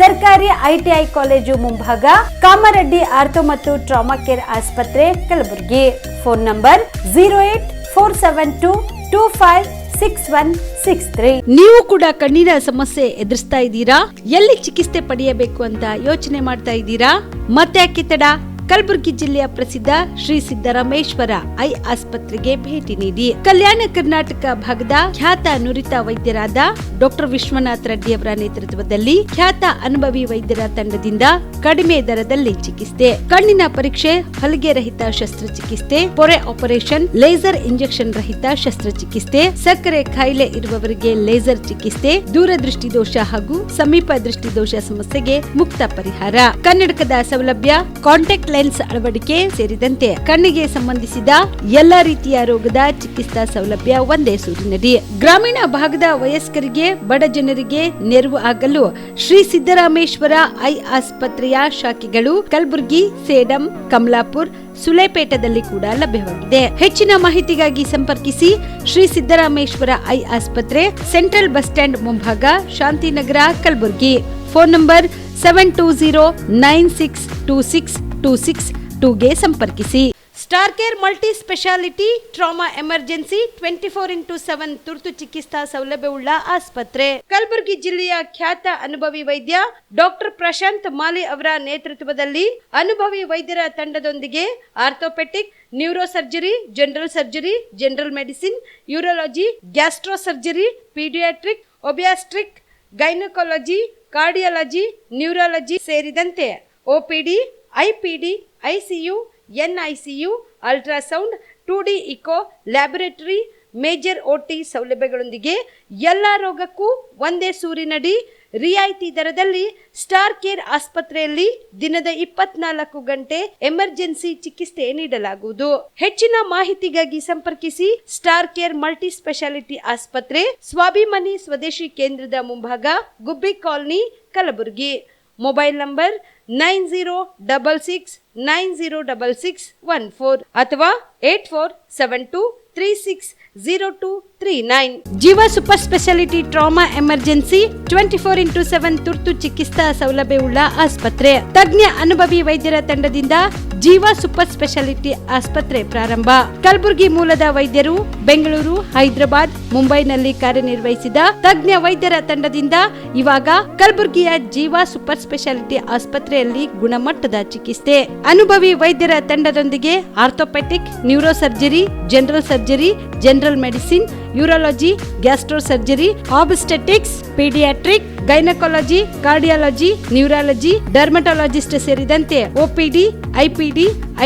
ಸರ್ಕಾರಿ ITI ಕಾಲೇಜು ಮುಂಭಾಗ, ಕಾಮರೆಡ್ಡಿ ಆರ್ಥೋ ಮತ್ತು ಟ್ರಾಮಾ ಕೇರ್ ಆಸ್ಪತ್ರೆ ಕಲಬುರಗಿ. Phone number 08472256163. ನೀವು ಕೂಡ ಕಣ್ಣಿನ ಸಮಸ್ಯೆ ಎದುರಿಸ್ತಾ ಇದ್ದೀರಾ? ಎಲ್ಲಿ ಚಿಕಿತ್ಸೆ ಪಡೆಯಬೇಕು ಅಂತ ಯೋಚನೆ ಮಾಡ್ತಾ ಇದ್ದೀರಾ? ಮತ್ತೆ ಯಾಕೆ ತಡ? ಕಲಬುರಗಿ ಜಿಲ್ಲೆಯ ಪ್ರಸಿದ್ಧ ಶ್ರೀ ಸಿದ್ದರಾಮೇಶ್ವರ ಐ ಆಸ್ಪತ್ರೆಗೆ ಭೇಟಿ ನೀಡಿ ಕಲ್ಯಾಣ ಕರ್ನಾಟಕ ಭಾಗದ ಖ್ಯಾತ ನುರಿತ ವೈದ್ಯರಾದ ಡಾಕ್ಟರ್ ವಿಶ್ವನಾಥ್ ರೆಡ್ಡಿ ಅವರ ನೇತೃತ್ವದಲ್ಲಿ ಖ್ಯಾತ ಅನುಭವಿ ವೈದ್ಯರ ತಂಡದಿಂದ ಕಡಿಮೆ ದರದಲ್ಲಿ ಚಿಕಿತ್ಸೆ, ಕಣ್ಣಿನ ಪರೀಕ್ಷೆ, ಹೊಲಿಗೆ ರಹಿತ ಶಸ್ತ್ರಚಿಕಿತ್ಸೆ, ಪೊರೆ ಆಪರೇಷನ್, ಲೇಸರ್ ಇಂಜೆಕ್ಷನ್ ರಹಿತ ಶಸ್ತ್ರಚಿಕಿತ್ಸೆ, ಸಕ್ಕರೆ ಕಾಯಿಲೆ ಇರುವವರಿಗೆ ಲೇಸರ್ ಚಿಕಿತ್ಸೆ, ದೂರದೃಷ್ಟಿ ದೋಷ ಹಾಗೂ ಸಮೀಪ ದೃಷ್ಟಿ ದೋಷ ಸಮಸ್ಯೆಗೆ ಮುಕ್ತ ಪರಿಹಾರ, ಕನ್ನಡಕದ ಸೌಲಭ್ಯ, ಕಾಂಟ್ಯಾಕ್ಟ್ ಲೆನ್ಸ್ ಅಳವಡಿಕೆ ಸೇರಿದಂತೆ ಕಣ್ಣಿಗೆ ಸಂಬಂಧಿಸಿದ ಎಲ್ಲಾ ರೀತಿಯ ರೋಗದ ಚಿಕಿತ್ಸಾ ಸೌಲಭ್ಯ ಒಂದೇ ಸೂರಿನಡಿ. ಗ್ರಾಮೀಣ ಭಾಗದ ವಯಸ್ಕರಿಗೆ, ಬಡ ಜನರಿಗೆ ನೆರವು ಆಗಲು ಶ್ರೀ ಸಿದ್ದರಾಮೇಶ್ವರ ಐ ಆಸ್ಪತ್ರೆಯ ಶಾಖೆಗಳು ಕಲಬುರಗಿ, ಸೇಡಂ, ಕಮಲಾಪುರ್, ಸುಲೇಪೇಟದಲ್ಲಿ ಕೂಡ ಲಭ್ಯವಾಗಿದೆ. ಹೆಚ್ಚಿನ ಮಾಹಿತಿಗಾಗಿ ಸಂಪರ್ಕಿಸಿ ಶ್ರೀ ಸಿದ್ದರಾಮೇಶ್ವರ ಐ ಆಸ್ಪತ್ರೆ, ಸೆಂಟ್ರಲ್ ಬಸ್ ಸ್ಟ್ಯಾಂಡ್ ಮುಂಭಾಗ, ಶಾಂತಿನಗರ, ಕಲಬುರಗಿ. ಫೋನ್ ನಂಬರ್ 72096262622ಗೆ ಸಂಪರ್ಕಿಸಿ. Star care multi speciality trauma emergency 24x7 ತುರ್ತು ಚಿಕಿತ್ಸಾ ಸೌಲಭ್ಯವುಳ್ಳ ಆಸ್ಪತ್ರೆ. ಕಲಬುರಗಿ ಜಿಲ್ಲೆಯ ಖ್ಯಾತ ಅನುಭವಿ ವೈದ್ಯ ಡಾಕ್ಟರ್ ಪ್ರಶಾಂತ್ ಮಾಲಿ ಅವರ ನೇತೃತ್ವದಲ್ಲಿ ಅನುಭವಿ ವೈದ್ಯರ ತಂಡದೊಂದಿಗೆ orthopaedic, neuro surgery, general surgery, general medicine, urology, gastro surgery, paediatric, obstetric, gynaecology, cardiology, neurology ಸೇರಿದಂತೆ OPD, IPD, ICU, NICU, ultrasound, 2D echo, laboratory, major OT ಸೌಲಭ್ಯಗಳೊಂದಿಗೆ ಎಲ್ಲಾ ರೋಗಕ್ಕೂ ಒಂದೇ ಸೂರಿನಡಿ ರಿಯಾಯಿತಿ ದರದಲ್ಲಿ ಸ್ಟಾರ್ ಕೇರ್ ಆಸ್ಪತ್ರೆಯಲ್ಲಿ ದಿನದ 24 ಗಂಟೆ ಎಮರ್ಜೆನ್ಸಿ ಚಿಕಿತ್ಸೆ ನೀಡಲಾಗುವುದು. ಹೆಚ್ಚಿನ ಮಾಹಿತಿಗಾಗಿ ಸಂಪರ್ಕಿಸಿ ಸ್ಟಾರ್ ಕೇರ್ ಮಲ್ಟಿ ಸ್ಪೆಷಾಲಿಟಿ ಆಸ್ಪತ್ರೆ, ಸ್ವಾಭಿಮಾನಿ ಸ್ವದೇಶಿ ಕೇಂದ್ರದ ಮುಂಭಾಗ, ಗುಬ್ಬಿ ಕಾಲನಿ, ಕಲಬುರಗಿ. ಮೊಬೈಲ್ ನಂಬರ್ 9066906614 ಅಥವಾ 8472360239. ಜೀವ super speciality trauma emergency 24x7 ತುರ್ತು ಚಿಕಿತ್ಸಾ ಸೌಲಭ್ಯವುಳ್ಳ ಆಸ್ಪತ್ರೆ. ತಜ್ಞ ಅನುಭವಿ ವೈದ್ಯರ ತಂಡದಿಂದ ಜೀವ ಸೂಪರ್ ಸ್ಪೆಷಾಲಿಟಿ ಆಸ್ಪತ್ರೆ ಪ್ರಾರಂಭ. ಕಲಬುರಗಿ ಮೂಲದ ವೈದ್ಯರು ಬೆಂಗಳೂರು, ಹೈದರಾಬಾದ್, ಮುಂಬೈನಲ್ಲಿ ಕಾರ್ಯನಿರ್ವಹಿಸಿದ ತಜ್ಞ ವೈದ್ಯರ ತಂಡದಿಂದ ಇವಾಗ ಕಲಬುರಗಿಯ ಜೀವ ಸೂಪರ್ ಸ್ಪೆಷಾಲಿಟಿ ಆಸ್ಪತ್ರೆಯಲ್ಲಿ ಗುಣಮಟ್ಟದ ಚಿಕಿತ್ಸೆ. ಅನುಭವಿ ವೈದ್ಯರ ತಂಡದೊಂದಿಗೆ orthopaedic, neuro surgery, general surgery, general medicine, urology, gastro surgery, obstetrics, paediatric, gynaecology, cardiology, neurology, dermatologist ಸೇರಿದಂತೆ OPD, IPD,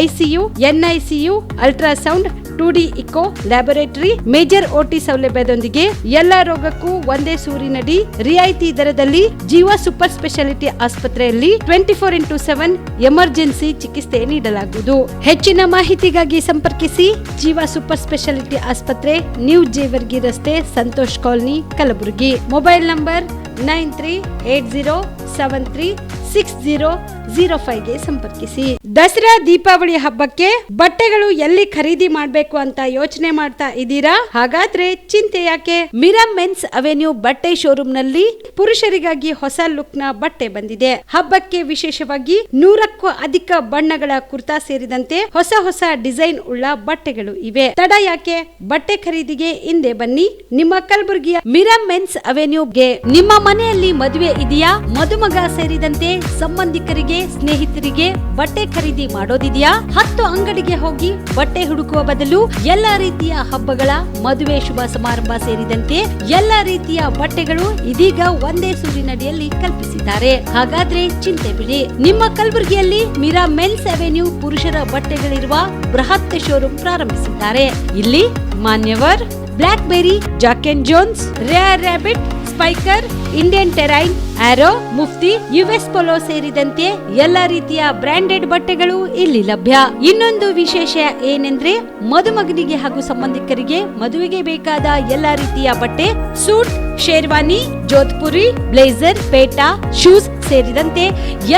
ICU, NICU, ultrasound, 2D echo, laboratory, major OT ಸೌಲಭ್ಯದೊಂದಿಗೆ ಎಲ್ಲಾ ರೋಗಕ್ಕೂ ಒಂದೇ ಸೂರಿನಡಿ ರಿಯಾಯಿತಿ ದರದಲ್ಲಿ ಜೀವ ಸೂಪರ್ ಸ್ಪೆಷಾಲಿಟಿ ಆಸ್ಪತ್ರೆಯಲ್ಲಿ 24x7 ಎಮರ್ಜೆನ್ಸಿ ಚಿಕಿತ್ಸೆ ನೀಡಲಾಗುವುದು. ಹೆಚ್ಚಿನ ಮಾಹಿತಿಗಾಗಿ ಸಂಪರ್ಕಿಸಿ ಜೀವ ಸೂಪರ್ ಸ್ಪೆಷಾಲಿಟಿ ಆಸ್ಪತ್ರೆ, ನ್ಯೂ ಜೇವರ್ಗಿ ರಸ್ತೆ, Santosh colony, Kalaburagi. Mobile number 9380736005ಗೆ ಸಂಪರ್ಕಿಸಿ. ದಸರಾ ದೀಪಾವಳಿ ಹಬ್ಬಕ್ಕೆ ಬಟ್ಟೆಗಳು ಎಲ್ಲಿ ಖರೀದಿ ಮಾಡಬೇಕು ಅಂತ ಯೋಚನೆ ಮಾಡ್ತಾ ಇದ್ದೀರಾ? ಹಾಗಾದ್ರೆ ಚಿಂತೆ ಯಾಕೆ? ಮಿರಾ ಮೆನ್ಸ್ ಅವೆನ್ಯೂ ಬಟ್ಟೆ ಶೋರೂಮ್ ನಲ್ಲಿ ಪುರುಷರಿಗಾಗಿ ಹೊಸ ಲುಕ್ ನ ಬಟ್ಟೆ ಬಂದಿದೆ. ಹಬ್ಬಕ್ಕೆ ವಿಶೇಷವಾಗಿ 100ಕ್ಕೂ ಅಧಿಕ ಬಣ್ಣಗಳ ಕುರ್ತಾ ಸೇರಿದಂತೆ ಹೊಸ ಹೊಸ ಡಿಸೈನ್ ಉಳ್ಳ ಬಟ್ಟೆಗಳು ಇವೆ. ತಡ ಯಾಕೆ? ಬಟ್ಟೆ ಖರೀದಿಗೆ ಹಿಂದೆ ಬನ್ನಿ ನಿಮ್ಮ ಕಲಬುರಗಿಯ ಮಿರಾ ಮೆನ್ಸ್ ಅವೆನ್ಯೂಗೆ. ನಿಮ್ಮ ಮನೆಯಲ್ಲಿ ಮದುವೆ ಇದೆಯಾ? ಮದುಮಗ ಸೇರಿದಂತೆ ಸಂಬಂಧಿಕರಿಗೆ ಸ್ನೇಹಿತರಿಗೆ ಬಟ್ಟೆ ಖರೀದಿ ಮಾಡೋದಿದೆಯಾ? 10 ಅಂಗಡಿಗೆ ಹೋಗಿ ಬಟ್ಟೆ ಹುಡುಕುವ ಬದಲು ಎಲ್ಲಾ ರೀತಿಯ ಹಬ್ಬಗಳ, ಮದುವೆ, ಶುಭ ಸಮಾರಂಭ ಸೇರಿದಂತೆ ಎಲ್ಲಾ ರೀತಿಯ ಬಟ್ಟೆಗಳು ಇದೀಗ ಒಂದೇ ಸೂರಿನಡಿಯಲ್ಲಿ ಕಲ್ಪಿಸಿದ್ದಾರೆ. ಹಾಗಾದ್ರೆ ಚಿಂತೆ ಬಿಡಿ, ನಿಮ್ಮ ಕಲಬುರಗಿಯಲ್ಲಿ ಮೀರಾ ಮೆನ್ಸ್ ಅವೆನ್ಯೂ ಪುರುಷರ ಬಟ್ಟೆಗಳಿರುವ ಬೃಹತ್ ಶೋರೂಮ್ ಪ್ರಾರಂಭಿಸಿದ್ದಾರೆ. ಇಲ್ಲಿ Manyavar, Blackberry, Jack and Jones, Rare Rabbit, Spykar, Indian Terrain, Arrow, Mufti, US Polo ಸೇರಿದಂತೆ ಎಲ್ಲಾ ರೀತಿಯ ಬ್ರಾಂಡೆಡ್ ಬಟ್ಟೆಗಳು ಇಲ್ಲಿ ಲಭ್ಯ. ಇನ್ನೊಂದು ವಿಶೇಷ ಏನೆಂದ್ರೆ ಮದುಮಗನಿಗೆ ಹಾಗೂ ಸಂಬಂಧಿಕರಿಗೆ ಮದುವೆಗೆ ಬೇಕಾದ ಎಲ್ಲಾ ರೀತಿಯ ಬಟ್ಟೆ, ಸೂಟ್, ಶೇರ್ವಾನಿ, ಜೋಧ್ಪುರಿ, ಬ್ಲೇಸರ್, ಪೇಟಾ, ಶೂಸ್ ಸೇರಿದಂತೆ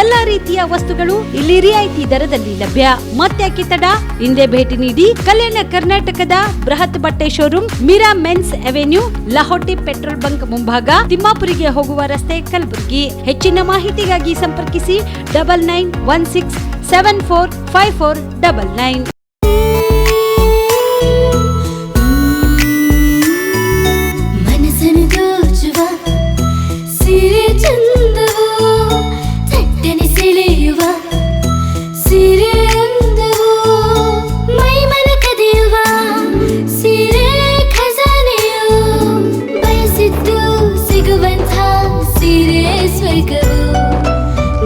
ಎಲ್ಲಾ ರೀತಿಯ ವಸ್ತುಗಳು ಇಲ್ಲಿ ರಿಯಾಯಿತಿ ದರದಲ್ಲಿ ಲಭ್ಯ. ಮತ್ತ್ಯಾಕೆ ತಡ, ಹಿಂದೆ ಭೇಟಿ ನೀಡಿ. ಕಲ್ಯಾಣ ಕರ್ನಾಟಕದ ಬೃಹತ್ ಬಟ್ಟೆ showroom Meera men's avenue, Lahoti petrol bunk ಮುಂಭಾಗ, ತಿಮ್ಮಾಪುರಿಗೆ ಹೋಗುವ ರಸ್ತೆ, ಕಲಬುರಗಿ. ಹೆಚ್ಚಿನ ಮಾಹಿತಿಗಾಗಿ ಸಂಪರ್ಕಿಸಿ 9916745499.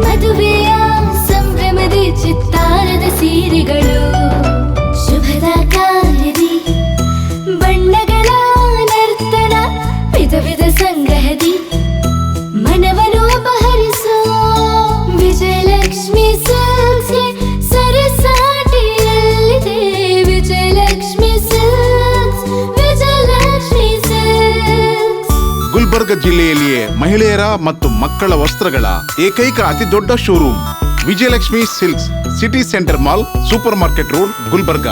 ಮದುವೆಯ ಸಂಭ್ರಮದ ಚಿತ್ತಾರದ ಸೀರೆಗಳು, ಶುಭದ ಕಾರ್ಯದಿ ಬಣ್ಣಗಳ ನರ್ತನ, ವಿಧ ವಿಧ ಸಂಗ್ರಹದಿ ಮನವನ್ನು ಅಪಹರಿಸೋ ವಿಜಯಲಕ್ಷ್ಮಿ ಸಿಲ್ಕ್ಸ್ಗೆ ಸರಸಾಟಿಯಲ್ಲಿದೆ. Vijayalakshmi silks, Vijayalakshmi silks. ಗುಲ್ಬರ್ಗ ಜಿಲ್ಲೆಯಲ್ಲಿಯೇ ಮಹಿಳೆಯರ ಮತ್ತು ಮಕ್ಕಳ ವಸ್ತ್ರಗಳ ಏಕೈಕ ಅತಿ ದೊಡ್ಡ showroom Vijayalakshmi silks, city centre mall, super market road, Gulbarga.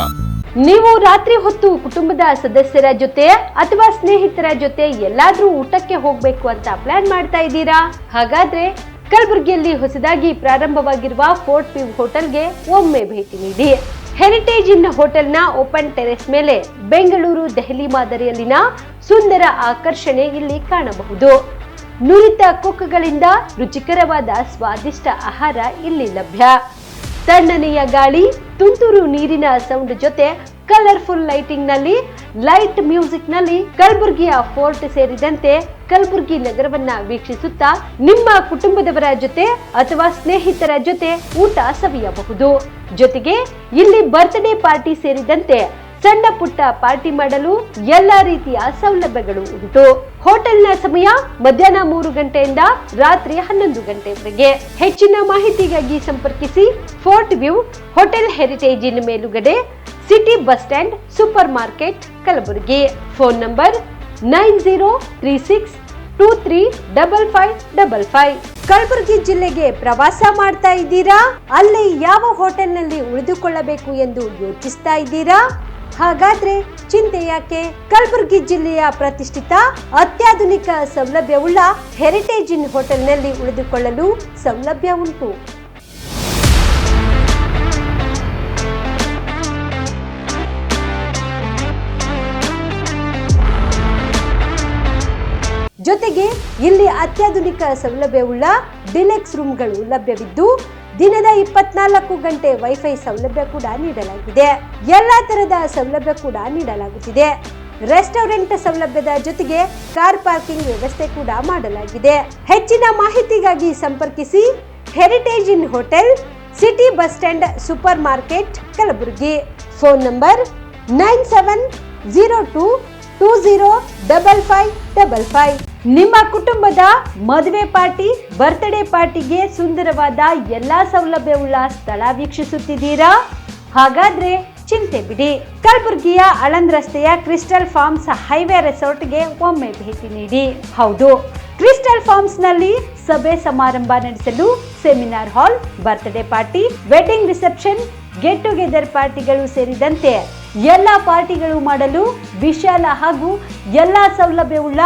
ನೀವು ರಾತ್ರಿ ಹೊತ್ತು ಕುಟುಂಬದ ಸದಸ್ಯರ ಜೊತೆ ಅಥವಾ ಸ್ನೇಹಿತರ ಜೊತೆ ಎಲ್ಲಾದ್ರೂ ಊಟಕ್ಕೆ ಹೋಗ್ಬೇಕು ಅಂತ ಪ್ಲಾನ್ ಮಾಡ್ತಾ ಇದ್ದೀರಾ? ಹಾಗಾದ್ರೆ ಕಲಬುರಗಿಯಲ್ಲಿ ಹೊಸದಾಗಿ ಪ್ರಾರಂಭವಾಗಿರುವ ಫೋರ್ಟ್ ವ್ಯೂ ಹೋಟೆಲ್ಗೆ ಒಮ್ಮೆ ಭೇಟಿ ನೀಡಿ. ಹೆರಿಟೇಜ್ ಇನ್ ಹೋಟೆಲ್ನ ಓಪನ್ ಟೆರೆಸ್ ಮೇಲೆ ಬೆಂಗಳೂರು, ದೆಹಲಿ ಮಾದರಿಯಲ್ಲಿನ ಸುಂದರ ಆಕರ್ಷಣೆ ಇಲ್ಲಿ ಕಾಣಬಹುದು. ನುರಿತ ಕುಕ್ಗಳಿಂದ ರುಚಿಕರವಾದ ಸ್ವಾದಿಷ್ಟ ಆಹಾರ ಇಲ್ಲಿ ಲಭ್ಯ. ತಣ್ಣನೆಯ ಗಾಳಿ, ತುಂತುರು ನೀರಿನ ಸೌಂಡ್ ಜೊತೆ ಕಲರ್ಫುಲ್ ಲೈಟಿಂಗ್ ನಲ್ಲಿ, ಲೈಟ್ ಮ್ಯೂಸಿಕ್ ನಲ್ಲಿ ಕಲಬುರಗಿಯ ಫೋರ್ಟ್ ಸೇರಿದಂತೆ ಕಲಬುರಗಿ ನಗರವನ್ನ ವೀಕ್ಷಿಸುತ್ತಾ ನಿಮ್ಮ ಕುಟುಂಬದವರ ಜೊತೆ ಅಥವಾ ಸ್ನೇಹಿತರ ಜೊತೆ ಊಟ ಸವಿಯಬಹುದು. ಜೊತೆಗೆ ಇಲ್ಲಿ ಬರ್ತ್ಡೇ ಪಾರ್ಟಿ ಸೇರಿದಂತೆ ಸಣ್ಣ ಪುಟ್ಟ ಪಾರ್ಟಿ ಮಾಡಲು ಎಲ್ಲಾ ರೀತಿಯ ಸೌಲಭ್ಯಗಳು ಉಂಟು. ಹೋಟೆಲ್ನ ಸಮಯ ಮಧ್ಯಾಹ್ನ 3 ಗಂಟೆಯಿಂದ ರಾತ್ರಿ 11 ಗಂಟೆವರೆಗೆ. ಹೆಚ್ಚಿನ ಮಾಹಿತಿಗಾಗಿ ಸಂಪರ್ಕಿಸಿ ಫೋರ್ಟ್ ವ್ಯೂ ಹೋಟೆಲ್, ಹೆರಿಟೇಜ್ ಇನ್ ಮೇಲುಗಡೆ, city bus stand, super market, Kalaburagi. Phone number 9036235555. Kalaburagi ಜಿಲ್ಲೆಗೆ ಪ್ರವಾಸ ಮಾಡ್ತಾ ಇದ್ದೀರಾ? ಅಲ್ಲಿ ಯಾವ ಹೋಟೆಲ್ನಲ್ಲಿ ಉಳಿದುಕೊಳ್ಳಬೇಕು ಎಂದು ಯೋಚಿಸ್ತಾ ಇದ್ದೀರಾ? ಹಾಗಾದ್ರೆ ಚಿಂತೆ ಯಾಕೆ? ಕಲಬುರಗಿ ಜಿಲ್ಲೆಯ ಪ್ರತಿಷ್ಠಿತ ಅತ್ಯಾಧುನಿಕ ಸೌಲಭ್ಯವುಳ್ಳ ಹೆರಿಟೇಜ್ ಇನ್ ಹೋಟೆಲ್ನಲ್ಲಿ ಉಳಿದುಕೊಳ್ಳಲು ಸೌಲಭ್ಯ ಉಂಟು. ಜೊತೆಗೆ ಇಲ್ಲಿ ಅತ್ಯಾಧುನಿಕ ಸೌಲಭ್ಯವುಳ್ಳ ಡಿಲೆಕ್ಸ್ ರೂಮ್ಗಳು ಲಭ್ಯವಿದ್ದು ದಿನದ 24 ಗಂಟೆ ವೈಫೈ ಸೌಲಭ್ಯ ಕೂಡ ನೀಡಲಾಗಿದೆ. ಎಲ್ಲಾ ತರದ ಸೌಲಭ್ಯ ಕೂಡ ನೀಡಲಾಗುತ್ತಿದೆ. ರೆಸ್ಟೋರೆಂಟ್ ಸೌಲಭ್ಯದ ಜೊತೆಗೆ ಕಾರ್ ಪಾರ್ಕಿಂಗ್ ವ್ಯವಸ್ಥೆ ಕೂಡ ಮಾಡಲಾಗಿದೆ. ಹೆಚ್ಚಿನ ಮಾಹಿತಿಗಾಗಿ ಸಂಪರ್ಕಿಸಿ heritage inn hotel, city bus stand, super market, Kalaburagi. Phone number 9702205555. ನಿಮ್ಮ ಕುಟುಂಬದ ಮದುವೆ ಪಾರ್ಟಿ, ಬರ್ತ್ಡೇ ಪಾರ್ಟಿಗೆ ಸುಂದರವಾದ ಎಲ್ಲಾ ಸೌಲಭ್ಯವುಳ್ಳ ಸ್ಥಳ ವೀಕ್ಷಿಸುತ್ತಿದ್ದೀರಾ? ಹಾಗಾದ್ರೆ ಚಿಂತೆ ಬಿಡಿ. ಕಲಬುರಗಿಯ ಆಳಂದ್ ರಸ್ತೆಯ ಕ್ರಿಸ್ಟಲ್ ಫಾರ್ಮ್ಸ್ ಹೈವೇ ರೆಸಾರ್ಟ್ಗೆ ಒಮ್ಮೆ ಭೇಟಿ ನೀಡಿ. ಹೌದು, ಕ್ರಿಸ್ಟಲ್ ಫಾರ್ಮ್ಸ್ ನಲ್ಲಿ ಸಭೆ ಸಮಾರಂಭ ನಡೆಸಲು seminar hall, birthday party, wedding reception, get together ಪಾರ್ಟಿಗಳು ಸೇರಿದಂತೆ ಎಲ್ಲ ಪಾರ್ಟಿಗಳು ಮಾಡಲು ವಿಶಾಲ ಹಾಗೂ ಎಲ್ಲ ಸೌಲಭ್ಯವುಳ್ಳ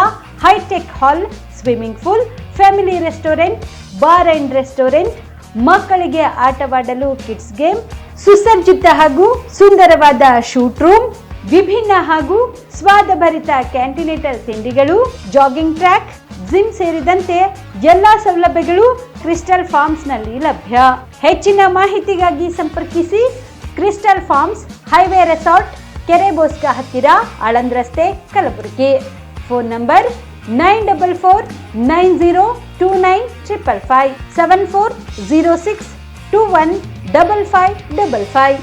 hi tech hall, swimming pool, family restaurant, bar and restaurant, ಮಕ್ಕಳಿಗೆ ಆಟವಾಡಲು ಕಿಡ್ಸ್ ಗೇಮ್, ಸುಸಜ್ಜಿತ ಹಾಗೂ ಸುಂದರವಾದ ಶೂಟ್ ರೂಮ್, ವಿಭಿನ್ನ ಹಾಗೂ ಸ್ವಾದಭರಿತ ಕ್ಯಾಂಟಿನೇಟರ್ ತಿಂಡಿಗಳು, ಜಾಗಿಂಗ್ ಟ್ರ್ಯಾಕ್, ಜಿಮ್ ಸೇರಿದಂತೆ ಎಲ್ಲ ಸೌಲಭ್ಯಗಳು ಕ್ರಿಸ್ಟಲ್ ಫಾರ್ಮ್ಸ್ನಲ್ಲಿ ಲಭ್ಯ. ಹೆಚ್ಚಿನ ಮಾಹಿತಿಗಾಗಿ ಸಂಪರ್ಕಿಸಿ ಕ್ರಿಸ್ಟಲ್ ಫಾರ್ಮ್ಸ್, ಹೈವೇ ರೆಸಾರ್ಟ್, ಕೆರೆಬೋಸ್ಗ ಹತ್ತಿರ, ಆಳಂದ್ ರಸ್ತೆ, ಕಲಬುರಗಿ. Phone number 9449029555 7406215555.